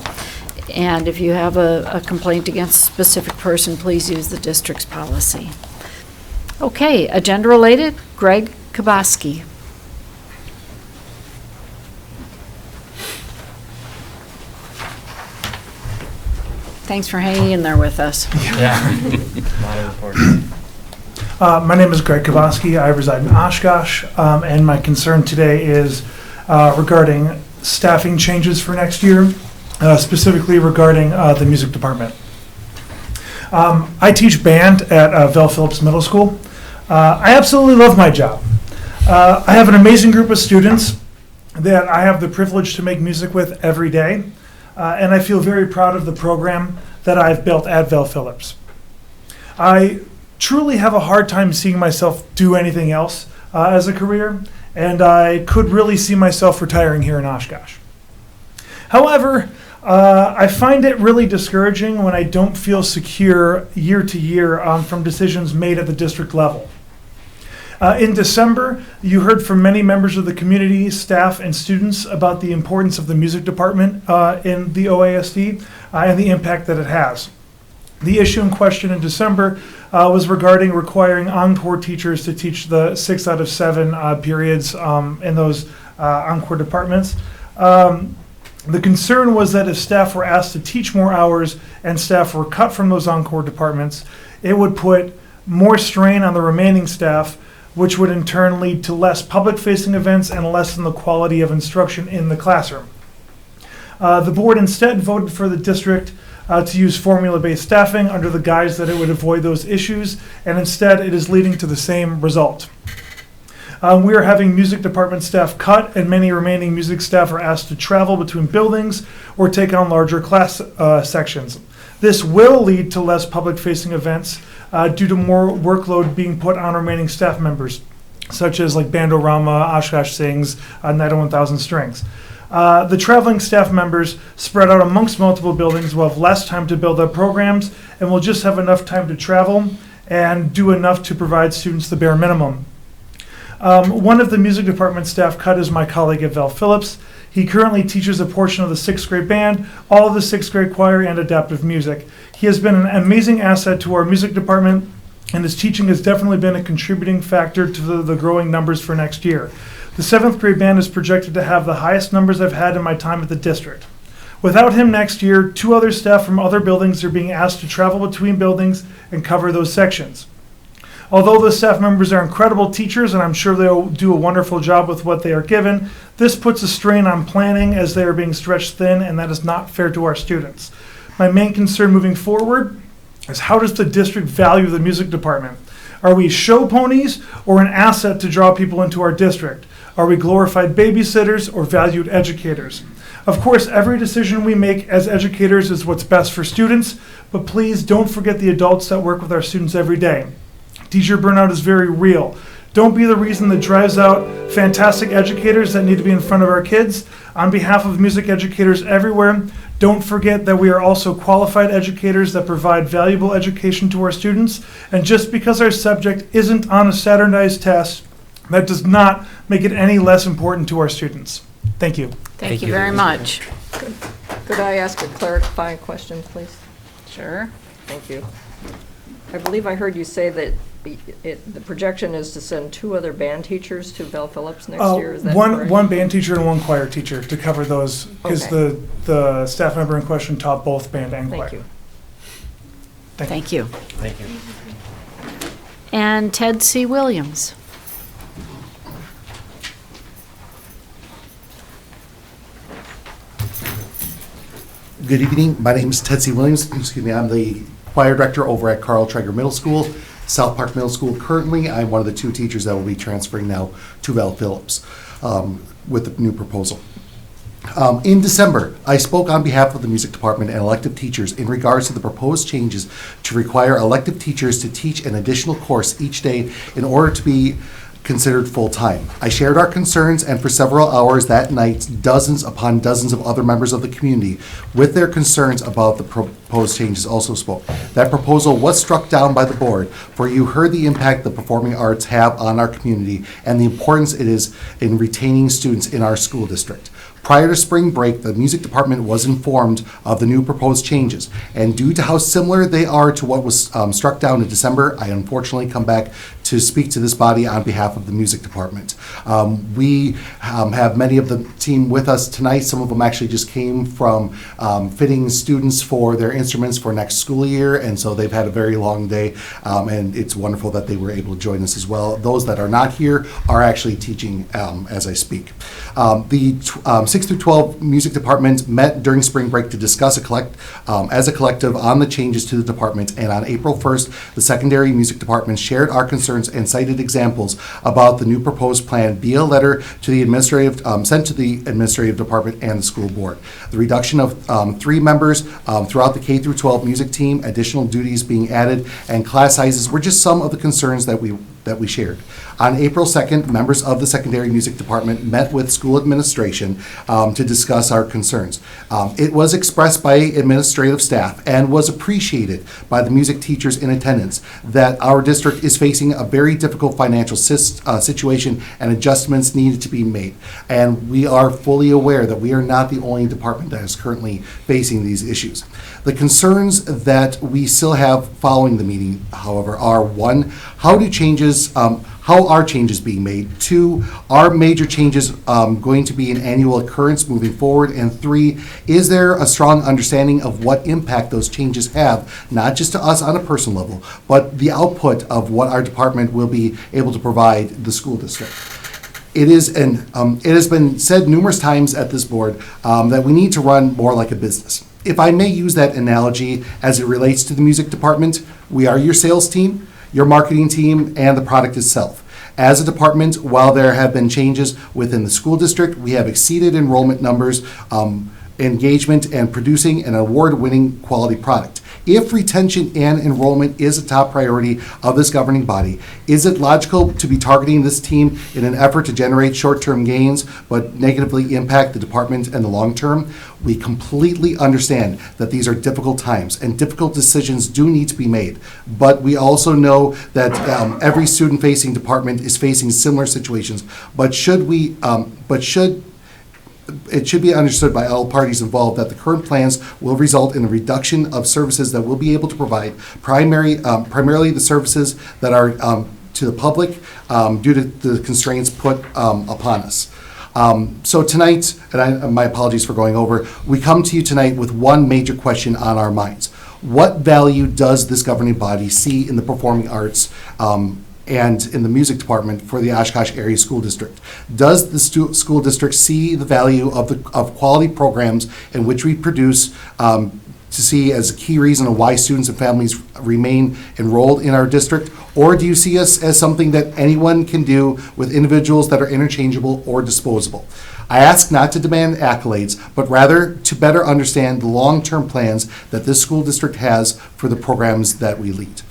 And if you have a complaint against a specific person, please use the district's policy. Okay, agenda related, Greg Kaboski. Thanks for hanging in there with us. My name is Greg Kaboski. I reside in Oshkosh, and my concern today is regarding staffing changes for next year, specifically regarding the music department. I teach band at Val Phillips Middle School. I absolutely love my job. I have an amazing group of students that I have the privilege to make music with every day, and I feel very proud of the program that I've built at Val Phillips. I truly have a hard time seeing myself do anything else as a career, and I could really see myself retiring here in Oshkosh. However, I find it really discouraging when I don't feel secure year to year from decisions made at the district level. In December, you heard from many members of the community, staff, and students about the importance of the music department in the OASD and the impact that it has. The issue in question in December was regarding requiring encore teachers to teach the 6 out of 7 periods in those encore departments. The concern was that if staff were asked to teach more hours and staff were cut from those encore departments, it would put more strain on the remaining staff, which would in turn lead to less public-facing events and lessen the quality of instruction in the classroom. The board instead voted for the district to use formula-based staffing under the guise that it would avoid those issues, and instead it is leading to the same result. We are having music department staff cut, and many remaining music staff are asked to travel between buildings or take on larger class sections. This will lead to less public-facing events due to more workload being put on remaining staff members, such as like Bandorama, Oshkosh Sings, Night of 1000 Strings. The traveling staff members spread out amongst multiple buildings will have less time to build up programs and will just have enough time to travel and do enough to provide students the bare minimum. One of the music department staff cut is my colleague at Val Phillips. He currently teaches a portion of the 6th grade band, all of the 6th grade choir, and adaptive music. He has been an amazing asset to our music department, and his teaching has definitely been a contributing factor to the growing numbers for next year. The 7th grade band is projected to have the highest numbers I've had in my time at the district. Without him next year, 2 other staff from other buildings are being asked to travel between buildings and cover those sections. Although the staff members are incredible teachers, and I'm sure they'll do a wonderful job with what they are given, this puts a strain on planning as they are being stretched thin, and that is not fair to our students. My main concern moving forward is how does the district value the music department? Are we show ponies or an asset to draw people into our district? Are we glorified babysitters or valued educators? Of course, every decision we make as educators is what's best for students, but please don't forget the adults that work with our students every day. Teacher burnout is very real. Don't be the reason that drives out fantastic educators that need to be in front of our kids. On behalf of music educators everywhere, don't forget that we are also qualified educators that provide valuable education to our students. And just because our subject isn't on a standardized test, that does not make it any less important to our students. Thank you. Thank you very much. Could I ask a clarifying question, please? Sure. Thank you. I believe I heard you say that the projection is to send 2 other band teachers to Bell Phillips next year. Is that correct? One band teacher and 1 choir teacher to cover those, because Okay. the staff member in question taught both band and choir. Thank you. Thank you. Thank you. And Ted C. Williams. Good evening. My name is Ted C. Williams. Excuse me. I'm the choir director over at Carl Traeger Middle School, South Park Middle School. Currently, I'm one of the 2 teachers that will be transferring now to Val Phillips with the new proposal. In December, I spoke on behalf of the music department and elective teachers in regards to the proposed changes to require elective teachers to teach an additional course each day in order to be considered full-time. I shared our concerns, and for several hours that night, dozens upon dozens of other members of the community with their concerns about the proposed changes also spoke. That proposal was struck down by the board, for you heard the impact the performing arts have on our community and the importance it is in retaining students in our school district. Prior to spring break, the music department was informed of the new proposed changes, and due to how similar they are to what was struck down in December, I unfortunately come back to speak to this body on behalf of the music department. We have many of the team with us tonight. Some of them actually just came from fitting students for their instruments for next school year, and so they've had a very long day, and it's wonderful that they were able to join us as well. Those that are not here are actually teaching as I speak. The 6 through 12 music department met during spring break to discuss as a collective on the changes to the department, and on April 1st, the secondary music department shared our concerns and cited examples about the new proposed plan via letter to the sent to the administrative department and the school board. The reduction of 3 members throughout the K through 12 music team, additional duties being added, and class sizes were just some of the concerns that we shared. On April 2nd, members of the secondary music department met with school administration to discuss our concerns. It was expressed by administrative staff and was appreciated by the music teachers in attendance that our district is facing a very difficult financial situation and adjustments needed to be made. And we are fully aware that we are not the only department that is currently facing these issues. The concerns that we still have following the meeting, however, are 1, how are changes being made? 2, are major changes going to be an annual occurrence moving forward? And 3, is there a strong understanding of what impact those changes have, not just to us on a personal level, but the output of what our department will be able to provide the school district? It has been said numerous times at this board that we need to run more like a business. If I may use that analogy as it relates to the music department, we are your sales team, your marketing team, and the product itself. As a department, while there have been changes within the school district, we have exceeded enrollment numbers, engagement, and producing an award-winning quality product. If retention and enrollment is a top priority of this governing body, is it logical to be targeting this team in an effort to generate short-term gains but negatively impact the department in the long term? We completely understand that these are difficult times and difficult decisions do need to be made, but we also know that every student-facing department is facing similar situations. It should be understood by all parties involved that the current plans will result in a reduction of services that we'll be able to provide, primarily the services that are to the public due to the constraints put upon us. So tonight, and my apologies for going over, we come to you tonight with one major question on our minds. What value does this governing body see in the performing arts and in the music department for the Oshkosh Area School District? Does the school district see the value of quality programs in which we produce to see as a key reason of why students and families remain enrolled in our district? Or do you see us as something that anyone can do with individuals that are interchangeable or disposable? I ask not to demand accolades, but rather to better understand the long-term plans that this school district has for the programs that we lead.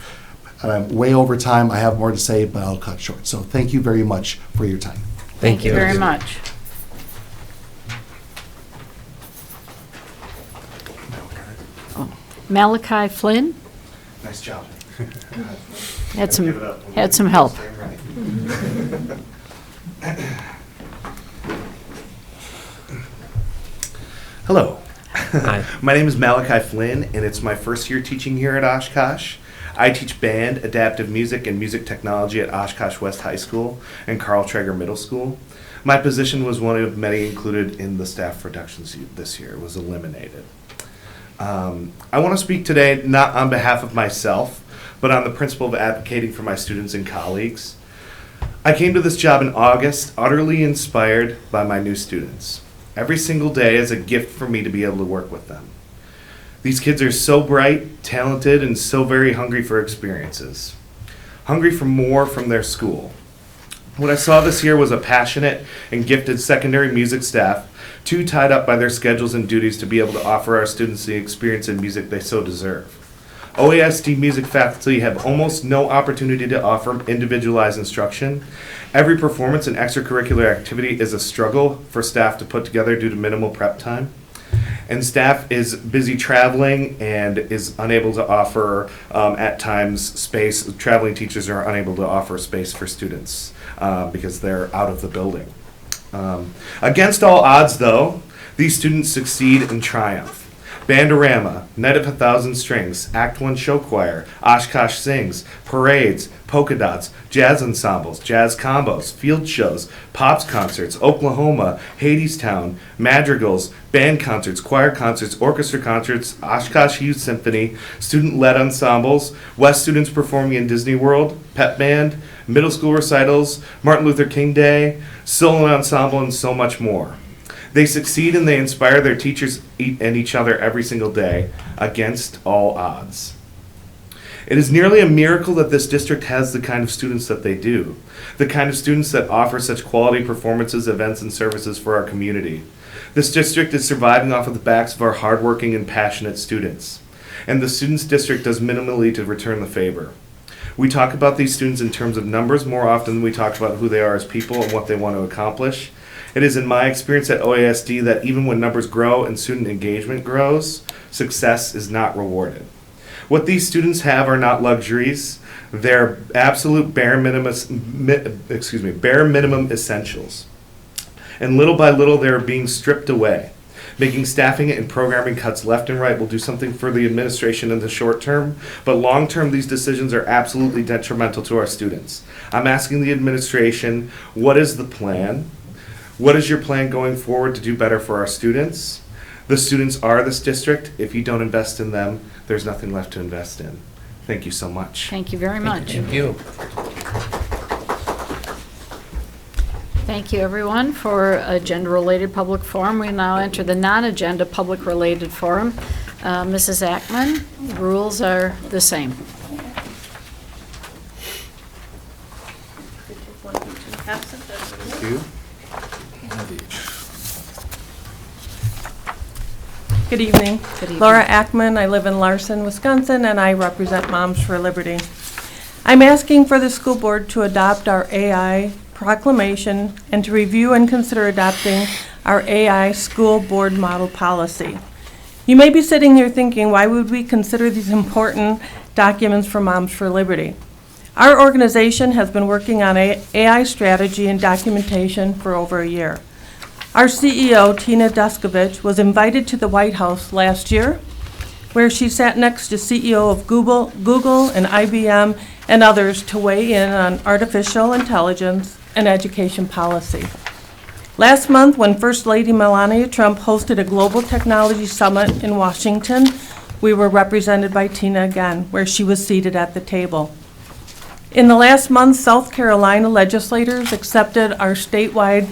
And I'm way over time. I have more to say, but I'll cut short. So thank you very much for your time. Thank you very much. Malachi Flynn? Nice job. Had some help. Hello. Hi. My name is Malachi Flynn, and it's my first year teaching here at Oshkosh. I teach band, adaptive music, and music technology at Oshkosh West High School and Carl Traeger Middle School. My position was one of many included in the staff reductions this year. It was eliminated. I want to speak today not on behalf of myself, but on the principle of advocating for my students and colleagues. I came to this job in August, utterly inspired by my new students. Every single day is a gift for me to be able to work with them. These kids are so bright, talented, and so very hungry for experiences. Hungry for more from their school. What I saw this year was a passionate and gifted secondary music staff, too tied up by their schedules and duties to be able to offer our students the experience in music they so deserve. OASD music faculty have almost no opportunity to offer individualized instruction. Every performance and extracurricular activity is a struggle for staff to put together due to minimal prep time. And staff is busy traveling and is unable to offer, at times, space. Traveling teachers are unable to offer space for students because they're out of the building. Against all odds, though, these students succeed and triumph. Bandorama, Night of 1,000 Strings, Act 1 Show Choir, Oshkosh Sings, parades, polka dots, jazz ensembles, jazz combos, field shows, pops concerts, Oklahoma, Hadestown, madrigals, band concerts, choir concerts, orchestra concerts, Oshkosh Youth Symphony, student-led ensembles, West students performing in Disney World, pep band, middle school recitals, Martin Luther King Day, solo ensemble, and so much more. They succeed and they inspire their teachers and each other every single day against all odds. It is nearly a miracle that this district has the kind of students that they do, the kind of students that offer such quality performances, events, and services for our community. This district is surviving off of the backs of our hardworking and passionate students, and the Students District does minimally to return the favor. We talk about these students in terms of numbers more often than we talk about who they are as people and what they want to accomplish. It is in my experience at OASD that even when numbers grow and student engagement grows, success is not rewarded. What these students have are not luxuries, they're absolute bare minimum essentials. And little by little they're being stripped away. Making staffing and programming cuts left and right will do something for the administration in the short term, but long term these decisions are absolutely detrimental to our students. I'm asking the administration, what is the plan? What is your plan going forward to do better for our students? The students are this district. If you don't invest in them, there's nothing left to invest in. Thank you so much. Thank you very much. Thank you. Thank you, everyone, for agenda-related public forum. We now enter the non-agenda public-related forum. Mrs. Ackman, rules are the same. Thank you. Good evening. Good evening. Laura Ackman. I live in Larson, Wisconsin, and I represent Moms for Liberty. I'm asking for the school board to adopt our AI proclamation and to review and consider adopting our AI school board model policy. You may be sitting here thinking, why would we consider these important documents for Moms for Liberty? Our organization has been working on AI strategy and documentation for over a year. Our CEO, Tina Duskovich, was invited to the White House last year, where she sat next to CEO of Google and IBM and others to weigh in on artificial intelligence and education policy. Last month, when First Lady Melania Trump hosted a global technology summit in Washington, we were represented by Tina again, where she was seated at the table. In the last month, South Carolina legislators accepted our statewide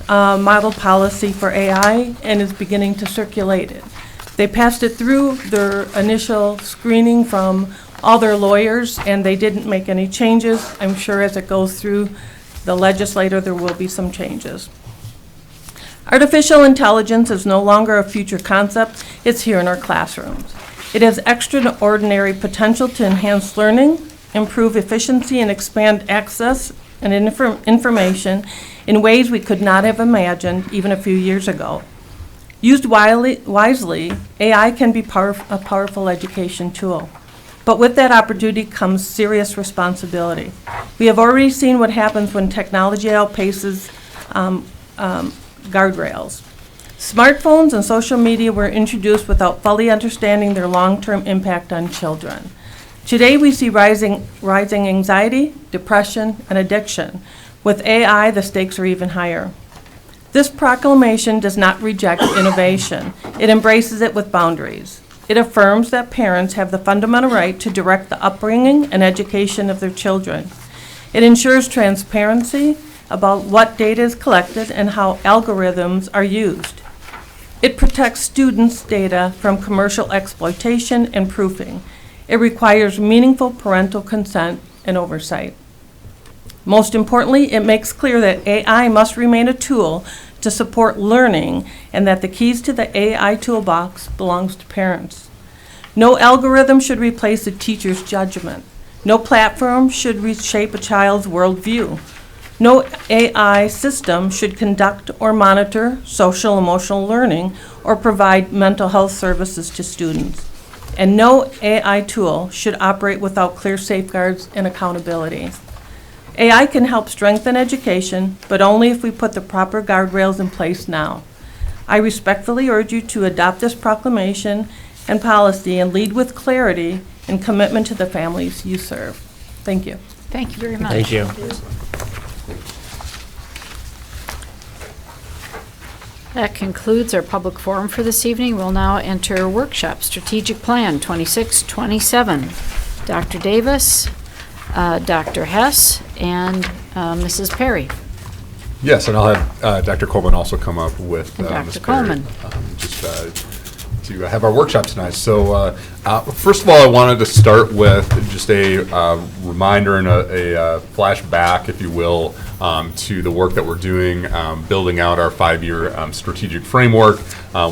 model policy for AI and is beginning to circulate it. They passed it through their initial screening from all their lawyers, and they didn't make any changes. I'm sure as it goes through the legislature, there will be some changes. Artificial intelligence is no longer a future concept. It's here in our classrooms. It has extraordinary potential to enhance learning, improve efficiency, and expand access and information in ways we could not have imagined even a few years ago. Used wisely, AI can be a powerful education tool. But with that opportunity comes serious responsibility. We have already seen what happens when technology outpaces guardrails. Smartphones and social media were introduced without fully understanding their long-term impact on children. Today we see rising anxiety, depression, and addiction. With AI, the stakes are even higher. This proclamation does not reject innovation. It embraces it with boundaries. It affirms that parents have the fundamental right to direct the upbringing and education of their children. It ensures transparency about what data is collected and how algorithms are used. It protects students' data from commercial exploitation and proofing. It requires meaningful parental consent and oversight. Most importantly, it makes clear that AI must remain a tool to support learning and that the keys to the AI toolbox belongs to parents. No algorithm should replace a teacher's judgment. No platform should reshape a child's worldview. No AI system should conduct or monitor social emotional learning or provide mental health services to students. And no AI tool should operate without clear safeguards and accountability. AI can help strengthen education, but only if we put the proper guardrails in place now. I respectfully urge you to adopt this proclamation and policy and lead with clarity and commitment to the families you serve. Thank you. Thank you very much. Thank you. That concludes our public forum for this evening. We'll now enter workshop, Strategic Plan 2627. Dr. Davis, Dr. Hess, and Mrs. Perry. Yes, and I'll have Dr. Coleman also come up with Ms. Dr. Perry, Coleman. To have our workshop tonight. So first of all, I wanted to start with just a reminder and a flashback, if you will, to the work that we're doing, building out our 5-year strategic framework,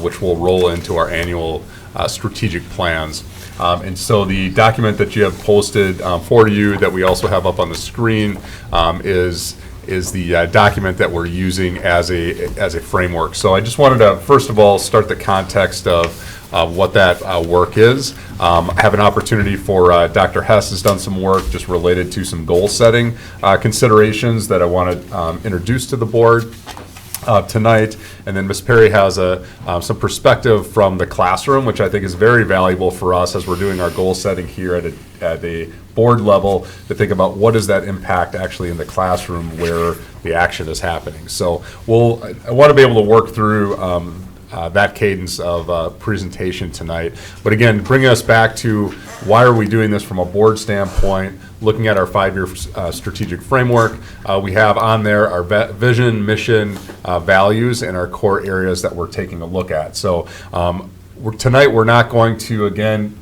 which will roll into our annual strategic plans. And so the document that you have posted for you, that we also have up on the screen, is the document that we're using as a framework. So I just wanted to, first of all, start the context of what that work is. I have an opportunity for Dr. Hess has done some work just related to some goal setting considerations that I want to introduce to the board tonight, and then Ms. Perry has some perspective from the classroom, which I think is very valuable for us as we're doing our goal setting here at a board level, to think about what is that impact actually in the classroom where the action is happening. So I want to be able to work through that cadence of presentation tonight. But again, bringing us back to why are we doing this from a board standpoint, looking at our 5-year strategic framework. We have on there our vision, mission, values, and our core areas that we're taking a look at. So tonight we're not going to, again,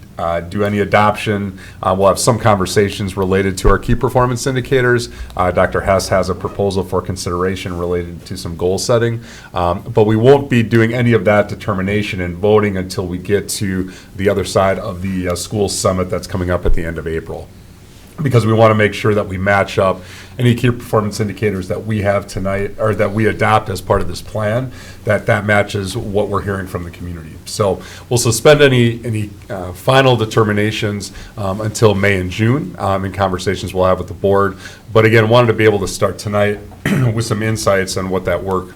do any adoption. We'll have some conversations related to our key performance indicators. Dr. Hess has a proposal for consideration related to some goal setting, but we won't be doing any of that determination and voting until we get to the other side of the school summit that's coming up at the end of April, because we want to make sure that we match up any key performance indicators that we have tonight, or that we adopt as part of this plan, that matches what we're hearing from the community. So we'll suspend any final determinations until May and June in conversations we'll have with the board. But again, wanted to be able to start tonight with some insights on what that work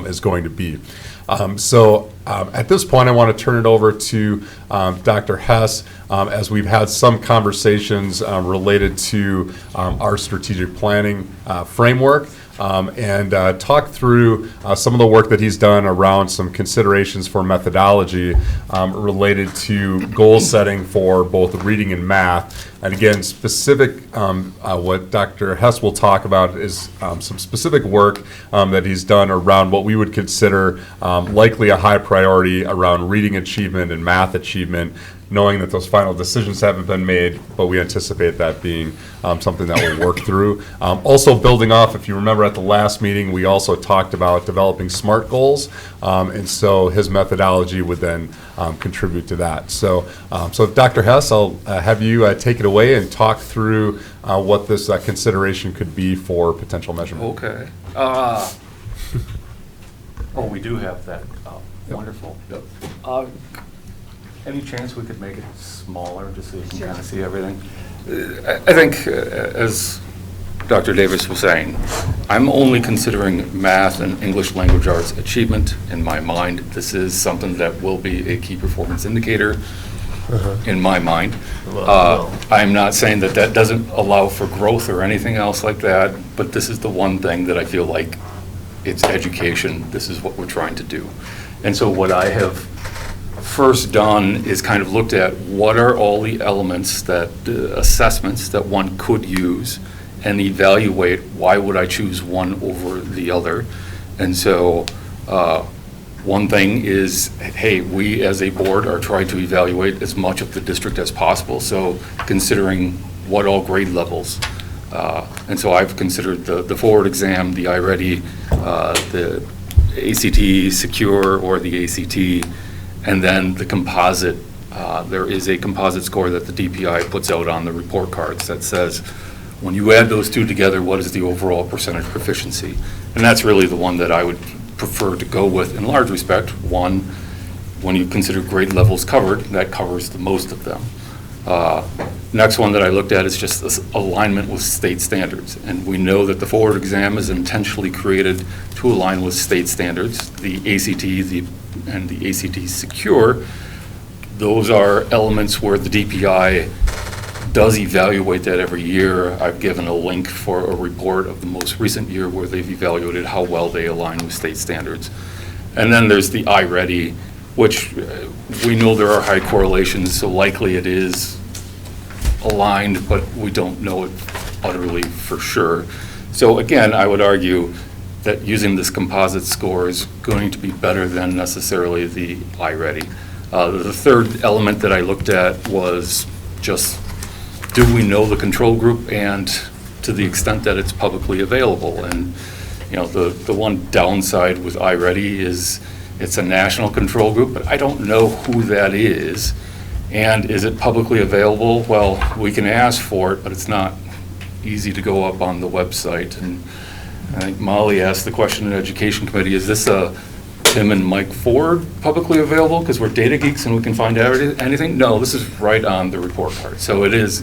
is going to be. At this point, I want to turn it over to Dr. Hess, as we've had some conversations related to our strategic planning framework, and talk through some of the work that he's done around some considerations for methodology related to goal setting for both reading and math. And again, what Dr. Hess will talk about is some specific work that he's done around what we would consider likely a high priority around reading achievement and math achievement, knowing that those final decisions haven't been made, but we anticipate that being something that we'll work through. Also building off, if you remember at the last meeting, we also talked about developing SMART goals, and so his methodology would then contribute to that. So Dr. Hess, I'll have you take it away and talk through what this consideration could be for potential measurement. Okay. Oh, we do have that. Wonderful. Yep. Any chance we could make it smaller, just so you can kind of see everything? I think, as Dr. Davis was saying, I'm only considering math and English language arts achievement in my mind. This is something that will be a key performance indicator in my mind. I'm not saying that that doesn't allow for growth or anything else like that, but this is the one thing that I feel like it's education. This is what we're trying to do. And so what I have first done is kind of looked at what are all the elements that, assessments that one could use and evaluate why would I choose one over the other. And so one thing is, hey, we as a board are trying to evaluate as much of the district as possible. So considering what all grade levels. And so I've considered the forward exam, the iReady, the ACT Secure or the ACT, and then the composite. There is a composite score that the DPI puts out on the report cards that says, when you add those two together, what is the overall percentage proficiency? And that's really the one that I would prefer to go with in large respect. One, when you consider grade levels covered, that covers the most of them. Next one that I looked at is just this alignment with state standards. And we know that the forward exam is intentionally created to align with state standards. The ACT and the ACT Secure, those are elements where the DPI does evaluate that every year. I've given a link for a report of the most recent year where they've evaluated how well they align with state standards. And then there's the iReady, which we know there are high correlations, so likely it is aligned, but we don't know it utterly for sure. So again, I would argue that using this composite score is going to be better than necessarily the iReady. The third element that I looked at was just, do we know the control group, and to the extent that it's publicly available? And you know, the one downside with iReady is it's a national control group, but I don't know who that is. And is it publicly available? Well, we can ask for it, but it's not easy to go up on the website. And I think Molly asked the question in the Education Committee, is this a Tim and Mike Ford publicly available because we're data geeks and we can find out anything? No, this is right on the report card. So it is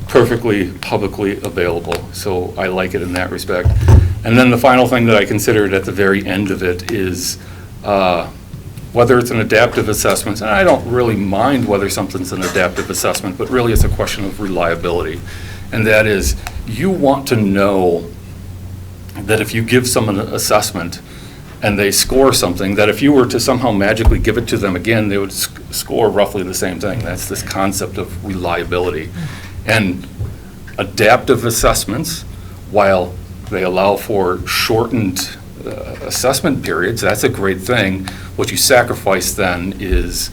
perfectly publicly available. So I like it in that respect. And then the final thing that I considered at the very end of it is whether it's an adaptive assessment, and I don't really mind whether something's an adaptive assessment, but really it's a question of reliability. And that is, you want to know that if you give someone an assessment and they score something, that if you were to somehow magically give it to them again, they would score roughly the same thing. That's this concept of reliability. And adaptive assessments, while they allow for shortened assessment periods, that's a great thing. What you sacrifice then is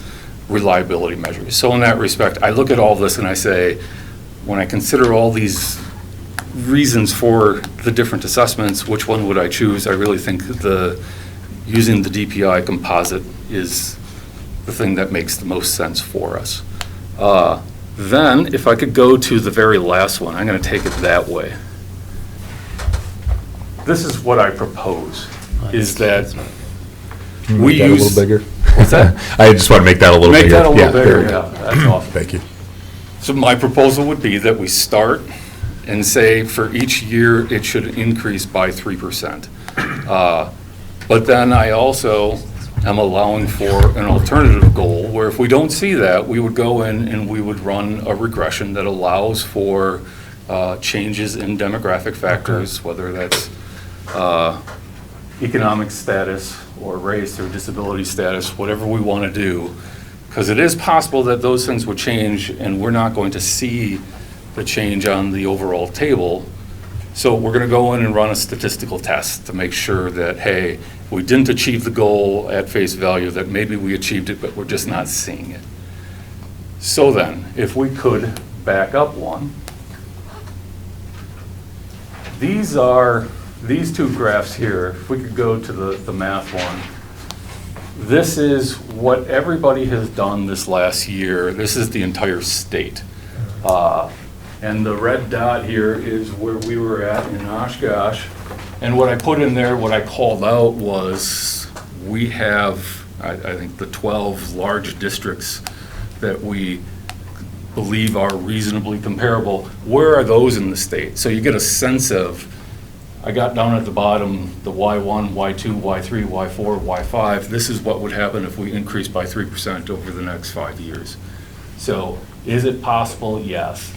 reliability measures. So in that respect, I look at all this and I say, when I consider all these reasons for the different assessments, which one would I choose? I really think using the DPI composite is the thing that makes the most sense for us. Then, if I could go to the very last one, I'm going to take it that way. This is what I propose, is that Can you we make that use... a little bigger? What's that? I just want to make that a little bigger. Make that a little there bigger, we go. yeah, that's awesome. Thank you. So my proposal would be that we start and say for each year it should increase by 3%. But then I also am allowing for an alternative goal where if we don't see that, we would go in and we would run a regression that allows for changes in demographic factors, whether that's economic status or race or disability status, whatever we want to do. Because it is possible that those things would change and we're not going to see the change on the overall table So we're going to go in and run a statistical test to make sure that, hey, we didn't achieve the goal at face value, that maybe we achieved it, but we're just not seeing it. So then, if we could back up one, these two graphs here, if we could go to the math one, this is what everybody has done this last year. This is the entire state. And the red dot here is where we were at in Oshkosh. And what I put in there, what I called out was, we have, I think, the 12 large districts that we believe are reasonably comparable. Where are those in the state? So you get a sense of, I got down at the bottom, the Y1, Y2, Y3, Y4, Y5. This is what would happen if we increase by 3% over the next 5 years. So is it possible? Yes.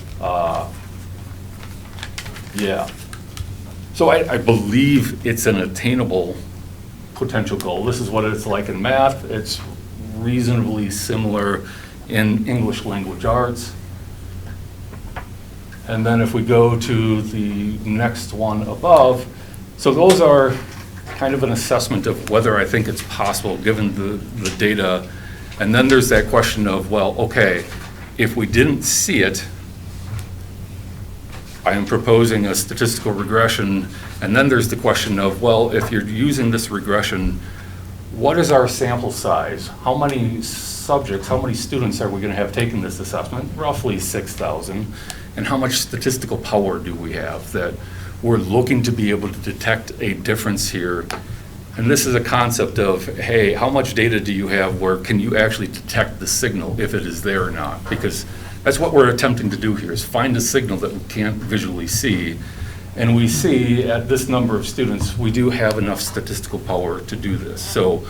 Yeah. So I believe it's an attainable potential goal. This is what it's like in math. It's reasonably similar in English language arts. And then if we go to the next one above, so those are kind of an assessment of whether I think it's possible given the data. And then there's that question of, well, okay, if we didn't see it, I am proposing a statistical regression, and then there's the question of, well, if you're using this regression, what is our sample size? How many subjects, how many students are we going to have taken this assessment? Roughly 6,000. And how much statistical power do we have that we're looking to be able to detect a difference here? And this is a concept of, hey, how much data do you have where can you actually detect the signal if it is there or not? Because that's what we're attempting to do here, is find a signal that we can't visually see. And we see at this number of students, we do have enough statistical power to do this. So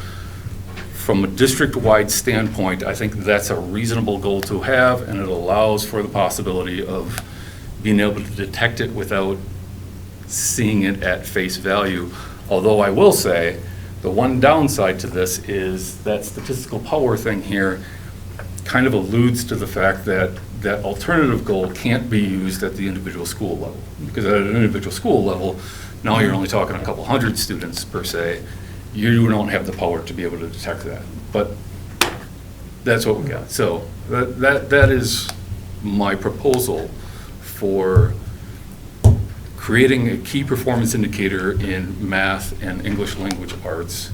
from a district-wide standpoint, I think that's a reasonable goal to have, and it allows for the possibility of being able to detect it without seeing it at face value. Although I will say, the one downside to this is that statistical power thing here kind of alludes to the fact that that alternative goal can't be used at the individual school level. Because at an individual school level, now you're only talking a couple hundred students per se. You don't have the power to be able to detect that. But that's what we got. So that is my proposal for creating a key performance indicator in math and English language arts,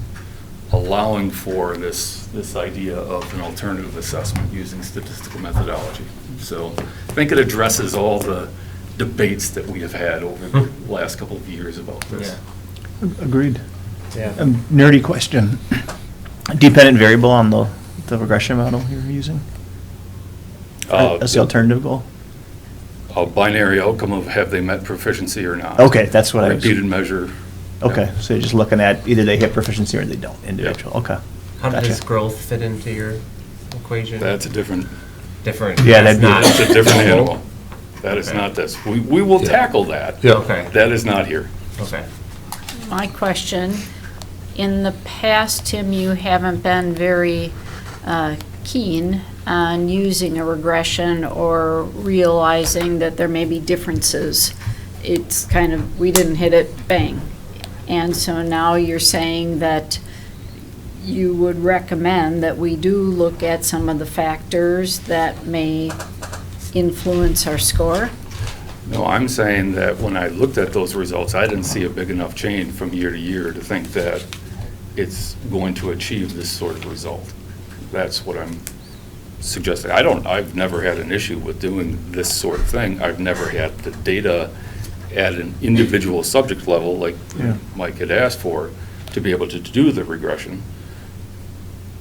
allowing for this idea of an alternative assessment using statistical methodology. So I think it addresses all the debates that we have had over the last couple of years about this. Yeah. Agreed. Yeah. A nerdy question. Dependent variable on the regression model you're using? That's the alternative goal? A binary outcome of have they met proficiency or not. Okay, that's what I was. Repeated measure. Okay, so you're just looking at either they hit proficiency or they don't, individual, okay. How Gotcha. does growth fit into your equation? That's a different. Yeah, that'd be. That's a different animal. That is not this. We will tackle that. Yeah. Okay. That is not here. Okay. My question, in the past, Tim, you haven't been very keen on using a regression or realizing that there may be differences. It's kind of, we didn't hit it, bang. And so now you're saying that you would recommend that we do look at some of the factors that may influence our score? No, I'm saying that when I looked at those results, I didn't see a big enough change from year to year to think that it's going to achieve this sort of result. That's what I'm suggesting. I've never had an issue with doing this sort of thing. I've never had the data at an individual subject level like Mike had asked for to be able to do the regression.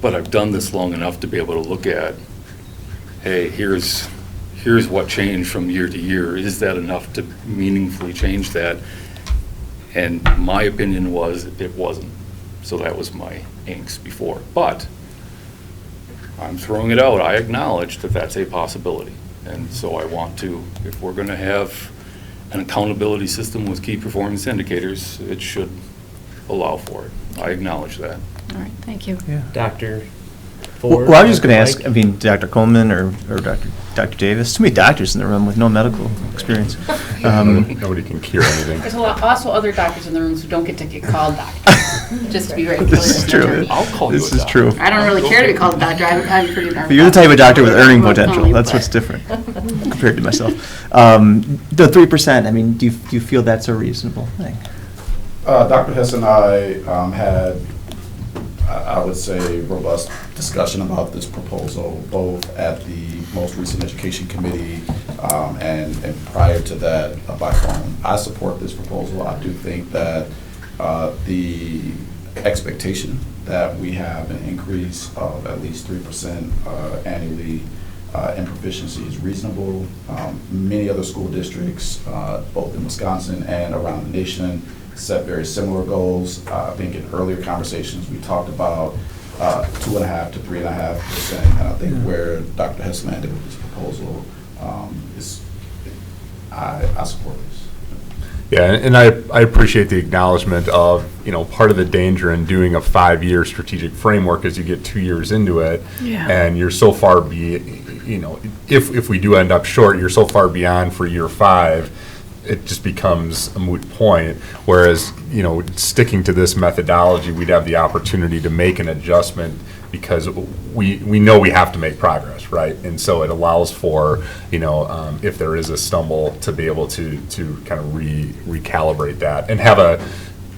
But I've done this long enough to be able to look at, hey, here's what changed from year to year. Is that enough to meaningfully change that? And my opinion was it wasn't. So that was my angst before. But I'm throwing it out. I acknowledge that that's a possibility. And so I want to, if we're going to have an accountability system with key performance indicators, it should allow for it. I acknowledge that. All right, thank you. Yeah. Dr. Well, I was just going to ask, I mean, Dr. Coleman or Dr. Davis, too many doctors in the room with no medical experience. Nobody can cure anything. There's also other doctors in the rooms who don't get to get called doctors, just to be very clear. This is true. This is true. I don't really care to be called a doctor, I'm pretty nervous. But you're the type of doctor with earning potential. That's what's different compared to myself. The 3%, I mean, do you feel that's a reasonable thing? Dr. Hess and I had, I would say, robust discussion about this proposal, both at the most recent Education Committee and prior to that by phone. I support this proposal. I do think that the expectation that we have an increase of at least 3% annually in proficiency is reasonable. Many other school districts, both in Wisconsin and around the nation, set very similar goals. I think in earlier conversations we talked about 2.5% to 3.5%, and I think where Dr. Hess landed with this proposal is, I support this. Yeah, and I appreciate the acknowledgement of, part of the danger in doing a 5-year strategic framework is you get 2 years into it, and you're so far if we do end up short, you're so far beyond for year 5, it just becomes a moot point. Whereas, sticking to this methodology, we'd have the opportunity to make an adjustment because we know we have to make progress, right? And so it allows for, if there is a stumble, to be able to kind of recalibrate that and have a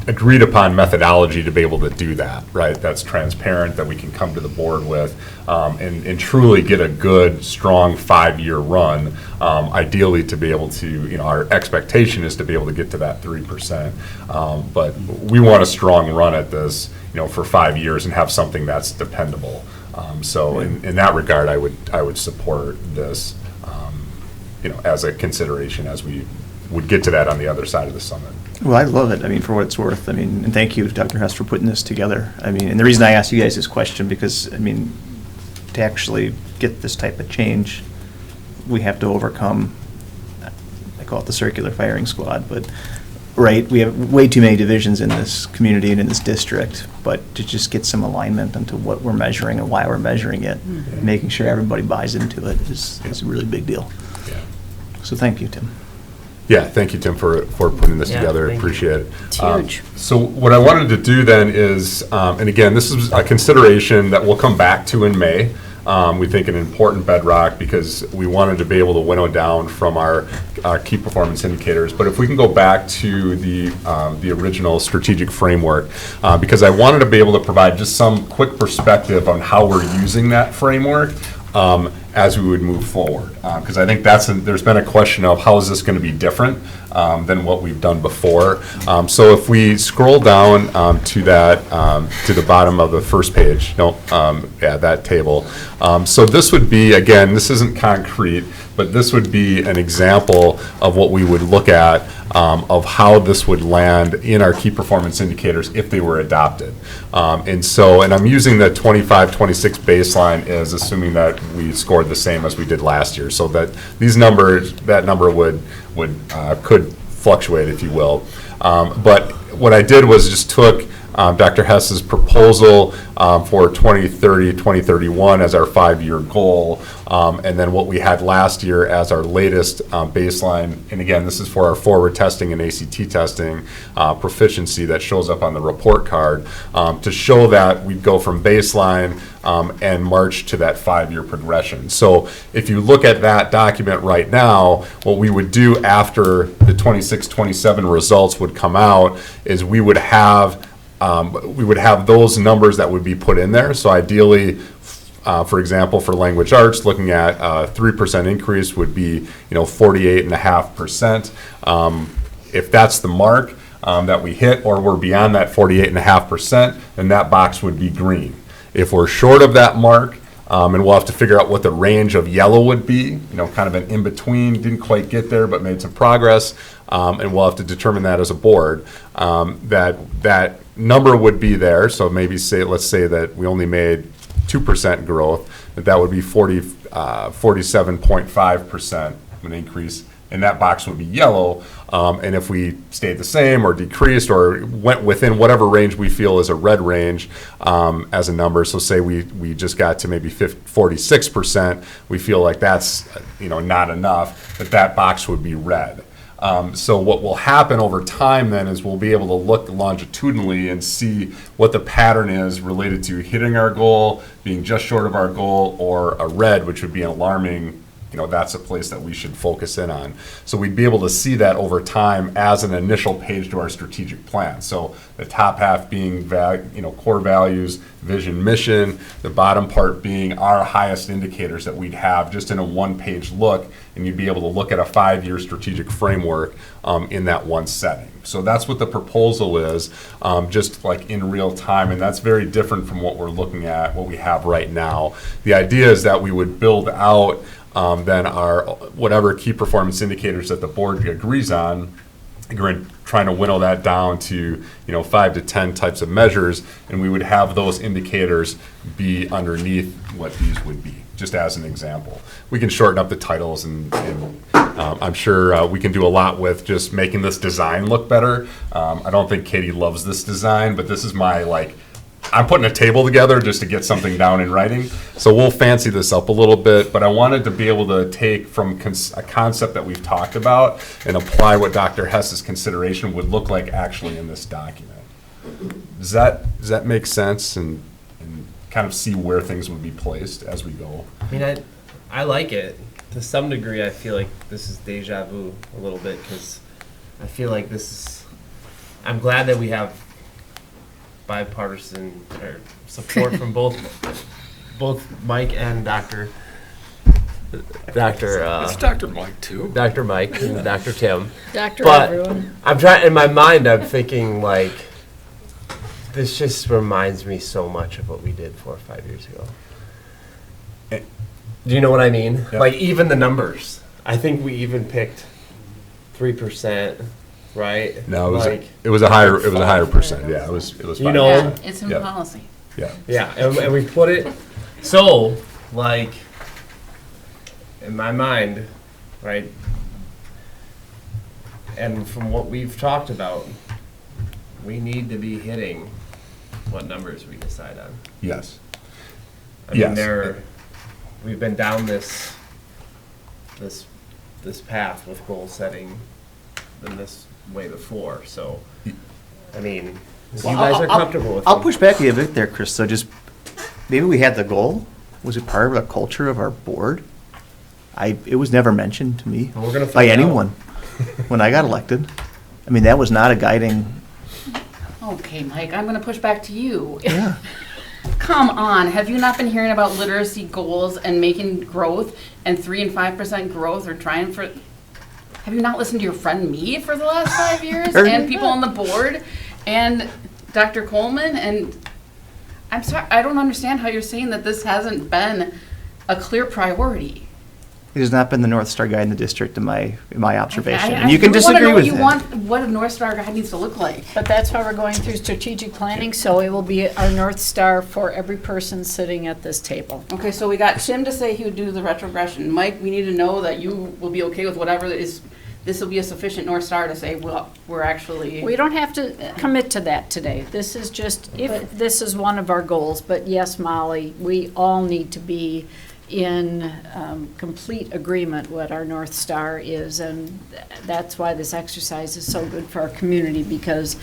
agreed upon methodology to be able to do that, right? That's transparent, that we can come to the board with, and truly get a good, strong 5-year run. Ideally to be able to, our expectation is to be able to get to that 3%. But we want a strong run at this, for 5 years and have something that's dependable. So in that regard, I would support this, as a consideration as we would get to that on the other side of the summit. Well, I love it. I mean, for what it's worth. I mean, and thank you, Dr. Hess, for putting this together. I mean, and the reason I asked you guys this question because, I mean, to actually get this type of change, we have to overcome, I call it the circular firing squad, but, right, we have way too many divisions in this community and in this district, but to just get some alignment into what we're measuring and why we're measuring it, making sure everybody buys into it is a really big deal. Yeah. So thank you, Tim. Yeah, thank you, Tim, for putting this together. Appreciate it. It's huge. So what I wanted to do then is, and again, this is a consideration that we'll come back to in May. We think an important bedrock because we wanted to be able to winnow down from our key performance indicators. But if we can go back to the original strategic framework, because I wanted to be able to provide just some quick perspective on how we're using that framework as we would move forward. Because I think there's been a question of how is this going to be different than what we've done before. So if we scroll down to the bottom of the first page, that table. So this would be, again, this isn't concrete, but this would be an example of what we would look at of how this would land in our key performance indicators if they were adopted. And I'm using the 25-26 baseline as assuming that we scored the same as we did last year, so that that number could fluctuate, if you will. But what I did was just took Dr. Hess's proposal for 2030, 2031 as our 5-year goal, and then what we had last year as our latest baseline. And again, this is for our forward testing and ACT testing proficiency that shows up on the report card to show that we'd go from baseline and march to that 5-year progression. So if you look at that document right now, what we would do after the 26-27 results would come out is we would have those numbers that would be put in there. So ideally, for example, for language arts, looking at a 3% increase would be 48.5%. If that's the mark that we hit, or we're beyond that 48.5%, then that box would be green. If we're short of that mark, and we'll have to figure out what the range of yellow would be, kind of an in-between, didn't quite get there but made some progress, and we'll have to determine that as a board. That number would be there, so maybe let's say that we only made 2% growth, that would be 47.5% of an increase and that box would be yellow. And if we stayed the same or decreased or went within whatever range we feel is a red range as a number, so say we just got to maybe 46%, we feel like that's not enough, that box would be red. So what will happen over time then is we'll be able to look longitudinally and see what the pattern is related to hitting our goal, being just short of our goal, or a red, which would be an alarming, that's a place that we should focus in on. So we'd be able to see that over time as an initial page to our strategic plan. So the top half being core values, vision, mission, the bottom part being our highest indicators that we'd have just in a one-page look, and you'd be able to look at a 5-year strategic framework in that one setting. So that's what the proposal is, just like in real time, and that's very different from what we're looking at, what we have right now. The idea is that we would build out then our whatever key performance indicators that the board agrees on. We're trying to winnow that down to 5 to 10 types of measures, and we would have those indicators be underneath what these would be, just as an example. We can shorten up the titles, and I'm sure we can do a lot with just making this design look better. I don't think Katie loves this design, but this is my I'm putting a table together just to get something down in writing. So we'll fancy this up a little bit, but I wanted to be able to take from a concept that we've talked about and apply what Dr. Hess's consideration would look like actually in this document. Does that make sense and kind of see where things would be placed as we go? I mean, I like it. To some degree, I feel like this is deja vu a little bit, because I feel like I'm glad that we have bipartisan or support from both Mike and Dr. It's Dr. Mike too. Dr. Mike and Dr. Tim. But everyone. I'm trying, in my mind, I'm thinking this just reminds me so much of what we did 4 or 5 years ago. Do you know what I mean? Yep. Even the numbers. I think we even picked 3%. Right? No, it was a higher percent. Yeah, it was 5%. It's in policy. Yeah, and we put it so in my mind, right? And from what we've talked about, we need to be hitting what numbers we decide on. Yes. I mean, we've been down this path with goal setting in this way before. So, I mean, you guys are comfortable with it. I'll push back a bit there, Chris. So just maybe we had the goal. Was it part of the culture of our board? It was never mentioned to me by anyone when I got elected. I mean, that was not a guiding. Okay, Mike, I'm going to push back to you. Yeah. Come on, have you not been hearing about literacy goals and making growth and 3 and 5% growth or trying for? Have you not listened to your friend me for the last 5 years and people on the board and Dr. Coleman? And I'm sorry, I don't understand how you're saying that this hasn't been a clear priority. It has not been the North Star guide in the district in my observation. I And you can disagree with you it. want what a North Star guide needs to look like. But that's why we're going through strategic planning, so it will be our North Star for every person sitting at this table. Okay, so we got Tim to say he would do the retrogression. Mike, we need to know that you will be okay with whatever is. This will be a sufficient North Star to say, well, we're actually. We don't have to commit to that today. This is just, if this is one of our goals, but yes, Molly, we all need to be in complete agreement what our North Star is, and that's why this exercise is so good for our community, because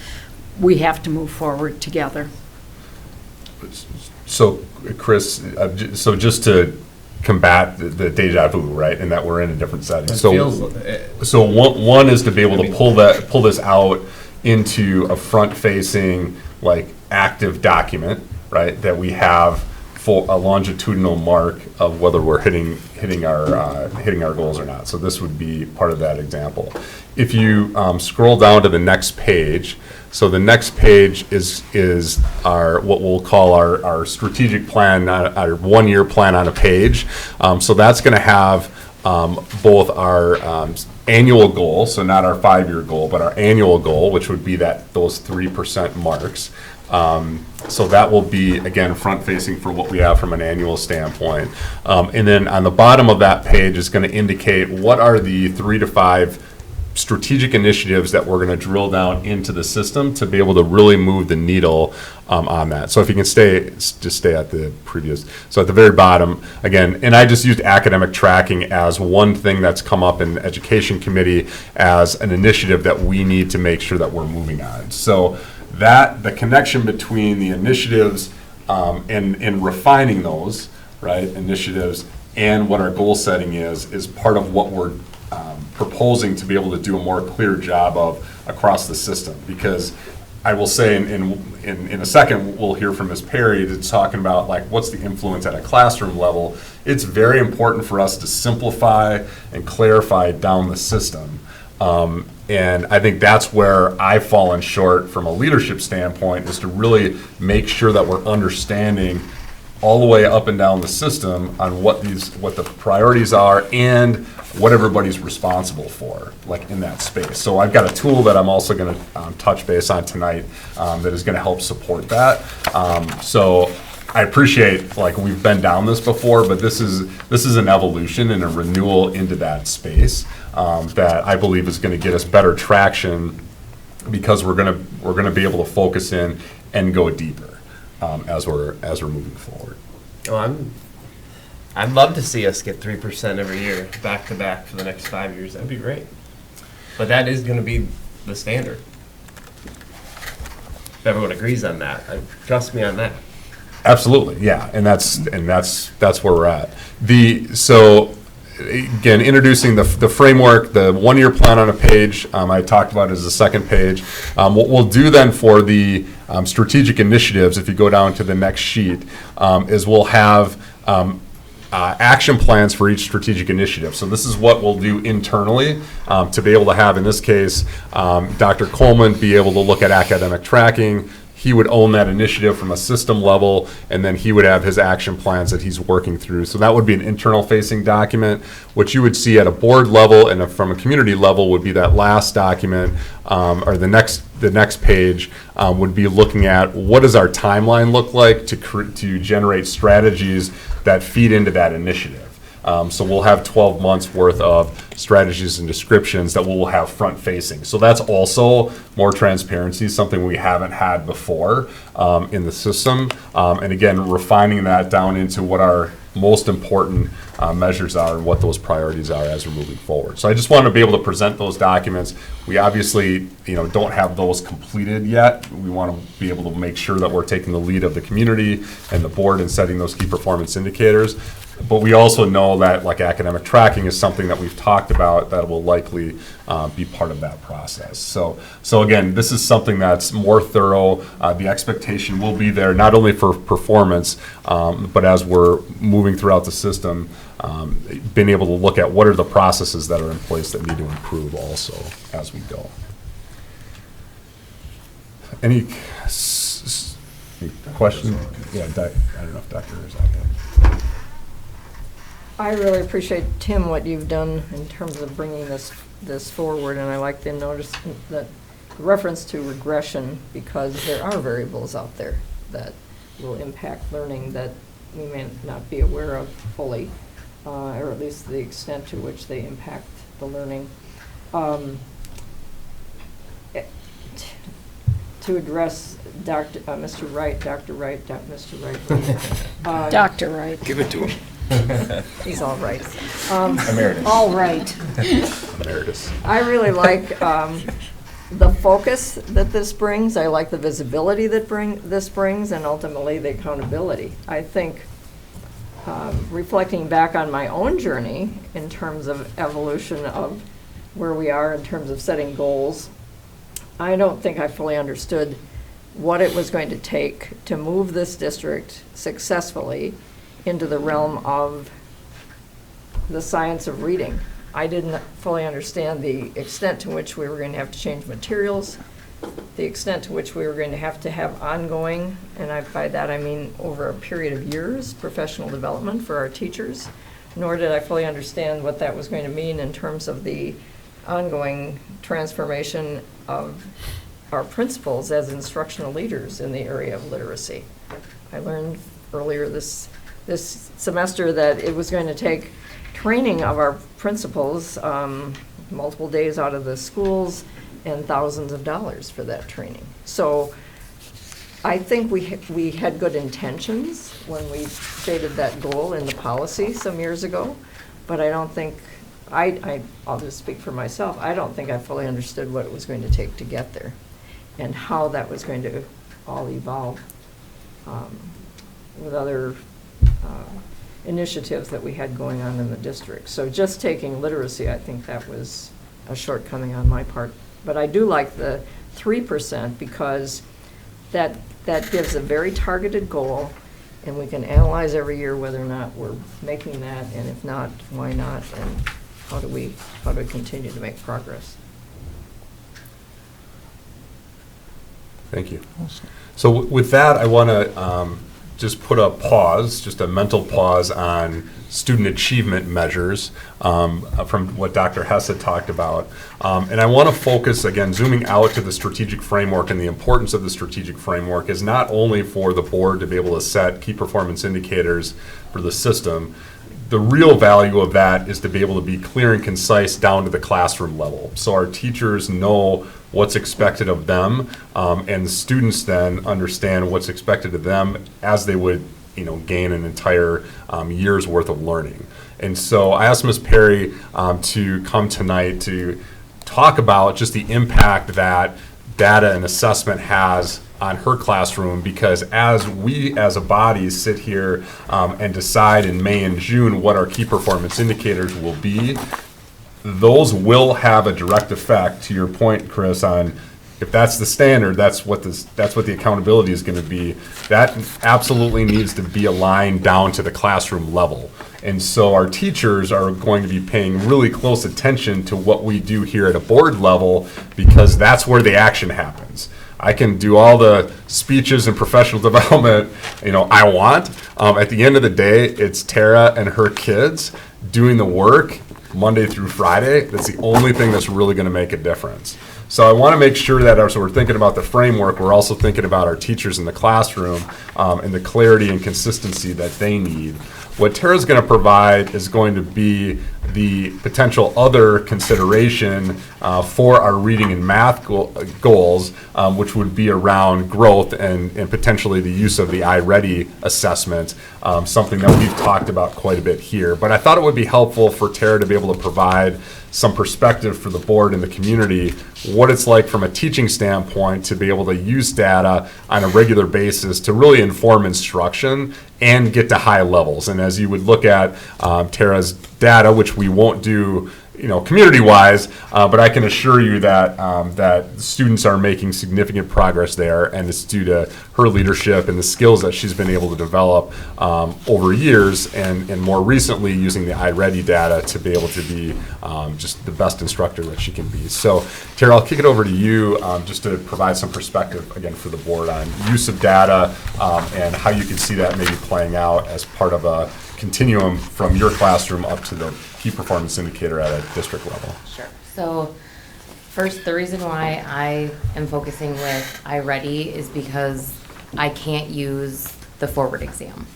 we have to move forward together. So, Chris, so just to combat the deja vu, right, and that we're in a different setting. So one is to be able to pull this out into a front-facing, active document, right, that we have for a longitudinal mark of whether we're hitting our goals or not. So this would be part of that example. If you scroll down to the next page, so the next page is our what we'll call our strategic plan, our 1-year plan on a page. So that's going to have both our annual goal, so not our 5-year goal, but our annual goal, which would be those 3% marks. So that will be, again, front-facing for what we have from an annual standpoint. And then on the bottom of that page is going to indicate what are the 3 to 5 strategic initiatives that we're going to drill down into the system to be able to really move the needle on that. So if you can just stay at the previous. So at the very bottom, again, and I just used academic tracking as one thing that's come up in the education committee as an initiative that we need to make sure that we're moving on. So that the connection between the initiatives and refining those, right, initiatives and what our goal setting is part of what we're proposing to be able to do a more clear job of across the system. Because I will say in a second, we'll hear from Ms. Perry that's talking about like what's the influence at a classroom level. It's very important for us to simplify and clarify down the system. And I think that's where I've fallen short from a leadership standpoint, is to really make sure that we're understanding all the way up and down the system on what the priorities are and what everybody's responsible for, like in that space. So I've got a tool that I'm also going to touch base on tonight that is going to help support that. So I appreciate, like, we've been down this before, but this is an evolution and a renewal into that space that I believe is going to get us better traction, because we're going to be able to focus in and go deeper as we're moving forward. Well, I'd love to see us get 3% every year, back to back, for the next 5 years. That'd be great. But that is going to be the standard. If everyone agrees on that, trust me on that. Absolutely, yeah, and that's where we're at. So again, introducing the framework, the 1-year plan on a page. I talked about it as the second page. What we'll do then for the strategic initiatives, if you go down to the next sheet, is we'll have action plans for each strategic initiative. So this is what we'll do internally to be able to have, in this case, Dr. Coleman be able to look at academic tracking. He would own that initiative from a system level, and then he would have his action plans that he's working through. So that would be an internal-facing document. What you would see at a board level and from a community level would be that last document, or the next page would be looking at what does our timeline look like to generate strategies that feed into that initiative. So we'll have 12 months worth of strategies and descriptions that we'll have front-facing. So that's also more transparency, something we haven't had before in the system. And again, refining that down into what our most important measures are and what those priorities are as we're moving forward. So I just wanted to be able to present those documents. We obviously, don't have those completed yet. We want to be able to make sure that we're taking the lead of the community and the board in setting those key performance indicators. But we also know that, like, academic tracking is something that we've talked about that will likely be part of that process. So again, this is something that's more thorough. The expectation will be there not only for performance, but as we're moving throughout the system, being able to look at what are the processes that are in place that need to improve also as we go. Any question? Yeah, I don't know if Dr. Irzak. I really appreciate, Tim, what you've done in terms of bringing this forward, and I like the notice that reference to regression, because there are variables out there that will impact learning that we may not be aware of fully, or at least the extent to which they impact the learning. To address Mr. Wright, Dr. Wright, Mr. Wright. Dr. Wright. Give it to him. He's all right. Emeritus. All right. Emeritus. I really like the focus that this brings. I like the visibility that this brings, and ultimately the accountability. I think reflecting back on my own journey in terms of evolution of where we are in terms of setting goals, I don't think I fully understood what it was going to take to move this district successfully into the realm of the science of reading. I didn't fully understand the extent to which we were going to have to change materials, the extent to which we were going to have ongoing, and by that I mean over a period of years, professional development for our teachers, nor did I fully understand what that was going to mean in terms of the ongoing transformation of our principals as instructional leaders in the area of literacy. I learned earlier this semester that it was going to take training of our principals, multiple days out of the schools, and thousands of dollars for that training. So I think we had good intentions when we stated that goal in the policy some years ago, but I don't think, I'll just speak for myself, I don't think I fully understood what it was going to take to get there and how that was going to all evolve with other initiatives that we had going on in the district. So just taking literacy, I think that was a shortcoming on my part. But I do like the 3% because that gives a very targeted goal, and we can analyze every year whether or not we're making that, and if not, why not, and how do we continue to make progress. Thank you. So with that, I want to just put a pause, just a mental pause on student achievement measures from what Dr. Hess had talked about. And I want to focus, again, zooming out to the strategic framework, and the importance of the strategic framework is not only for the board to be able to set key performance indicators for the system. The real value of that is to be able to be clear and concise down to the classroom level. So our teachers know what's expected of them, and the students then understand what's expected of them as they would, gain an entire year's worth of learning. And so I asked Ms. Perry to come tonight to talk about just the impact that data and assessment has on her classroom, because as we as a body sit here and decide in May and June what our key performance indicators will be, those will have a direct effect, to your point, Chris, on if that's the standard, that's what the accountability is going to be. That absolutely needs to be aligned down to the classroom level. And so our teachers are going to be paying really close attention to what we do here at a board level, because that's where the action happens. I can do all the speeches and professional development, I want. At the end of the day, it's Tara and her kids doing the work Monday through Friday. That's the only thing that's really going to make a difference. So I want to make sure that as we're thinking about the framework, we're also thinking about our teachers in the classroom and the clarity and consistency that they need. What Tara's going to provide is going to be the potential other consideration for our reading and math goals, which would be around growth and potentially the use of the iReady assessment, something that we've talked about quite a bit here. But I thought it would be helpful for Tara to be able to provide some perspective for the board and the community, what it's like from a teaching standpoint to be able to use data on a regular basis to really inform instruction and get to high levels. And as you would look at Tara's data, which we won't do community-wise, but I can assure you that that students are making significant progress there, and it's due to her leadership and the skills that she's been able to develop over years, and more recently using the iReady data to be able to be just the best instructor that she can be. So, Tara, I'll kick it over to you just to provide some perspective, again, for the board on use of data and how you can see that maybe playing out as part of a continuum from your classroom up to the key performance indicator at a district level. Sure. So first, the reason why I am focusing with iReady is because I can't use the forward exam.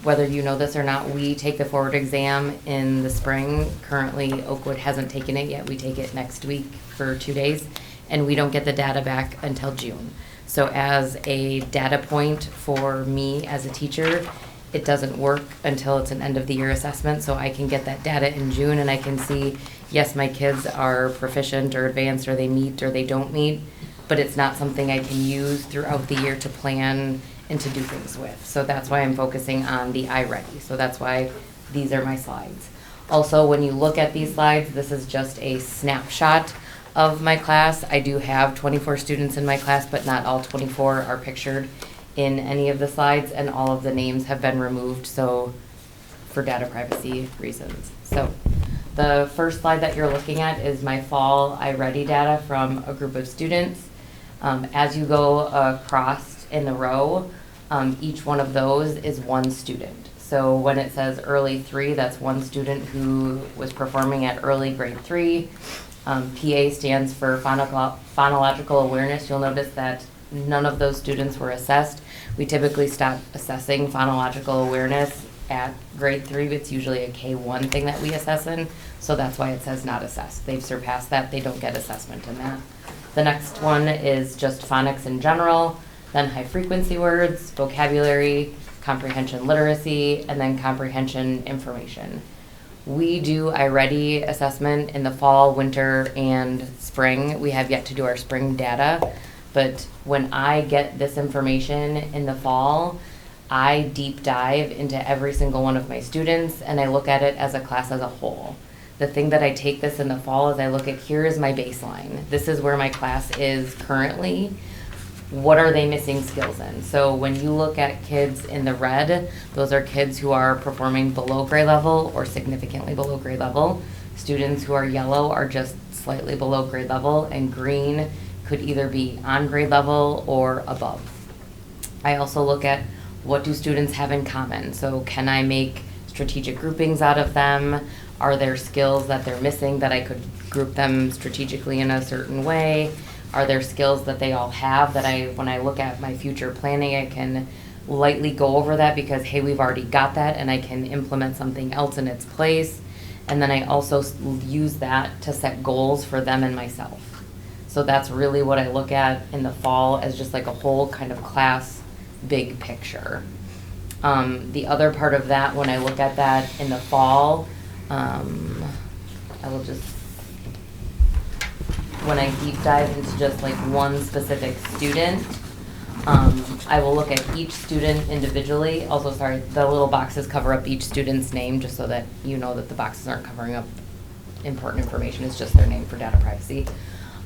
Whether you know this or not, we take the forward exam in the spring. Currently, Oakwood hasn't taken it yet. We take it next week for 2 days, and we don't get the data back until June. So as a data point for me as a teacher, it doesn't work until it's an end of the year assessment, so I can get that data in June and I can see, yes, my kids are proficient or advanced, or they meet or they don't meet, but it's not something I can use throughout the year to plan and to do things with. So that's why I'm focusing on the iReady. So that's why these are my slides. Also, when you look at these slides, this is just a snapshot of my class. I do have 24 students in my class, but not all 24 are pictured in any of the slides, and all of the names have been removed, so for data privacy reasons. So the first slide that you're looking at is my fall iReady data from a group of students. As you go across in the row, each one of those is one student. So when it says early 3, that's one student who was performing at early grade 3. PA stands for phonological awareness. You'll notice that none of those students were assessed. We typically stop assessing phonological awareness at grade 3. It's usually a K1 thing that we assess in, so that's why it says not assessed. They've surpassed that, they don't get assessment in that. The next one is just phonics in general, then high frequency words, vocabulary, comprehension literacy, and then comprehension information. We do iReady assessment in the fall, winter, and spring. We have yet to do our spring data, but when I get this information in the fall, I deep dive into every single one of my students and I look at it as a class as a whole. The thing that I take this in the fall is I look at, here is my baseline. This is where my class is currently. What are they missing skills in? So when you look at kids in the red, those are kids who are performing below grade level or significantly below grade level. Students who are yellow are just slightly below grade level, and green could either be on grade level or above. I also look at, what do students have in common? So can I make strategic groupings out of them? Are there skills that they're missing that I could group them strategically in a certain way? Are there skills that they all have that when I look at my future planning, I can lightly go over that because, hey, we've already got that and I can implement something else in its place. And then I also use that to set goals for them and myself. So that's really what I look at in the fall as just like a whole kind of class big picture. The other part of that, when I look at that in the fall, I will just, when I deep dive into just like one specific student, I will look at each student individually. Also, sorry, the little boxes cover up each student's name just so that you know that the boxes aren't covering up important information. It's just their name for data privacy.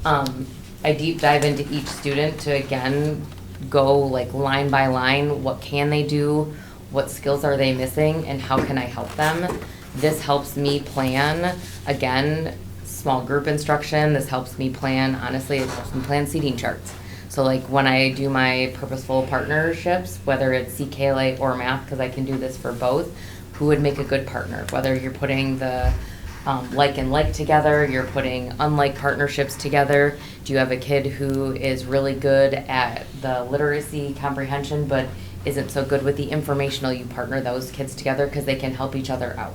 I deep dive into each student to, again, go like line by line. What can they do? What skills are they missing? And how can I help them? This helps me plan, again, small group instruction. This helps me plan, honestly, it helps me plan seating charts. So like when I do my purposeful partnerships, whether it's CKLA or math, because I can do this for both, who would make a good partner? Whether you're putting the like and like together, you're putting unlike partnerships together. Do you have a kid who is really good at the literacy comprehension but isn't so good with the informational? You partner those kids together because they can help each other out.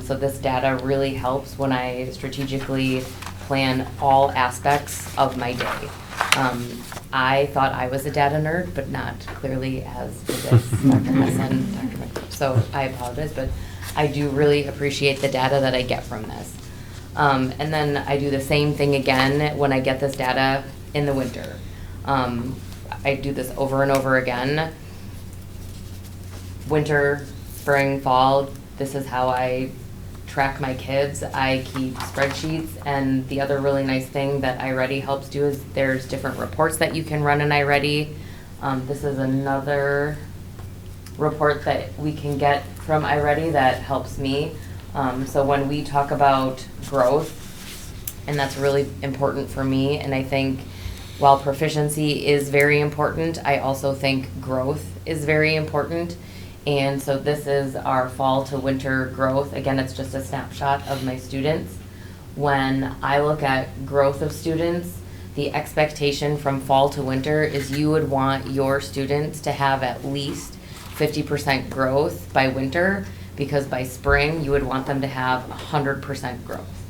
So this data really helps when I strategically plan all aspects of my day. I thought I was a data nerd, but not clearly as big as Dr. Hessen, Dr. McCook. So I apologize, but I do really appreciate the data that I get from this. And then I do the same thing again when I get this data in the winter. I do this over and over again. Winter, spring, fall, this is how I track my kids. I keep spreadsheets, and the other really nice thing that iReady helps do is there's different reports that you can run in iReady. This is another report that we can get from iReady that helps me. So when we talk about growth, and that's really important for me, and I think while proficiency is very important, I also think growth is very important. And so this is our fall to winter growth. Again, it's just a snapshot of my students. When I look at growth of students, the expectation from fall to winter is you would want your students to have at least 50% growth by winter, because by spring you would want them to have 100% growth.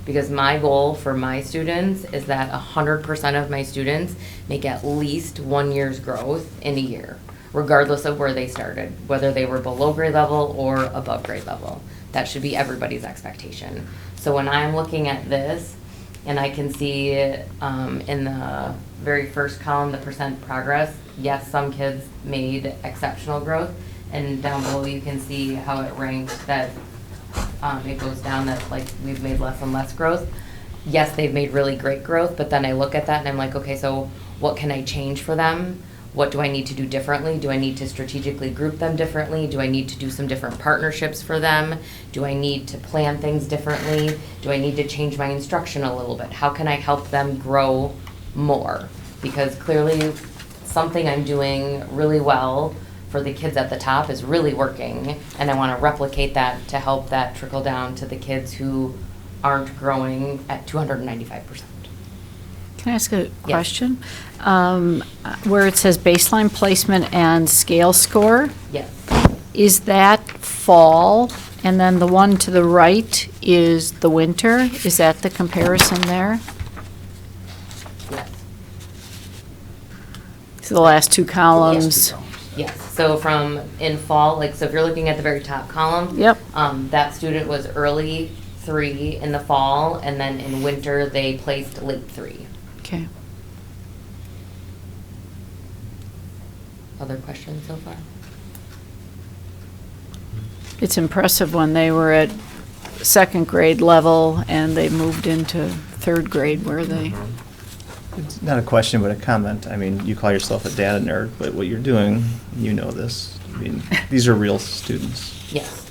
Because my goal for my students is that 100% of my students make at least 1 year's growth in a year, regardless of where they started, whether they were below grade level or above grade level. That should be everybody's expectation. So when I'm looking at this, and I can see in the very first column, the percent progress, yes, some kids made exceptional growth, and down below you can see how it ranks, that it goes down, that like we've made less and less growth. Yes, they've made really great growth, but then I look at that and I'm like, okay, so what can I change for them? What do I need to do differently? Do I need to strategically group them differently? Do I need to do some different partnerships for them? Do I need to plan things differently? Do I need to change my instruction a little bit? How can I help them grow more? Because clearly something I'm doing really well for the kids at the top is really working, and I want to replicate that to help that trickle down to the kids who aren't growing at 295%. Can I ask a question? Where it says baseline placement and scale score, Yes. is that fall? And then the one to the right is the winter? Is that the comparison there? Yes. So the last two columns? Yes, so from in fall, like, so if you're looking at the very top column. Yep. That student was early 3 in the fall, and then in winter, they placed late 3. Okay. Other questions so far? It's impressive when they were at second grade level and they moved into third grade where they, It's not a question, but a comment. I mean, you call yourself a data nerd, but what you're doing, you know this. I mean, these are real students, Yes,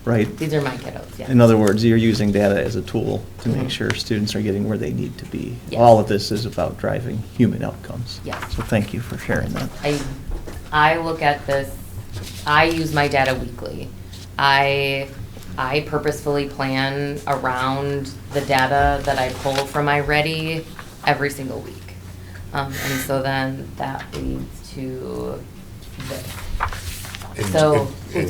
right? these are my kiddos, yeah. In other words, you're using data as a tool to Mhm. make sure students are getting where they need to be. Yes. All of this is about driving human outcomes. Yes. So thank you for sharing that. I look at this, I use my data weekly. I purposefully plan around the data that I pull from my Ready every single week. And so then that leads to this.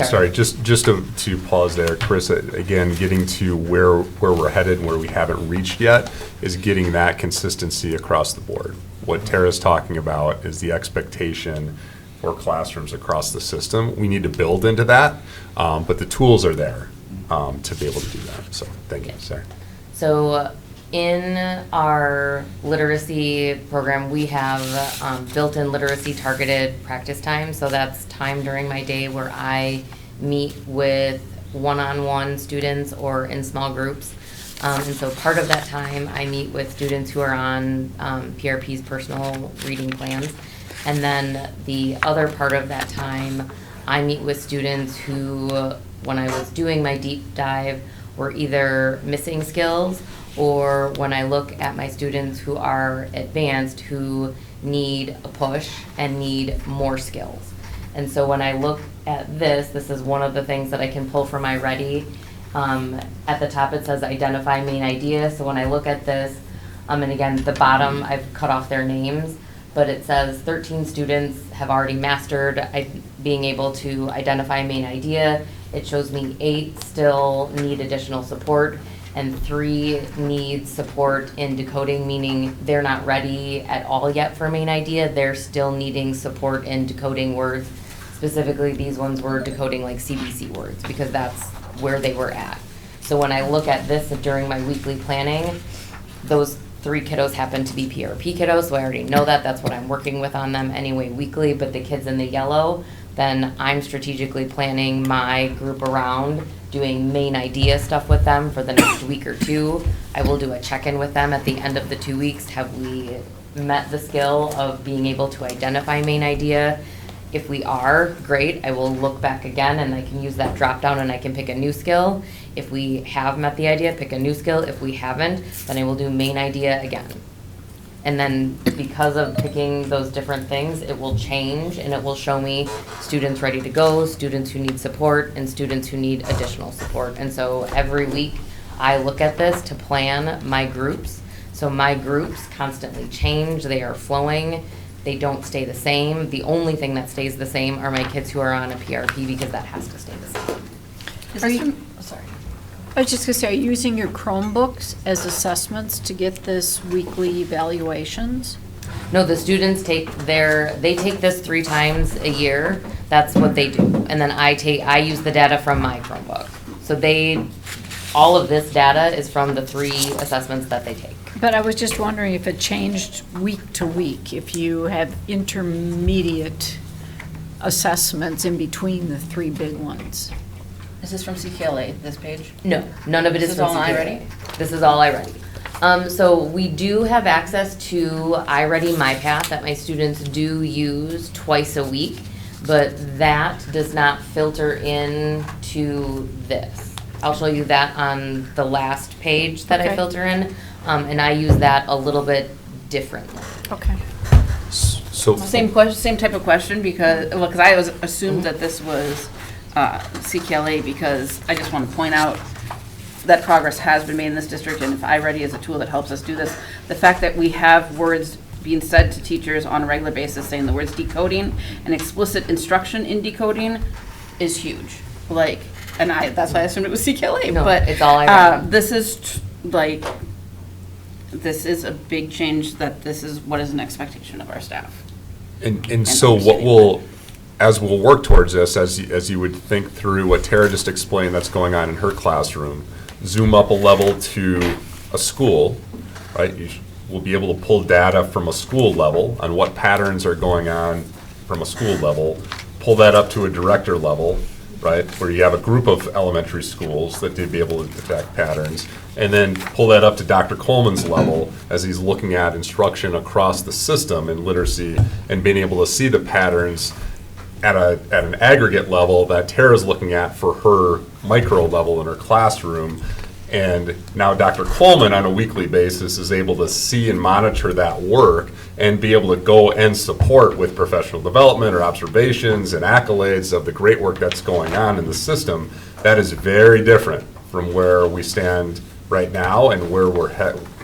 Sorry, just to pause there, Chris, again, getting to where we're headed and where we haven't reached yet is getting that consistency across the board. What Tara's talking about is the expectation for classrooms across the system. We need to build into that, but the tools are there to be able to do that. So thank you, Sarah. So in our literacy program, we have built-in literacy targeted practice time. So that's time during my day where I meet with one-on-one students or in small groups. And so part of that time, I meet with students who are on PRP's personal reading plans. And then the other part of that time, I meet with students who, when I was doing my deep dive, were either missing skills, or when I look at my students who are advanced, who need a push and need more skills. And so when I look at this is one of the things that I can pull from my Ready. At the top it says identify main idea. So when I look at this, and again, the bottom, I've cut off their names, but it says 13 students have already mastered being able to identify main idea. It shows me 8 still need additional support, and 3 need support in decoding, meaning they're not ready at all yet for main idea. They're still needing support in decoding words. Specifically, these ones were decoding like CBC words because that's where they were at. So when I look at this during my weekly planning, those 3 kiddos happen to be PRP kiddos, so I already know that. That's what I'm working with on them anyway weekly. But the kids in the yellow, then I'm strategically planning my group around doing main idea stuff with them for the next week or 2. I will do a check-in with them at the end of the 2 weeks. Have we met the skill of being able to identify main idea? If we are, great. I will look back again and I can use that drop down and I can pick a new skill. If we have met the idea, pick a new skill. If we haven't, then I will do main idea again. And then because of picking those different things, it will change and it will show me students ready to go, students who need support, and students who need additional support. And so every week I look at this to plan my groups. So my groups constantly change, they are flowing, they don't stay the same. The only thing that stays the same are my kids who are on a PRP because that has to stay the same. Are you, sorry. I was just gonna say, are you using your Chromebooks as assessments to get this weekly evaluations? No, the students take they take this 3 times a year. That's what they do. And then I use the data from my Chromebook. So all of this data is from the 3 assessments that they take. But I was just wondering if it changed week to week, if you have intermediate assessments in between the 3 big ones. Is this from CKLA, this page? No, none of it is from all CKLA. iReady? This is all iReady. So we do have access to iReady MyPath that my students do use twice a week, but that does not filter in to this. I'll show you that on the last page that I filter in, and I use that a little bit differently. Okay. Same question, same type of question, because, well, because I was assumed that this was CKLA, because I just want to point out that progress has been made in this district, and if iReady is a tool that helps us do this, the fact that we have words being said to teachers on a regular basis, saying the words decoding and explicit instruction in decoding is huge. Like, and that's why I assumed it was CKLA, No, but it's all iReady. this is this is a big change, that this is what is an expectation of our staff. And so what we'll, as we'll work towards this, as you would think through what Tara just explained that's going on in her classroom, zoom up a level to a school, right? We'll be able to pull data from a school level on what patterns are going on from a school level, pull that up to a director level, right, where you have a group of elementary schools that they'd be able to detect patterns, and then pull that up to Dr. Coleman's level as he's looking at instruction across the system in literacy and being able to see the patterns at an aggregate level that Tara's looking at for her micro level in her classroom. And now Dr. Coleman on a weekly basis is able to see and monitor that work and be able to go and support with professional development or observations and accolades of the great work that's going on in the system. That is very different from where we stand right now and where we're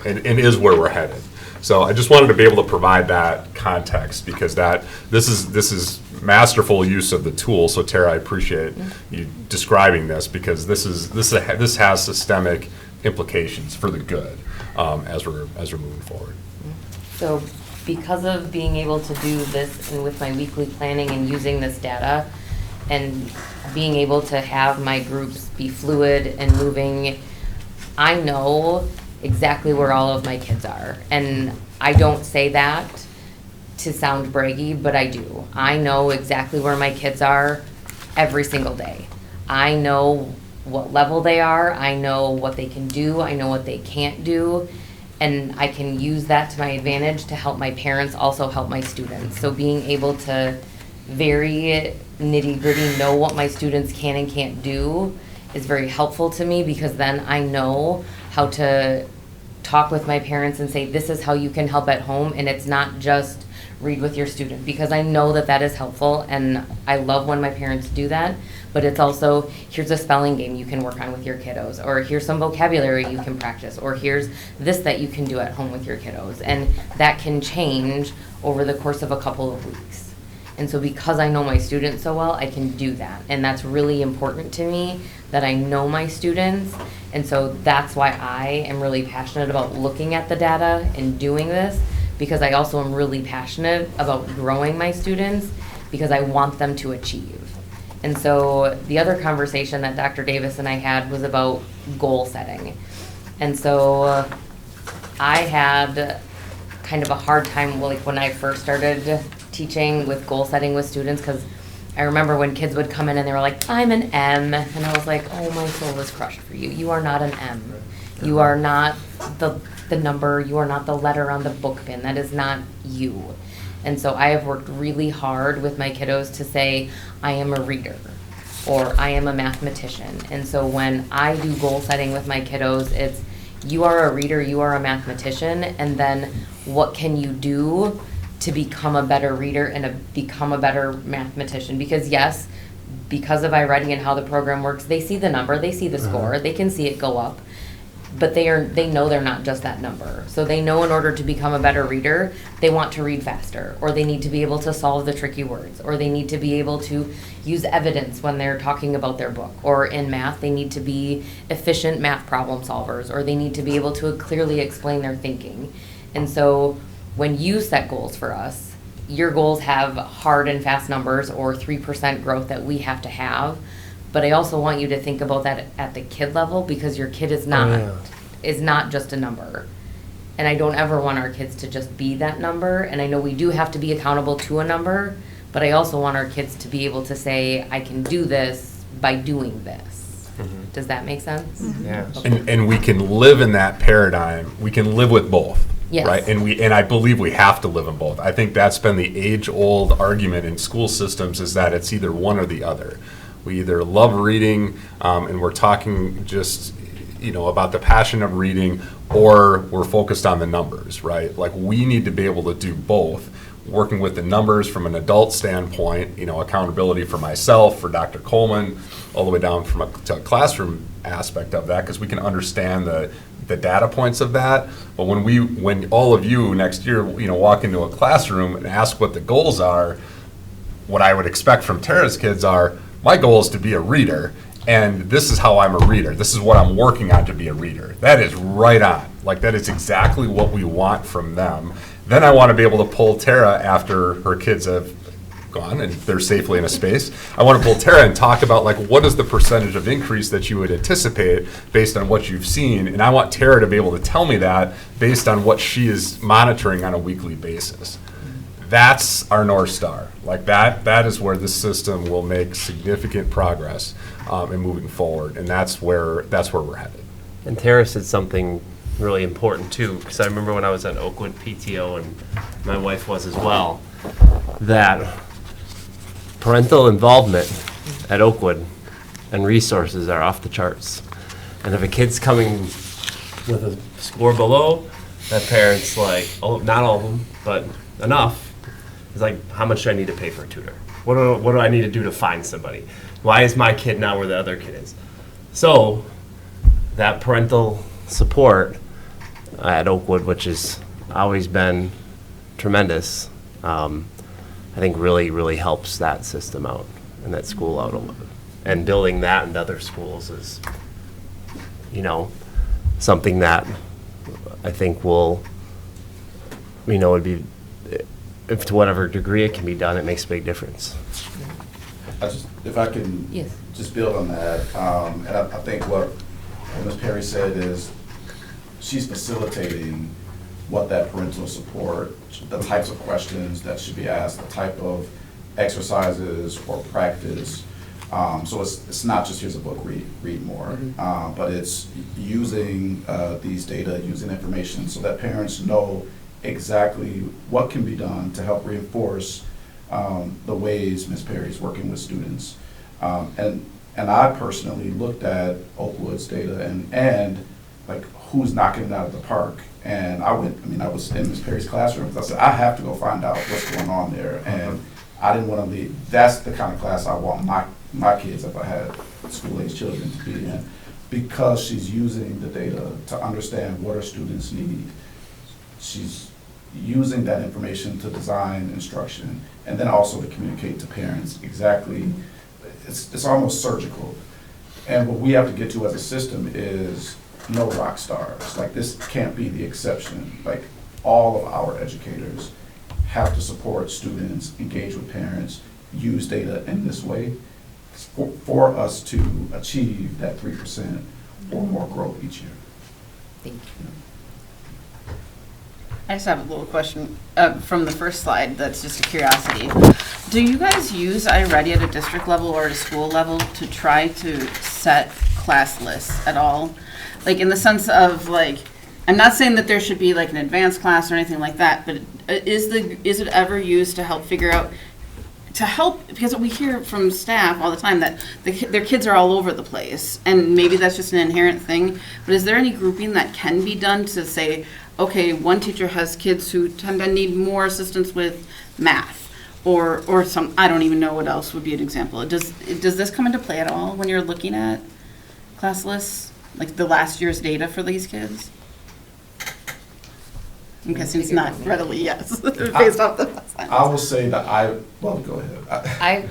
and is where we're headed. So I just wanted to be able to provide that context, because this is masterful use of the tool. So Tara, I appreciate you describing this, because this has systemic implications for the good as we're moving forward. So because of being able to do this and with my weekly planning and using this data and being able to have my groups be fluid and moving, I know exactly where all of my kids are. And I don't say that to sound braggy, but I do. I know exactly where my kids are every single day. I know what level they are. I know what they can do. I know what they can't do. And I can use that to my advantage to help my parents also help my students. So being able to very nitty-gritty know what my students can and can't do is very helpful to me, because then I know how to talk with my parents and say, this is how you can help at home, and it's not just read with your student, because I know that is helpful, and I love when my parents do that. But it's also, here's a spelling game you can work on with your kiddos, or here's some vocabulary you can practice, or here's this that you can do at home with your kiddos. And that can change over the course of a couple of weeks. And so because I know my students so well, I can do that. And that's really important to me, that I know my students. And so that's why I am really passionate about looking at the data and doing this, because I also am really passionate about growing my students, because I want them to achieve. And so the other conversation that Dr. Davis and I had was about goal setting. And so I had kind of a hard time, like when I first started teaching, with goal setting with students, because I remember when kids would come in and they were like, I'm an M, and I was like, oh, my soul is crushed for you. You are not an M. You are not the number, you are not the letter on the book bin. That is not you. And so I have worked really hard with my kiddos to say, I am a reader, or I am a mathematician. And so when I do goal setting with my kiddos, it's, you are a reader, you are a mathematician, and then what can you do to become a better reader and become a better mathematician? Because yes, because of iReady and how the program works, they see the number, they see the score, they can see it go up. But they know they're not just that number. So they know in order to become a better reader, they want to read faster, or they need to be able to solve the tricky words, or they need to be able to use evidence when they're talking about their book, or in math, they need to be efficient math problem solvers, or they need to be able to clearly explain their thinking. And so when you set goals for us, your goals have hard and fast numbers, or 3% growth that we have to have. But I also want you to think about that at the kid level, because your kid is not just a number. And I don't ever want our kids to just be that number. And I know we do have to be accountable to a number, but I also want our kids to be able to say, I can do this by doing this. Mm-hmm. Does that make sense? Mm-hmm. Yeah. Okay. And we can live in that paradigm. We can live with both. Yes. Right? And I believe we have to live in both. I think that's been the age-old argument in school systems, is that it's either one or the other. We either love reading, and we're talking just, about the passion of reading, or we're focused on the numbers, right? Like, we need to be able to do both. working with the numbers from an adult standpoint, accountability for myself, for Dr. Coleman, all the way down to a classroom aspect of that, because we can understand the data points of that. But when all of you next year, walk into a classroom and ask what the goals are, what I would expect from Tara's kids are, my goal is to be a reader, and this is how I'm a reader. This is what I'm working on to be a reader. That is right on. Like, that is exactly what we want from them. Then I want to be able to pull Tara after her kids have gone and they're safely in a space. I want to pull Tara and talk about, like, what is the percentage of increase that you would anticipate based on what you've seen, and I want Tara to be able to tell me that based on what she is monitoring on a weekly basis. That's our North Star. Like, that is where this system will make significant progress in moving forward, and that's where we're headed. And Tara said something really important too, because I remember when I was at Oakwood PTO, and my wife was as well, that parental involvement at Oakwood and resources are off the charts. And if a kid's coming with a score below, that parent's like, oh, not all of them, but enough. It's like, how much do I need to pay for a tutor? What do I need to do to find somebody? Why is my kid not where the other kid is? So that parental support at Oakwood, which has always been tremendous, I think really, really helps that system out and that school out a little bit. And building that in other schools is, something that I think will, would be, if to whatever degree it can be done, it makes a big difference. If I can just build on that, and I think what Ms. Perry said is she's facilitating what that parental support, the types of questions that should be asked, the type of exercises or practice. So it's not just here's a book, read more, but it's using these data, using information so that parents know exactly what can be done to help reinforce the ways Ms. Perry's working with students. And I personally looked at Oakwood's data and like who's knocking it out of the park. And I was in Ms. Perry's classroom. I said, I have to go find out what's going on there. And I didn't want to leave. That's the kind of class I want my kids, if I had school-age children, to be in, because she's using the data to understand what her students need. She's using that information to design instruction and then also to communicate to parents exactly. It's almost surgical. And what we have to get to as a system is no rock stars. Like, this can't be the exception. Like, all of our educators have to support students, engage with parents, use data in this way for us to achieve that 3% or more growth each year. Thank you. I just have a little question from the first slide that's just a curiosity. Do you guys use iReady at a district level or at a school level to try to set class lists at all? Like, in the sense of, like, I'm not saying that there should be like an advanced class or anything like that, but is it ever used to help figure out, because we hear from staff all the time that their kids are all over the place, and maybe that's just an inherent thing, but is there any grouping that can be done to say, okay, one teacher has kids who tend to need more assistance with math, or some, I don't even know what else would be an example. Does this come into play at all when you're looking at class lists, like the last year's data for these kids? I'm guessing it's not readily, yes, based off the silence. I will say that well, go ahead.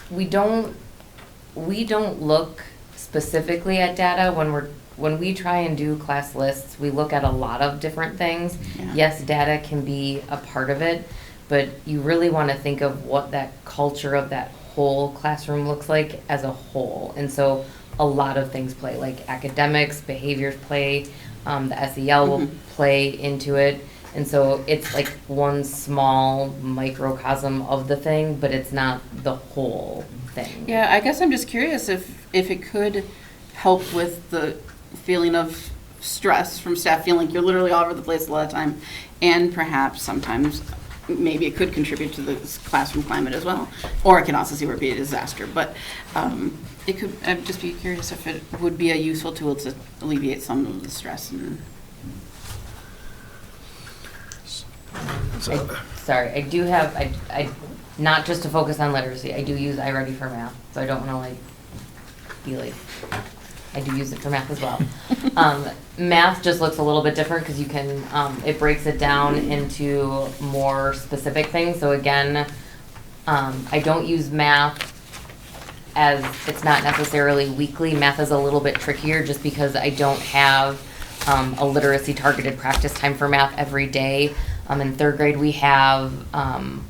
We don't look specifically at data when we try and do class lists. We look at a lot of different things. Yeah. Yes, data can be a part of it, but you really want to think of what that culture of that whole classroom looks like as a whole. And so a lot of things play, like academics, behaviors play, the SEL will play into it. And so it's like one small microcosm of the thing, but it's not the whole thing. Yeah, I guess I'm just curious if it could help with the feeling of stress from staff, feeling like you're literally all over the place a lot of time, and perhaps sometimes maybe it could contribute to the classroom climate as well, or it can also see where it be a disaster. But it could. I'd just be curious if it would be a useful tool to alleviate some of the stress. sorry, I do have, I, not just to focus on literacy, I do use iReady for math, so I don't wanna like, be like, I do use it for math as well. Math just looks a little bit different because you can, it breaks it down into more specific things. So again, I don't use math as, it's not necessarily weekly. Math is a little bit trickier just because I don't have a literacy targeted practice time for math every day. In third grade, we have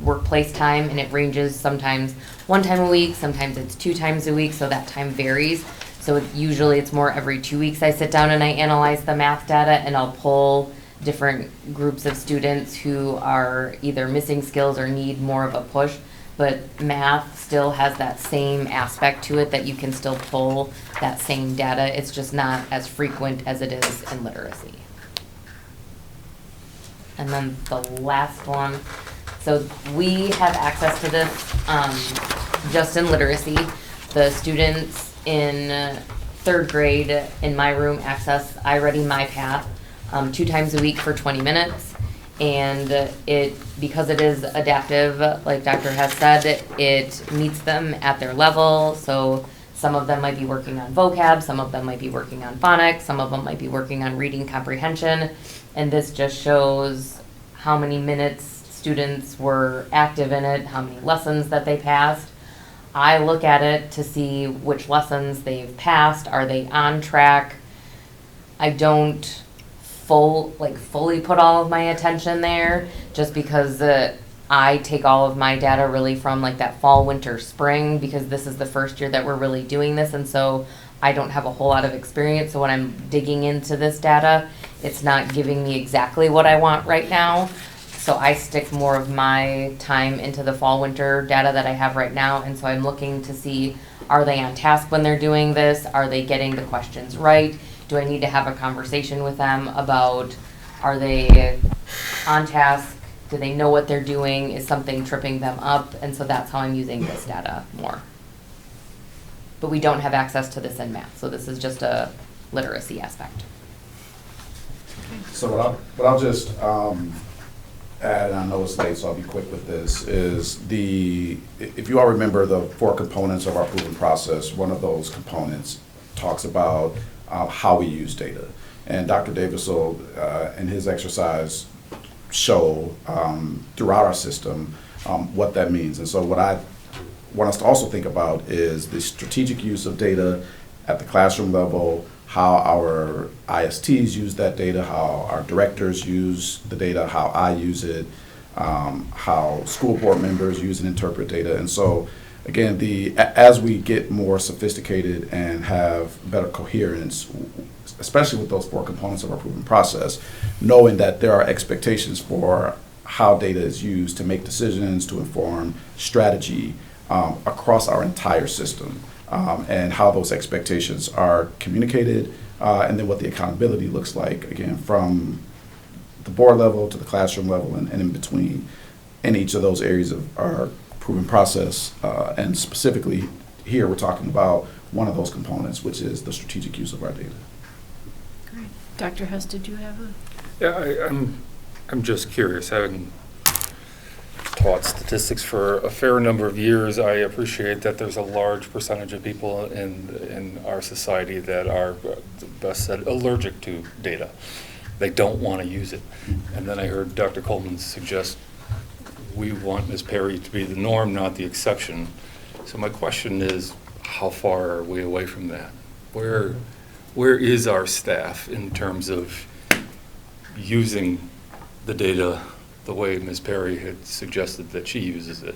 workplace time, and it ranges sometimes 1 time a week, sometimes it's 2 times a week, so that time varies. So usually it's more every 2 weeks I sit down and I analyze the math data, and I'll pull different groups of students who are either missing skills or need more of a push. But math still has that same aspect to it that you can still pull that same data. It's just not as frequent as it is in literacy. And then the last one, so we have access to this just in literacy. The students in third grade in my room access iReady My Path 2 times a week for 20 minutes. And because it is adaptive, like Dr. has said, it meets them at their level. So some of them might be working on vocab, some of them might be working on phonics, some of them might be working on reading comprehension. And this just shows how many minutes students were active in it, how many lessons that they passed. I look at it to see which lessons they've passed. Are they on track? I don't fully put all of my attention there just because I take all of my data really from like that fall, winter, spring, because this is the first year that we're really doing this. And so I don't have a whole lot of experience. So when I'm digging into this data, it's not giving me exactly what I want right now. So I stick more of my time into the fall, winter data that I have right now. And so I'm looking to see, are they on task when they're doing this? Are they getting the questions right? Do I need to have a conversation with them about, are they on task? Do they know what they're doing? Is something tripping them up? And so that's how I'm using this data more. But we don't have access to this in math. So this is just a literacy aspect. So what I'll just add, and I know it's late, so I'll be quick with this, is if you all remember the 4 components of our proven process, one of those components talks about how we use data. And Dr. Davis will, in his exercise, show throughout our system what that means. And so what I want us to also think about is the strategic use of data at the classroom level, how our ISTs use that data, how our directors use the data, how I use it, how school board members use and interpret data. And so again, as we get more sophisticated and have better coherence, especially with those 4 components of our proven process, knowing that there are expectations for how data is used to make decisions, to inform strategy across our entire system, and how those expectations are communicated, and then what the accountability looks like, again, from the board level to the classroom level and in between in each of those areas of our proven process. And specifically here, we're talking about one of those components, which is the strategic use of our data. Great. Dr. Hess, did you have a? Yeah, I'm just curious. Having taught statistics for a fair number of years, I appreciate that there's a large percentage of people in our society that are, best said, allergic to data. They don't want to use it. And then I heard Dr. Coleman suggest we want Ms. Perry to be the norm, not the exception. So my question is, how far are we away from that? Where is our staff in terms of using the data the way Ms. Perry had suggested that she uses it?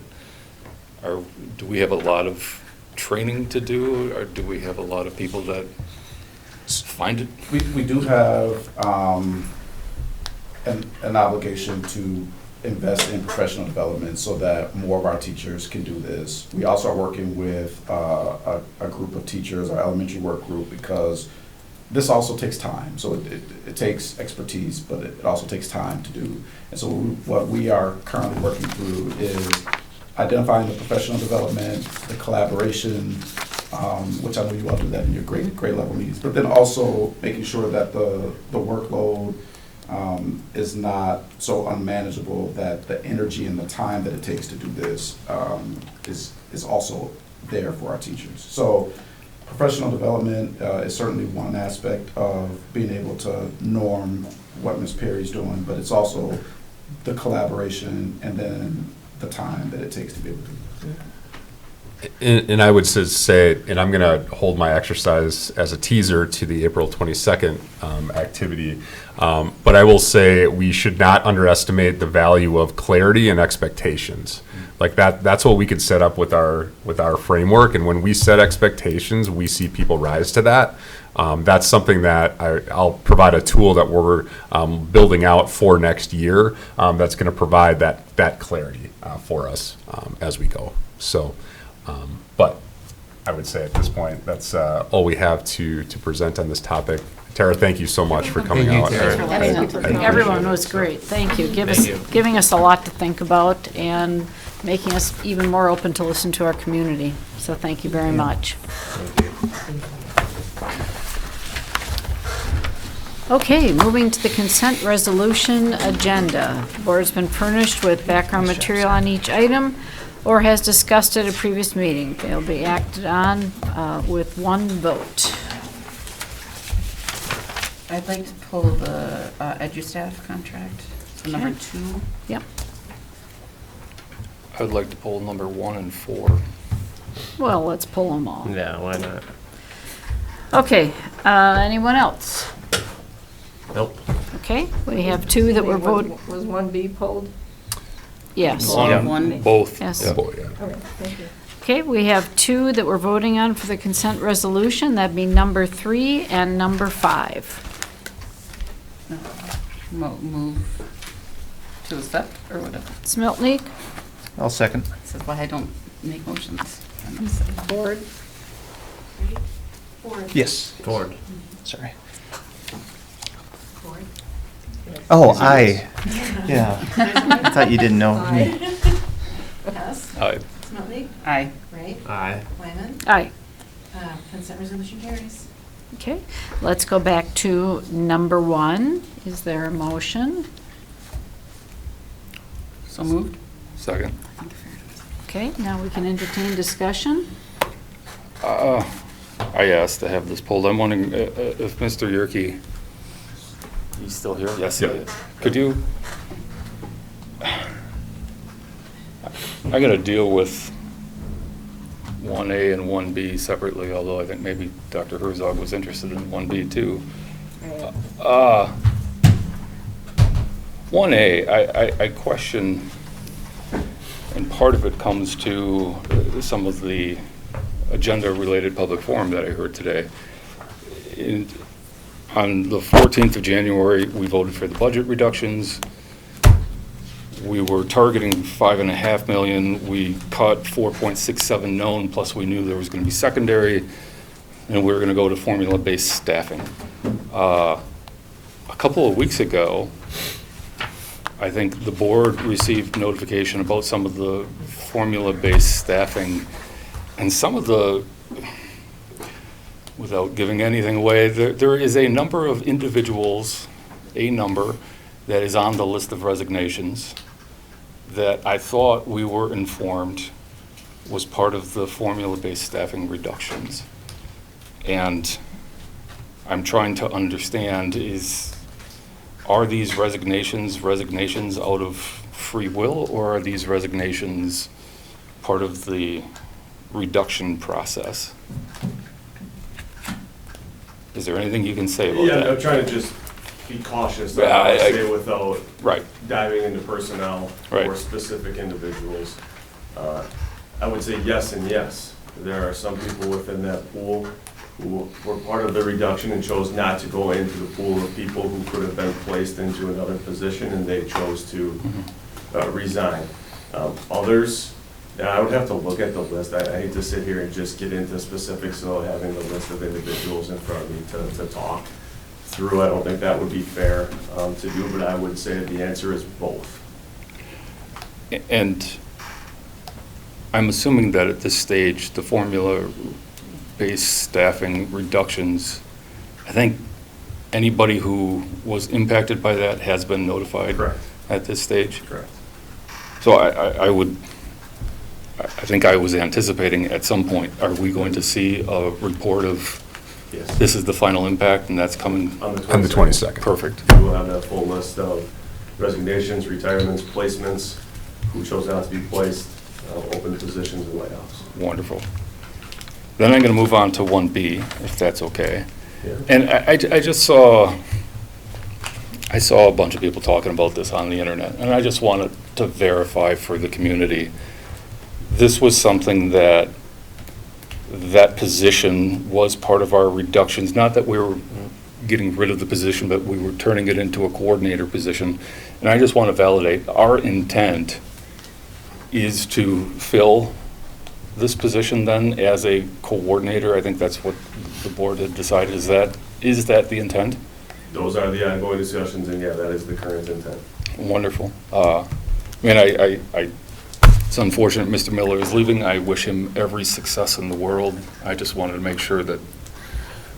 Do we have a lot of training to do, or do we have a lot of people that find it? We do have an obligation to invest in professional development so that more of our teachers can do this. We also are working with a group of teachers, our elementary work group, because this also takes time. So it takes expertise, but it also takes time to do. And so what we are currently working through is identifying the professional development, the collaboration, which I know you all do that in your grade level meetings, but then also making sure that the workload is not so unmanageable that the energy and the time that it takes to do this is also there for our teachers. So professional development is certainly one aspect of being able to norm what Ms. Perry's doing, but it's also the collaboration and then the time that it takes to be able to do it. And I would say, and I'm going to hold my exercise as a teaser to the April 22nd activity, but I will say we should not underestimate the value of clarity and expectations. Like that's what we could set up with our framework, and when we set expectations, we see people rise to that. That's something that I'll provide a tool that we're building out for next year that's going to provide that clarity for us as we go. So, but I would say at this point, that's all we have to present on this topic. Tara, thank you so much for coming out. Everyone was great. Thank you. Giving us a lot to think about and making us even more open to listen to our community. So thank you very much. Okay, moving to the consent resolution agenda. The board's been furnished with background material on each item or has discussed at a previous meeting. They'll be acted on with one vote. I'd like to pull the EduStaff contract, so number 2. Yep. I'd like to pull number 1 and 4. Well, let's pull them all. Yeah, why not? Okay, anyone else? Nope. Okay, we have 2 that were voted. Was 1B pulled? Yes. Both. Yes. Yeah. Okay, thank you. Okay, we have 2 that we're voting on for the consent resolution. That'd be number 3 and number 5. Move to accept or whatever. Smeltnik? I'll second. This is why I don't make motions. Board? Yes. Ford. Sorry. Oh, aye. Yeah. I thought you didn't know me. Hess? Aye. Smeltnik? Aye. Wright? Aye. Wyman? Aye. Consent resolution carries. Okay, let's go back to number 1. Is there a motion? So moved. Second. Okay, now we can entertain discussion. I asked to have this pulled. I'm wondering if Mr. Yerke, he's still here? Yes, he is. Could you, I got to deal with 1A and 1B separately, although I think maybe Dr. Herzog was interested in 1B too. 1A, I question, and part of it comes to some of the agenda-related public forum that I heard today. On the 14th of January, we voted for the budget reductions. We were targeting 5.5 million. We cut 4.67 known, plus we knew there was going to be secondary, and we were going to go to formula-based staffing. A couple of weeks ago, I think the board received notification about some of the formula-based staffing, and some of the, without giving anything away, there is a number of individuals, that is on the list of resignations that I thought we were informed was part of the formula-based staffing reductions. And I'm trying to understand are these resignations out of free will, or are these resignations part of the reduction process? Is there anything you can say about that? Yeah, I'm trying to just be cautious. Yeah, I say without right. diving into personnel or specific individuals. I would say yes and yes. There are some people within that pool who were part of the reduction and chose not to go into the pool of people who could have been placed into another position, and they chose to resign. Others, I would have to look at the list. I hate to sit here and just get into specifics without having the list of individuals in front of me to talk through. I don't think that would be fair to do, but I would say the answer is both. And I'm assuming that at this stage, the formula-based staffing reductions, I think anybody who was impacted by that has been notified? Correct. At this stage? Correct. So I think I was anticipating at some point, are we going to see a report of Yes. this is the final impact and that's coming? On the 22nd. On the 22nd. Perfect. We will have that full list of resignations, retirements, placements, who chose not to be placed, open positions and layoffs. Wonderful. Then I'm going to move on to 1B, if that's okay. Yeah. And I just saw a bunch of people talking about this on the internet, and I just wanted to verify for the community. This was something that position was part of our reductions, not that we were getting rid of the position, but we were turning it into a coordinator position. And I just want to validate, our intent is to fill this position then as a coordinator. I think that's what the board had decided. Is that the intent? Those are the ongoing discussions, and yeah, that is the current intent. Wonderful. It's unfortunate Mr. Miller is leaving. I wish him every success in the world. I just wanted to make sure that,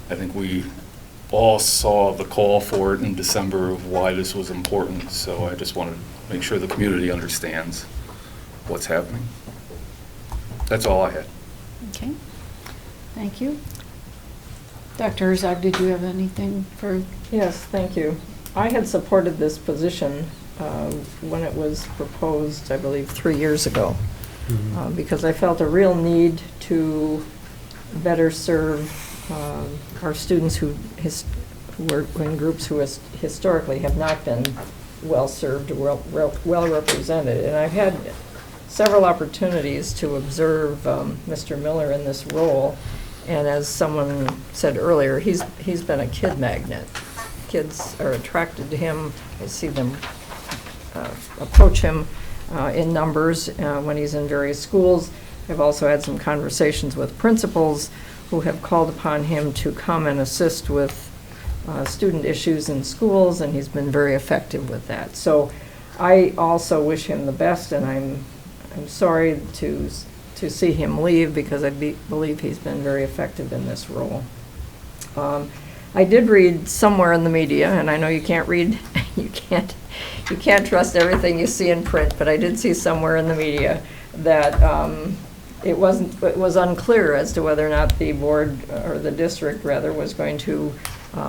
I think we all saw the call for it in December of why this was important. So I just wanted to make sure the community understands what's happening. That's all I had. Okay, thank you. Dr. Herzog, did you have anything for? Yes, thank you. I had supported this position when it was proposed, I believe, 3 years ago, because I felt a real need to better serve our students who were in groups who historically have not been well served or well represented. And I've had several opportunities to observe Mr. Miller in this role, and as someone said earlier, he's been a kid magnet. Kids are attracted to him. I see them approach him in numbers when he's in various schools. I've also had some conversations with principals who have called upon him to come and assist with student issues in schools, and he's been very effective with that. So I also wish him the best, and I'm sorry to see him leave, because I believe he's been very effective in this role. I did read somewhere in the media, and I know you can't read, you can't trust everything you see in print, but I did see somewhere in the media that it was unclear as to whether or not the board, or the district rather, was going to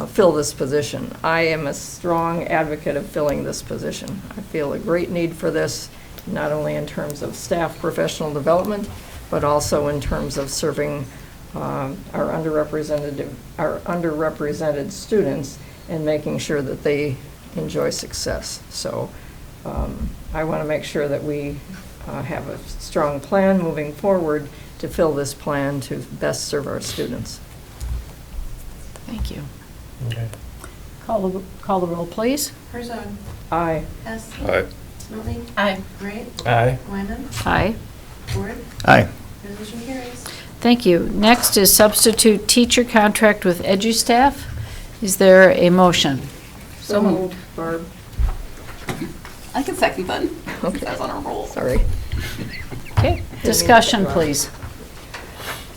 fill this position. I am a strong advocate of filling this position. I feel a great need for this, not only in terms of staff professional development, but also in terms of serving our underrepresented students and making sure that they enjoy success. So I want to make sure that we have a strong plan moving forward to fill this plan to best serve our students. Thank you. Okay. Call the roll, please. Herzog. Aye. Hess. Aye. Smelly. Aye. Gray. Aye. Wyman. Aye. Ford. Aye. Resolution carries. Thank you. Next is substitute teacher contract with EduStaff. Is there a motion? So moved, Barb. I can second that. Okay. That's on a roll. Sorry. Okay, discussion, please.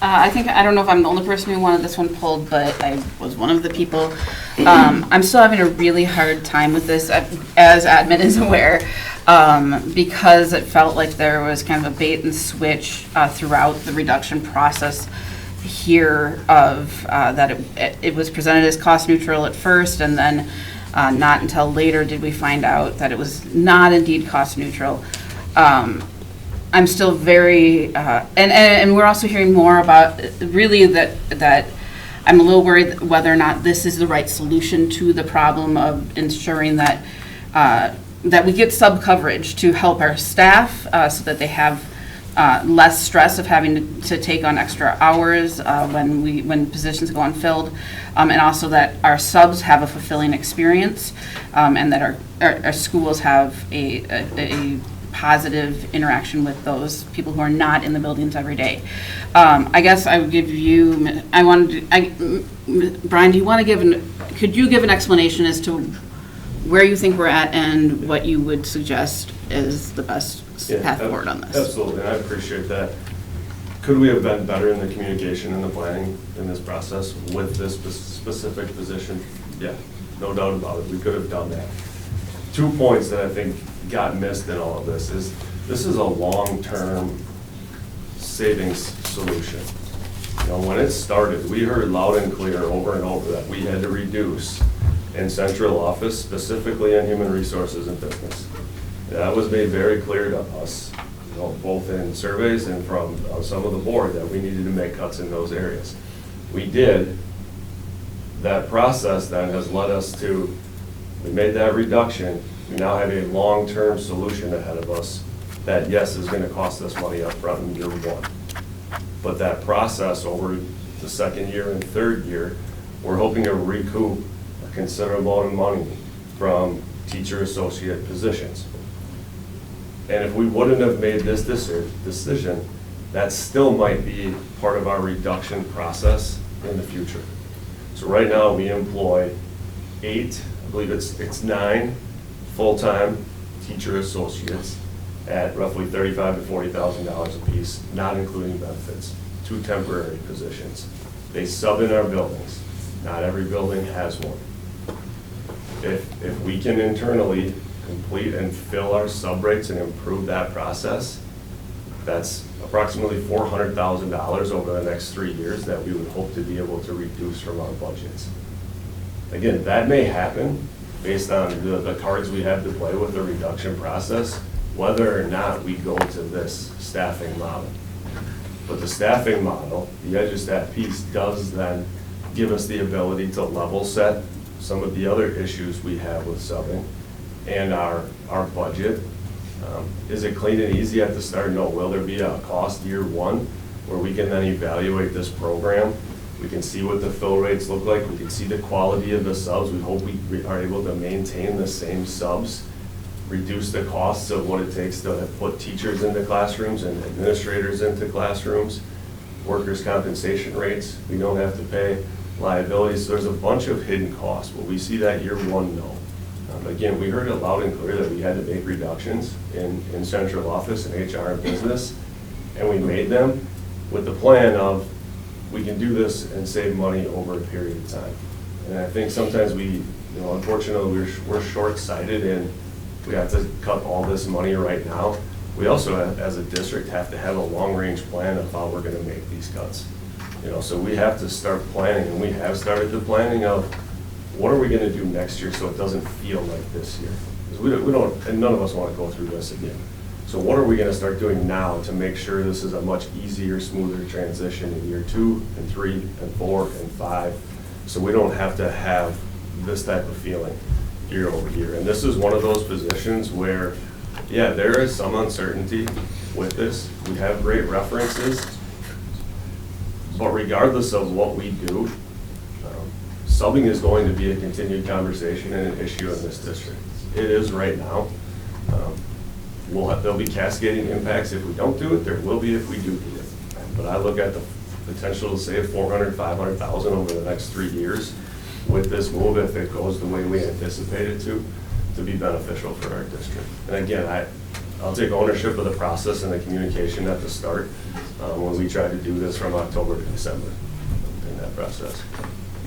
I don't know if I'm the only person who wanted this one pulled, but I was one of the people. I'm still having a really hard time with this, as admin is aware, because it felt like there was kind of a bait and switch throughout the reduction process here of that it was presented as cost neutral at first, and then not until later did we find out that it was not indeed cost neutral. I'm still very, and we're also hearing more about really that I'm a little worried whether or not this is the right solution to the problem of ensuring that that we get sub coverage to help our staff so that they have less stress of having to take on extra hours when positions go unfilled, and also that our subs have a fulfilling experience, and that our schools have a positive interaction with those people who are not in the buildings every day. I guess I would give you, Brian, do you want to could you give an explanation as to where you think we're at and what you would suggest is the best path forward on this? Absolutely, and I appreciate that. Could we have been better in the communication and the planning in this process with this specific position? Yeah, no doubt about it, we could have done that. 2 points that I think got missed in all of this is a long-term savings solution. You know, when it started, we heard loud and clear over and over that we had to reduce in central office, specifically in human resources and business. That was made very clear to us, you know, both in surveys and from some of the board, that we needed to make cuts in those areas. We did. That process then has led us to, we made that reduction. We now have a long-term solution ahead of us that, yes, is going to cost us money up front in year one. But that process over the second year and third year, we're hoping to recoup a considerable amount of money from teacher associate positions. And if we wouldn't have made this decision, that still might be part of our reduction process in the future. So right now, we employ 8, I believe it's 9 full-time teacher associates at roughly $35,000 to $40,000 apiece, not including benefits, 2 temporary positions. They sub in our buildings. Not every building has one. If we can internally complete and fill our sub rates and improve that process, that's approximately $400,000 over the next 3 years that we would hope to be able to reduce from our budgets. Again, that may happen based on the cards we have to play with the reduction process, whether or not we go to this staffing model. But the staffing model, the edge of staff piece, does then give us the ability to level set some of the other issues we have with subbing and our budget. Is it clean and easy at the start? No. Will there be a cost year one where we can then evaluate this program? We can see what the fill rates look like. We can see the quality of the subs. We hope we are able to maintain the same subs, reduce the costs of what it takes to put teachers into classrooms and administrators into classrooms, workers' compensation rates. We don't have to pay liabilities. So there's a bunch of hidden costs. Will we see that year one? No. Again, we heard it loud and clear that we had to make reductions in central office and HR and business, and we made them with the plan of we can do this and save money over a period of time. And I think sometimes unfortunately, we're short-sighted and we have to cut all this money right now. We also, as a district, have to have a long-range plan of how we're going to make these cuts. So we have to start planning, and we have started the planning of what are we going to do next year so it doesn't feel like this year? Because we don't, and none of us want to go through this again. So what are we going to start doing now to make sure this is a much easier, smoother transition in year 2 and 3 and 4 and 5, so we don't have to have this type of feeling year over year. And this is one of those positions where, yeah, there is some uncertainty with this. We have great references, but regardless of what we do, subbing is going to be a continued conversation and an issue in this district. It is right now. There'll be cascading impacts if we don't do it. There will be if we do it. But I look at the potential to save $400,000, $500,000 over the next 3 years with this move, if it goes the way we anticipate it to be beneficial for our district. And again, I'll take ownership of the process and the communication at the start when we tried to do this from October to December in that process.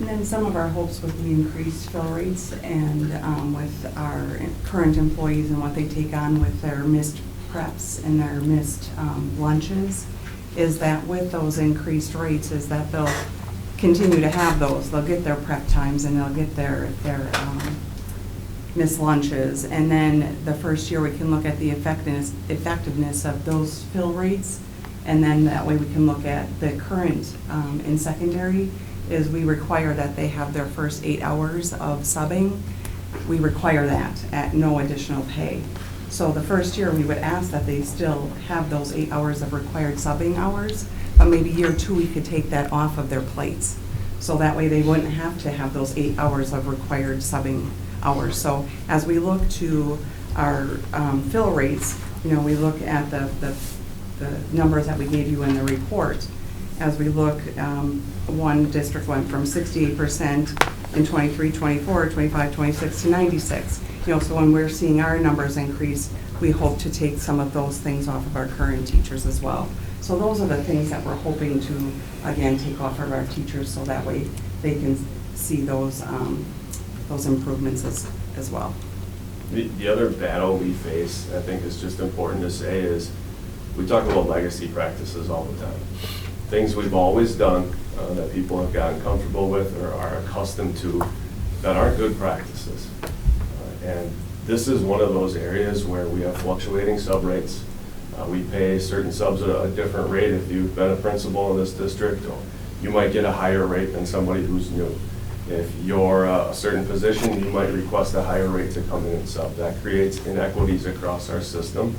And then some of our hopes with the increased fill rates and with our current employees and what they take on with their missed preps and their missed lunches is that with those increased rates is that they'll continue to have those. They'll get their prep times and they'll get their missed lunches. And then the first year we can look at the effectiveness of those fill rates, and then that way we can look at the current in secondary is we require that they have their first 8 hours of subbing. We require that at no additional pay. So the first year we would ask that they still have those 8 hours of required subbing hours, but maybe year 2 we could take that off of their plates. So that way they wouldn't have to have those 8 hours of required subbing hours. So as we look to our fill rates, we look at the numbers that we gave you in the report. As we look, one district went from 68% in 23, 24, 25, 26 to 96. So when we're seeing our numbers increase, we hope to take some of those things off of our current teachers as well. So those are the things that we're hoping to, again, take off of our teachers so that way they can see those those improvements as well. The other battle we face, I think is just important to say, is we talk about legacy practices all the time. Things we've always done that people have gotten comfortable with or are accustomed to that aren't good practices. And this is one of those areas where we have fluctuating sub rates. We pay certain subs at a different rate. If you've been a principal in this district, you might get a higher rate than somebody who's new. If you're a certain position, you might request a higher rate to come in and sub. That creates inequities across our system,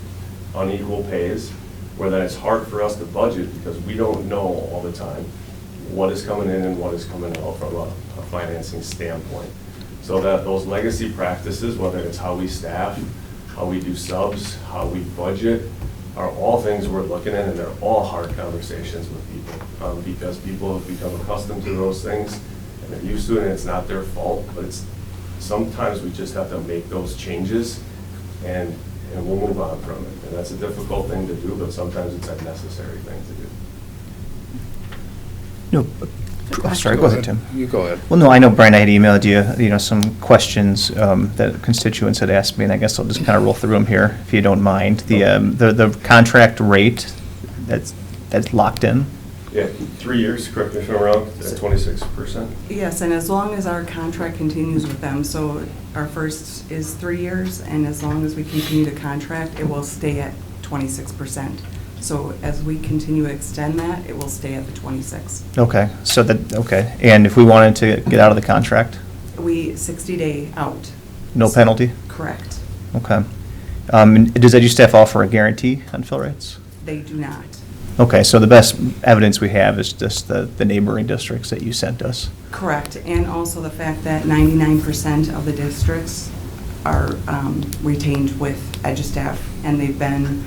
unequal pays, where then it's hard for us to budget because we don't know all the time what is coming in and what is coming out from a financing standpoint. So that those legacy practices, whether it's how we staff, how we do subs, how we budget, are all things we're looking at, and they're all hard conversations with people because people have become accustomed to those things and they're used to it, and it's not their fault, but it's sometimes we just have to make those changes and we'll move on from it. And that's a difficult thing to do, but sometimes it's a necessary thing to do. No, oh, sorry, go ahead, Tim. You go ahead. Well, no, I know, Brian, I had emailed you, some questions that constituents had asked me, and I guess I'll just kind of roll through them here, if you don't mind. The contract rate that's locked in? Yeah, 3 years, correct me if I'm wrong, at 26%? Yes, and as long as our contract continues with them, so our first is 3 years, and as long as we continue to contract, it will stay at 26%. So as we continue to extend that, it will stay at the 26. Okay, okay. And if we wanted to get out of the contract? 60-day out. No penalty? Correct. Okay. Does EduStaff offer a guarantee on fill rates? They do not. Okay, so the best evidence we have is just the neighboring districts that you sent us. Correct, and also the fact that 99% of the districts are retained with EduStaff, and they've been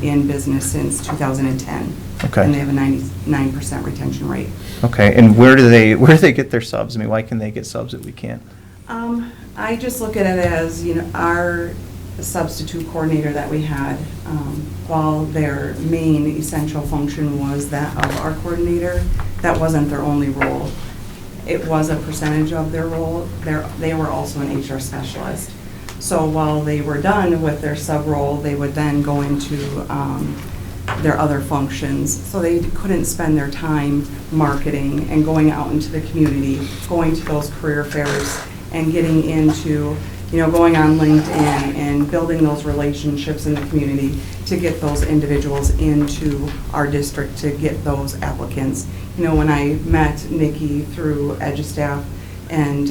in business since 2010. Okay. And they have a 99% retention rate. Okay, and where do they get their subs? I mean, why can they get subs that we can't? I just look at it as, our substitute coordinator that we had, while their main essential function was that of our coordinator, that wasn't their only role. It was a percentage of their role. They were also an HR specialist. So while they were done with their sub role, they would then go into their other functions. So they couldn't spend their time marketing and going out into the community, going to those career fairs and getting into, going on LinkedIn and building those relationships in the community to get those individuals into our district, to get those applicants. When I met Nikki through EduStaff and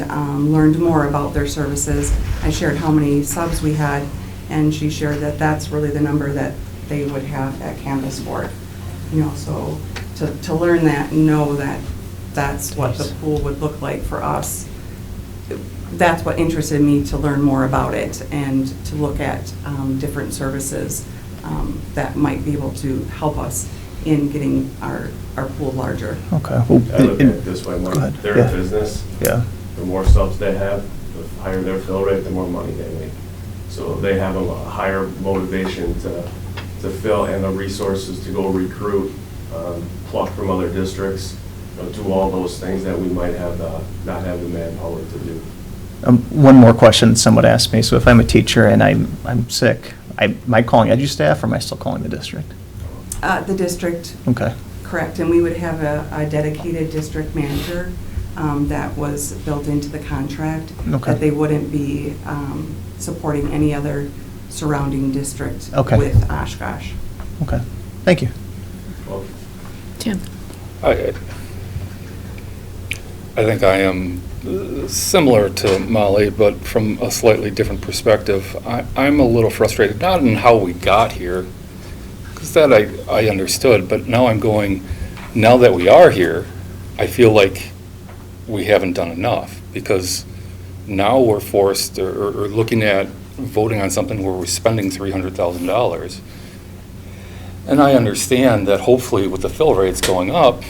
learned more about their services, I shared how many subs we had, and she shared that that's really the number that they would have at Canvas Board. So to learn that and know that that's what the pool would look like for us, that's what interested me to learn more about it and to look at different services that might be able to help us in getting our pool larger. Okay. I look at it this way, Go ahead. they're Yeah. a business. Yeah. The more subs they have, the higher their fill rate, the more money they make. So they have a higher motivation to fill and the resources to go recruit, pluck from other districts, do all those things that we might have not have the manpower to do. One more question someone asked me. So if I'm a teacher and I'm sick, am I calling EduStaff or am I still calling the district? The district. Okay. Correct, and we would have a dedicated district manager that was built into the contract. Okay. That they wouldn't be supporting any other surrounding district Okay. with Oshkosh. Okay. Thank you. Well, Tim? I think I am similar to Molly, but from a slightly different perspective. I'm a little frustrated, not in how we got here, because that I understood, but now I'm going, now that we are here, I feel like we haven't done enough, because now we're forced or looking at voting on something where we're spending $300,000. And I understand that hopefully with the fill rates going up,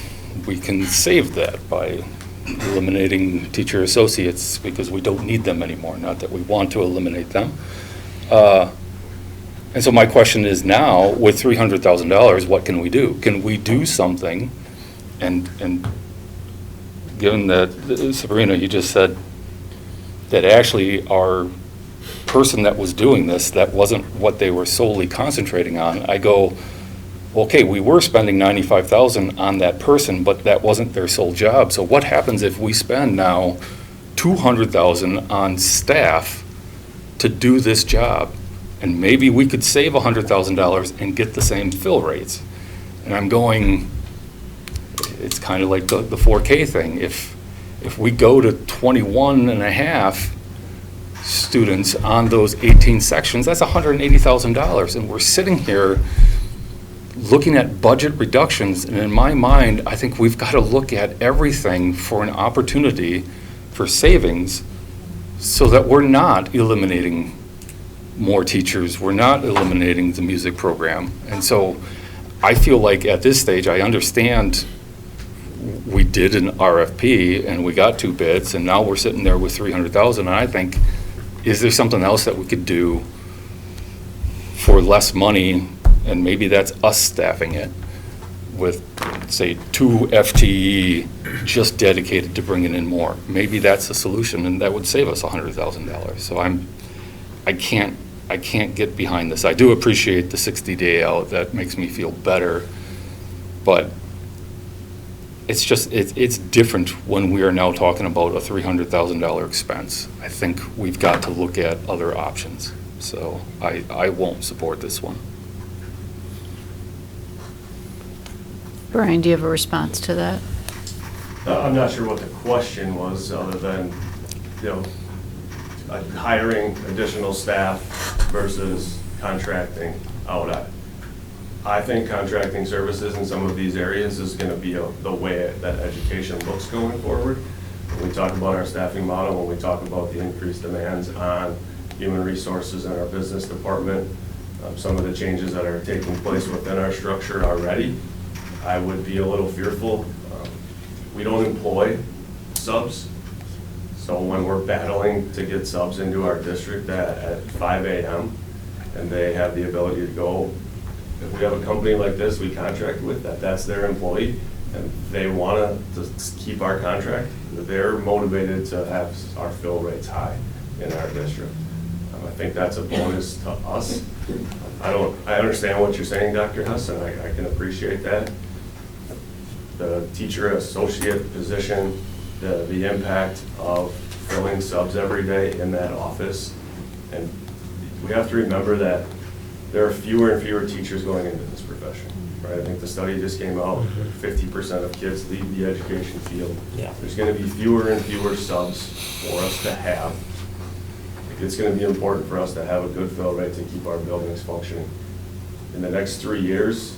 we can save that by eliminating teacher associates because we don't need them anymore, not that we want to eliminate them. And so my question is now, with $300,000, what can we do? Can we do something? And given that, Sabrina, you just said that actually our person that was doing this, that wasn't what they were solely concentrating on, I go, okay, we were spending $95,000 on that person, but that wasn't their sole job. So what happens if we spend now $200,000 on staff to do this job? And maybe we could save $100,000 and get the same fill rates. And I'm going, it's kind of like the 4K thing. If we go to 21 and a half students on those 18 sections, that's $180,000. And we're sitting here looking at budget reductions, and in my mind, I think we've got to look at everything for an opportunity for savings so that we're not eliminating more teachers, we're not eliminating the music program. And so I feel like at this stage, I understand we did an RFP and we got 2 bids, and now we're sitting there with 300,000, and I think, is there something else that we could do for less money? And maybe that's us staffing it with, say, 2 FTE just dedicated to bringing in more. Maybe that's the solution, and that would save us $100,000. So I can't get behind this. I do appreciate the 60-day out. That makes me feel better, but it's just, it's different when we are now talking about a $300,000 expense. I think we've got to look at other options. So I won't support this one. Brian, do you have a response to that? I'm not sure what the question was, other than, hiring additional staff versus contracting out. I think contracting services in some of these areas is going to be the way that education looks going forward. When we talk about our staffing model, when we talk about the increased demands on human resources in our business department, some of the changes that are taking place within our structure already, I would be a little fearful. We don't employ subs, so when we're battling to get subs into our district at 5 a.m. and they have the ability to go, if we have a company like this we contract with, that's their employee, and they want to keep our contract, they're motivated to have our fill rates high in our district. I think that's a bonus to us. I understand what you're saying, Dr. Huss, and I can appreciate that. The teacher associate position, the impact of filling subs every day in that office. And we have to remember that there are fewer and fewer teachers going into this profession, right? I think the study just came out, 50% of kids leave the education field. Yeah. There's going to be fewer and fewer subs for us to have. It's going to be important for us to have a good fill rate to keep our buildings functioning. In the next 3 years,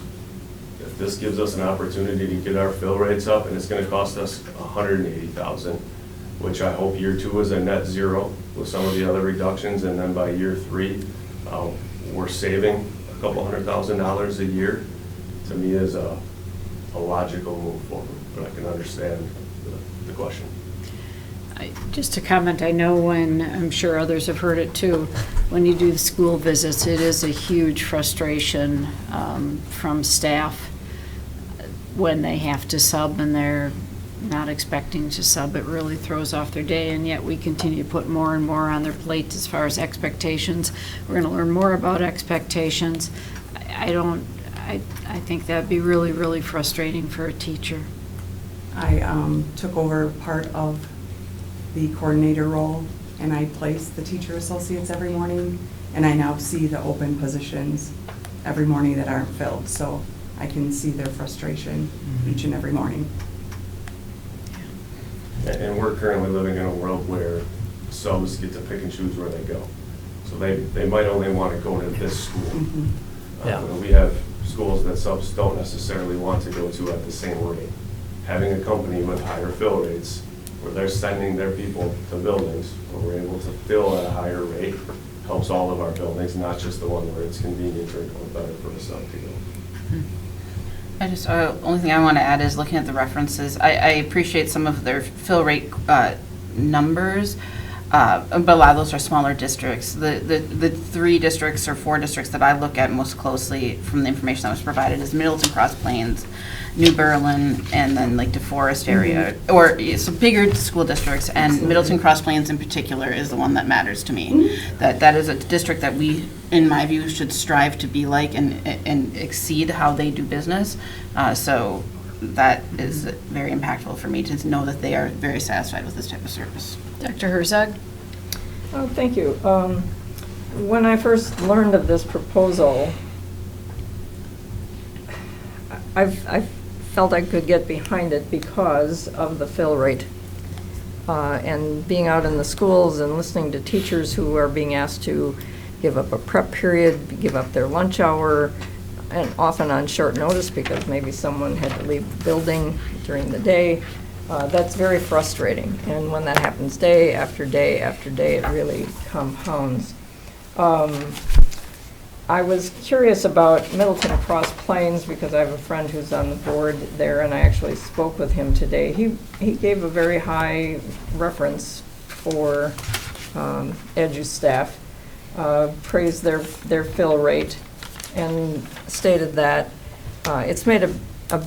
if this gives us an opportunity to get our fill rates up, and it's going to cost us $180,000, which I hope year 2 is a net zero with some of the other reductions, and then by year 3, we're saving a couple $100,000 a year. To me, is a logical move forward, but I can understand the question. Just to comment, I know when, I'm sure others have heard it too, when you do the school visits, it is a huge frustration from staff when they have to sub and they're not expecting to sub. It really throws off their day, and yet we continue to put more and more on their plate as far as expectations. We're going to learn more about expectations. I think that'd be really, really frustrating for a teacher. I took over part of the coordinator role, and I place the teacher associates every morning, and I now see the open positions every morning that aren't filled, so I can see their frustration each and every morning. And we're currently living in a world where subs get to pick and choose where they go. So they might only want to go to this school. We have schools that subs don't necessarily want to go to at the same rate. Having a company with higher fill rates, where they're sending their people to buildings where we're able to fill at a higher rate, helps all of our buildings, not just the one where it's convenient or better for the sub to go. I just, only thing I want to add is looking at the references. I appreciate some of their fill rate numbers. but a lot of those are smaller districts. The 3 districts or 4 districts that I look at most closely from the information that was provided is Middleton, Cross Plains, New Berlin, and then like DeForest area, or it's bigger school districts, and Middleton Cross Plains in particular is the one that matters to me. That is a district that we, in my view, should strive to be like and exceed how they do business. So that is very impactful for me to know that they are very satisfied with this type of service. Dr. Herzog? Oh, thank you. When I first learned of this proposal, I felt I could get behind it because of the fill rate. And being out in the schools and listening to teachers who are being asked to give up a prep period, give up their lunch hour, and often on short notice because maybe someone had to leave the building during the day. That's very frustrating. And when that happens day after day after day, it really compounds. I was curious about Middleton Cross Plains because I have a friend who's on the board there, and I actually spoke with him today. He gave a very high reference for edu staff, praised their fill rate, and stated that it's made a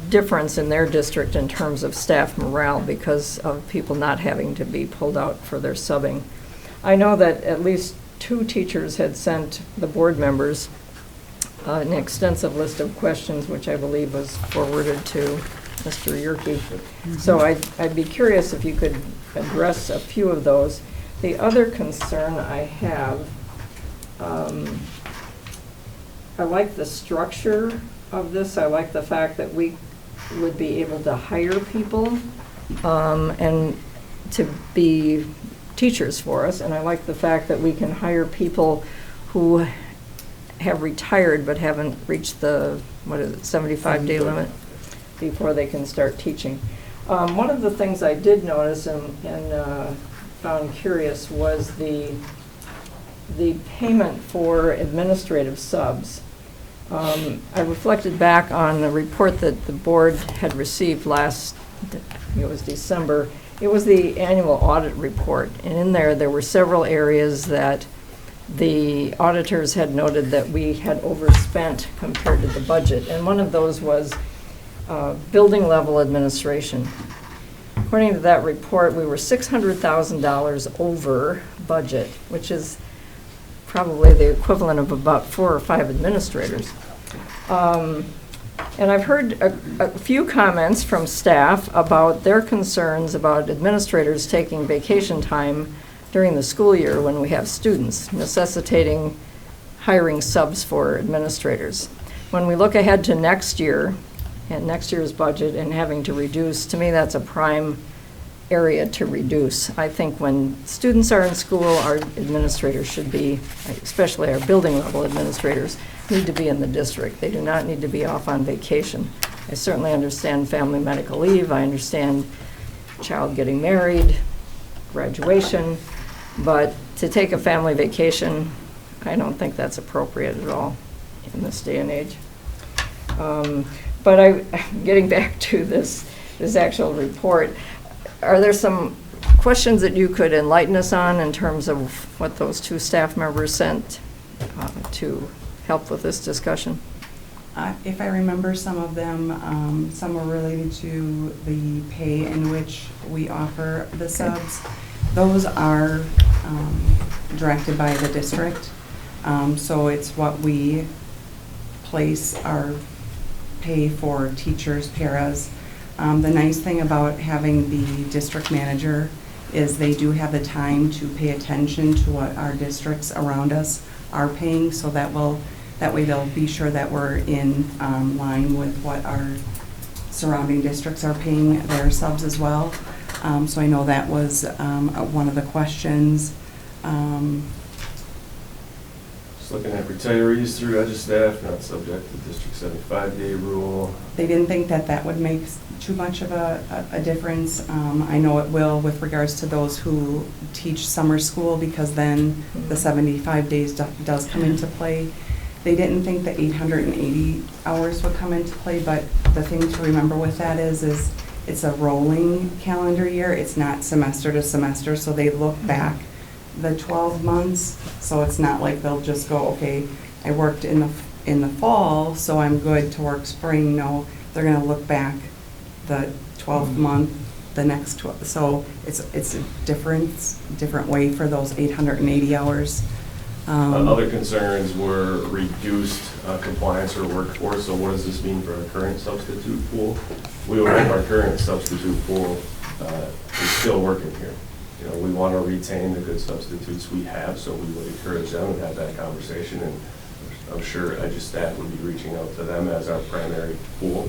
difference in their district in terms of staff morale because of people not having to be pulled out for their subbing. I know that at least 2 teachers had sent the board members an extensive list of questions, which I believe was forwarded to Mr. Yerke. So I'd be curious if you could address a few of those. The other concern I have, I like the structure of this. I like the fact that we would be able to hire people and to be teachers for us, and I like the fact that we can hire people who have retired but haven't reached the, 75-day limit before they can start teaching. One of the things I did notice and found curious was the payment for administrative subs. I reflected back on the report that the board had received it was December. It was the annual audit report, and in there were several areas that the auditors had noted that we had overspent compared to the budget, and one of those was building level administration. According to that report, we were $600,000 over budget, which is probably the equivalent of about 4 or 5 administrators. And I've heard a few comments from staff about their concerns about administrators taking vacation time during the school year when we have students, necessitating hiring subs for administrators. When we look ahead to next year and next year's budget and having to reduce, to me that's a prime area to reduce. I think when students are in school, our administrators should be, especially our building level administrators, need to be in the district. They do not need to be off on vacation. I certainly understand family medical leave. I understand child getting married, graduation, but to take a family vacation, I don't think that's appropriate at all in this day and age. But getting back to this actual report, are there some questions that you could enlighten us on in terms of what those 2 staff members sent to help with this discussion? If I remember some of them, some were related to the pay in which we offer the subs. Those are directed by the district. So it's what we place our pay for teachers, paras. The nice thing about having the district manager is they do have the time to pay attention to what our districts around us are paying, so that way they'll be sure that we're in line with what our surrounding districts are paying their subs as well. So I know that was one of the questions. Just looking at retirees through edu staff, not subject to District 75-day rule. They didn't think that would make too much of a difference. I know it will with regards to those who teach summer school, because then the 75 days does come into play. They didn't think the 880 hours would come into play, but the thing to remember with that is it's a rolling calendar year. It's not semester to semester, so they look back the 12 months, so it's not like they'll just go, okay, I worked in the fall, so I'm good to work spring. No, they're gonna look back the 12th month, the next 12, so it's a different way for those 880 hours. Other concerns were reduced compliance or workforce, so what does this mean for our current substitute pool? We hope our current substitute pool is still working here. You know, we want to retain the good substitutes we have, so we would encourage them to have that conversation, and I'm sure staff would be reaching out to them as our primary pool.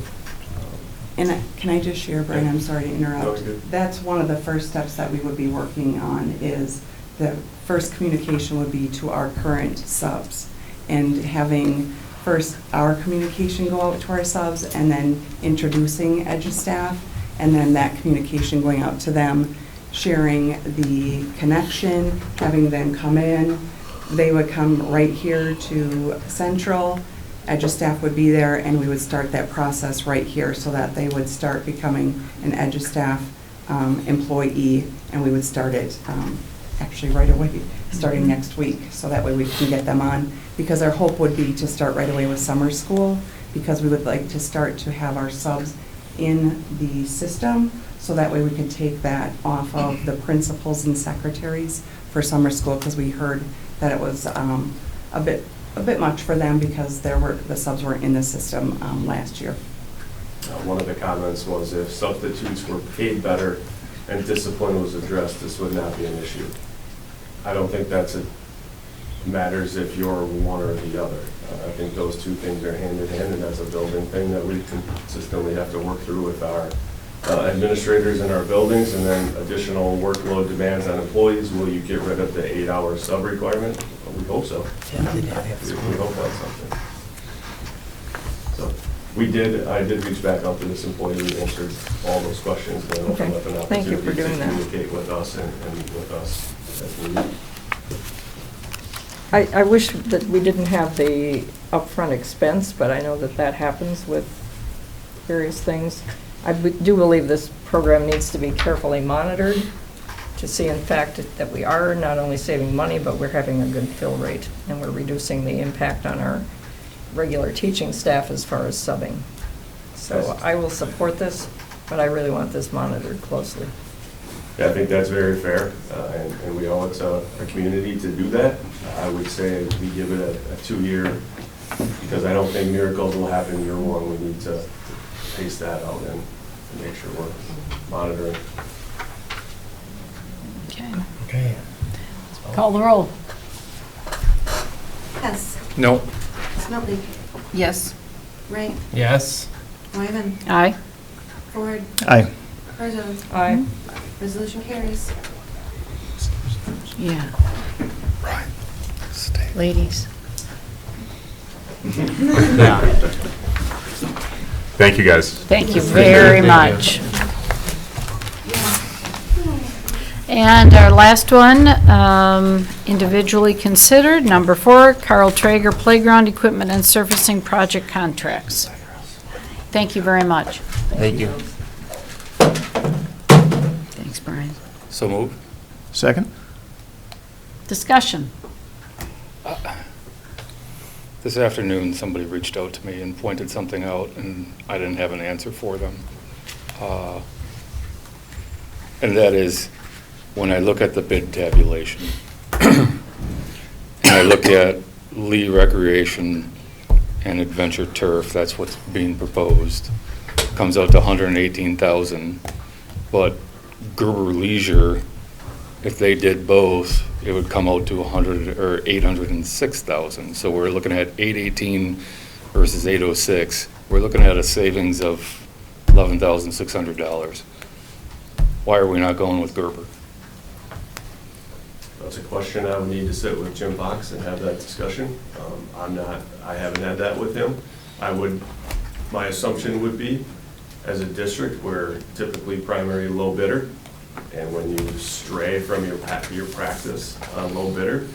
And can I just share, Brian, I'm sorry to interrupt. No, you're good. That's one of the first steps that we would be working on, is the first communication would be to our current subs, and having first our communication go out to our subs, and then introducing EduStaff, and then that communication going out to them, sharing the connection, having them come in. They would come right here to Central. EduStaff would be there, and we would start that process right here so that they would start becoming an EduStaff employee, and we would start it actually right away, starting next week, so that way we can get them on. Because our hope would be to start right away with summer school, because we would like to start to have our subs in the system, so that way we can take that off of the principals and secretaries for summer school, because we heard that it was a bit much for them because the subs weren't in the system last year. One of the comments was if substitutes were paid better and discipline was addressed, this would not be an issue. I don't think matters if you're one or the other. I think those two things are hand in hand, and that's a building thing that we consistently have to work through with our administrators in our buildings, and then additional workload demands on employees. Will you get rid of the 8-hour sub requirement? Well, we hope so. We hope that's something. So I did reach back out to this employee. We answered all those questions. And Okay. opened up an Thank you for opportunity doing to that. communicate with us and with us as we need. I wish that we didn't have the upfront expense, but I know that that happens with various things. I do believe this program needs to be carefully monitored to see, in fact, that we are not only saving money, but we're having a good fill rate, and we're reducing the impact on our regular teaching staff as far as subbing. So I will support this, but I really want this monitored closely. Yeah, I think that's very fair, and we owe it to our community to do that. I would say we give it a 2-year, because I don't think miracles will happen year one. We need to pace that out and make sure we're monitoring. Okay. Call the roll. Hess. No. Smeltley. Yes. Wright. Yes. Wyman. Aye. Ford. Aye. Herzog. Aye. Resolution carries. Yeah. Ladies. Thank you, guys. Thank you very much. And our last one, individually considered, number 4, Carl Traeger Playground Equipment and Surfacing Project Contracts. Thank you very much. Thank you. Thanks, Brian. So moved. Second? Discussion. This afternoon, somebody reached out to me and pointed something out, and I didn't have an answer for them. And that is, when I look at the bid tabulation, and I look at Lee Recreation and Adventure Turf, that's what's being proposed, comes out to $118,000. But Gerber Leisure, if they did both, it would come out to $806,000. So we're looking at $818 versus $806. We're looking at a savings of $11,600. Why are we not going with Gerber? That's a question I would need to sit with Jim Box and have that discussion. I haven't had that with him. My assumption would be, as a district, we're typically primary low bidder. And when you stray from your practice on low bidder,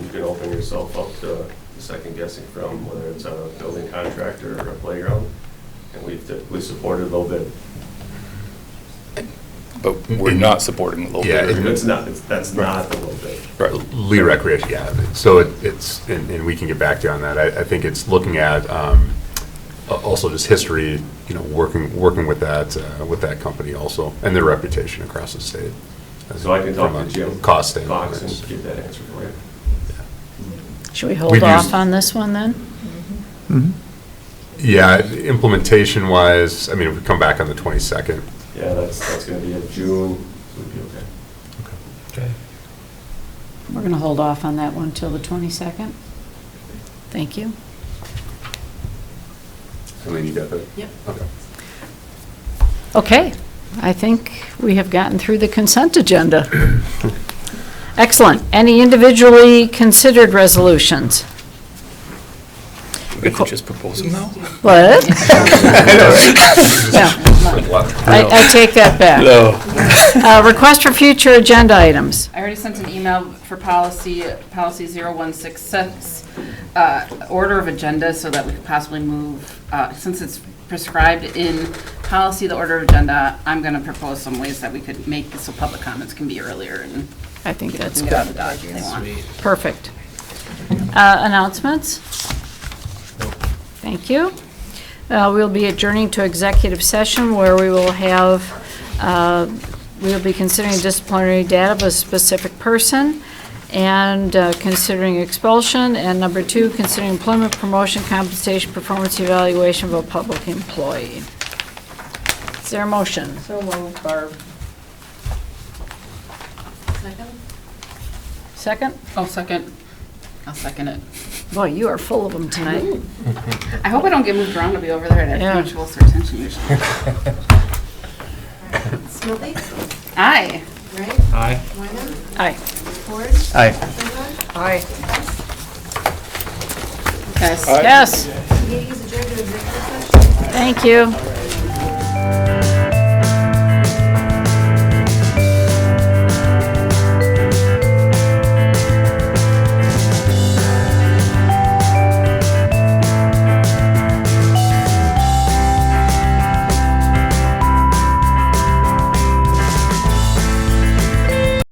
you can open yourself up to second guessing from whether it's a building contractor or a playground. And we've typically supported low bid. but we're not supporting the low Yeah, bidder. It's not, that's not the low bid. Right. Lee Recreation, yeah. So it's, and we can get back to you on that. I think it's looking at also just history, you know, working with that company also, and their reputation across the state. So I can talk From a to Jim cost standpoint. Fox and get that answer for you. Should we hold We've off used- on this one then? Yeah, implementation wise, I mean, if we come back on the 22nd. Yeah, that's gonna be in June, so it'll be okay. Okay. We're going to hold off on that one till the 22nd. Thank you. Colleen, you got that? Yep. Okay. Okay, I think we have gotten through the consent agenda. Excellent. Any individually considered resolutions? We could just propose them now? What? No, I take that back. Request for future agenda items. I already sent an email for policy 0166, order of agenda, so that we could possibly move, since it's prescribed in policy, the order of agenda, I'm going to propose some ways that we could make it so public comments can be earlier, and I think that's can get out good. the Dodge if they want. Perfect. Announcements? Thank you. We'll be adjourning to executive session where we will have, we will be considering disciplinary data of a specific person and considering expulsion, and number 2, considering employment, promotion, compensation, performance evaluation of a public employee. Is there a motion? So moved, Barb. Second? Second? Oh, second. I'll second it. Boy, you are full of them tonight. I hope I don't get moved around to be over there and Yeah. have too much closer attention usually. Smiley? Aye. Wright? Aye. Wyman? Aye. Ford? Aye. Herzog? Aye. Yes. Yes. Meeting is adjourned to executive session. Thank you.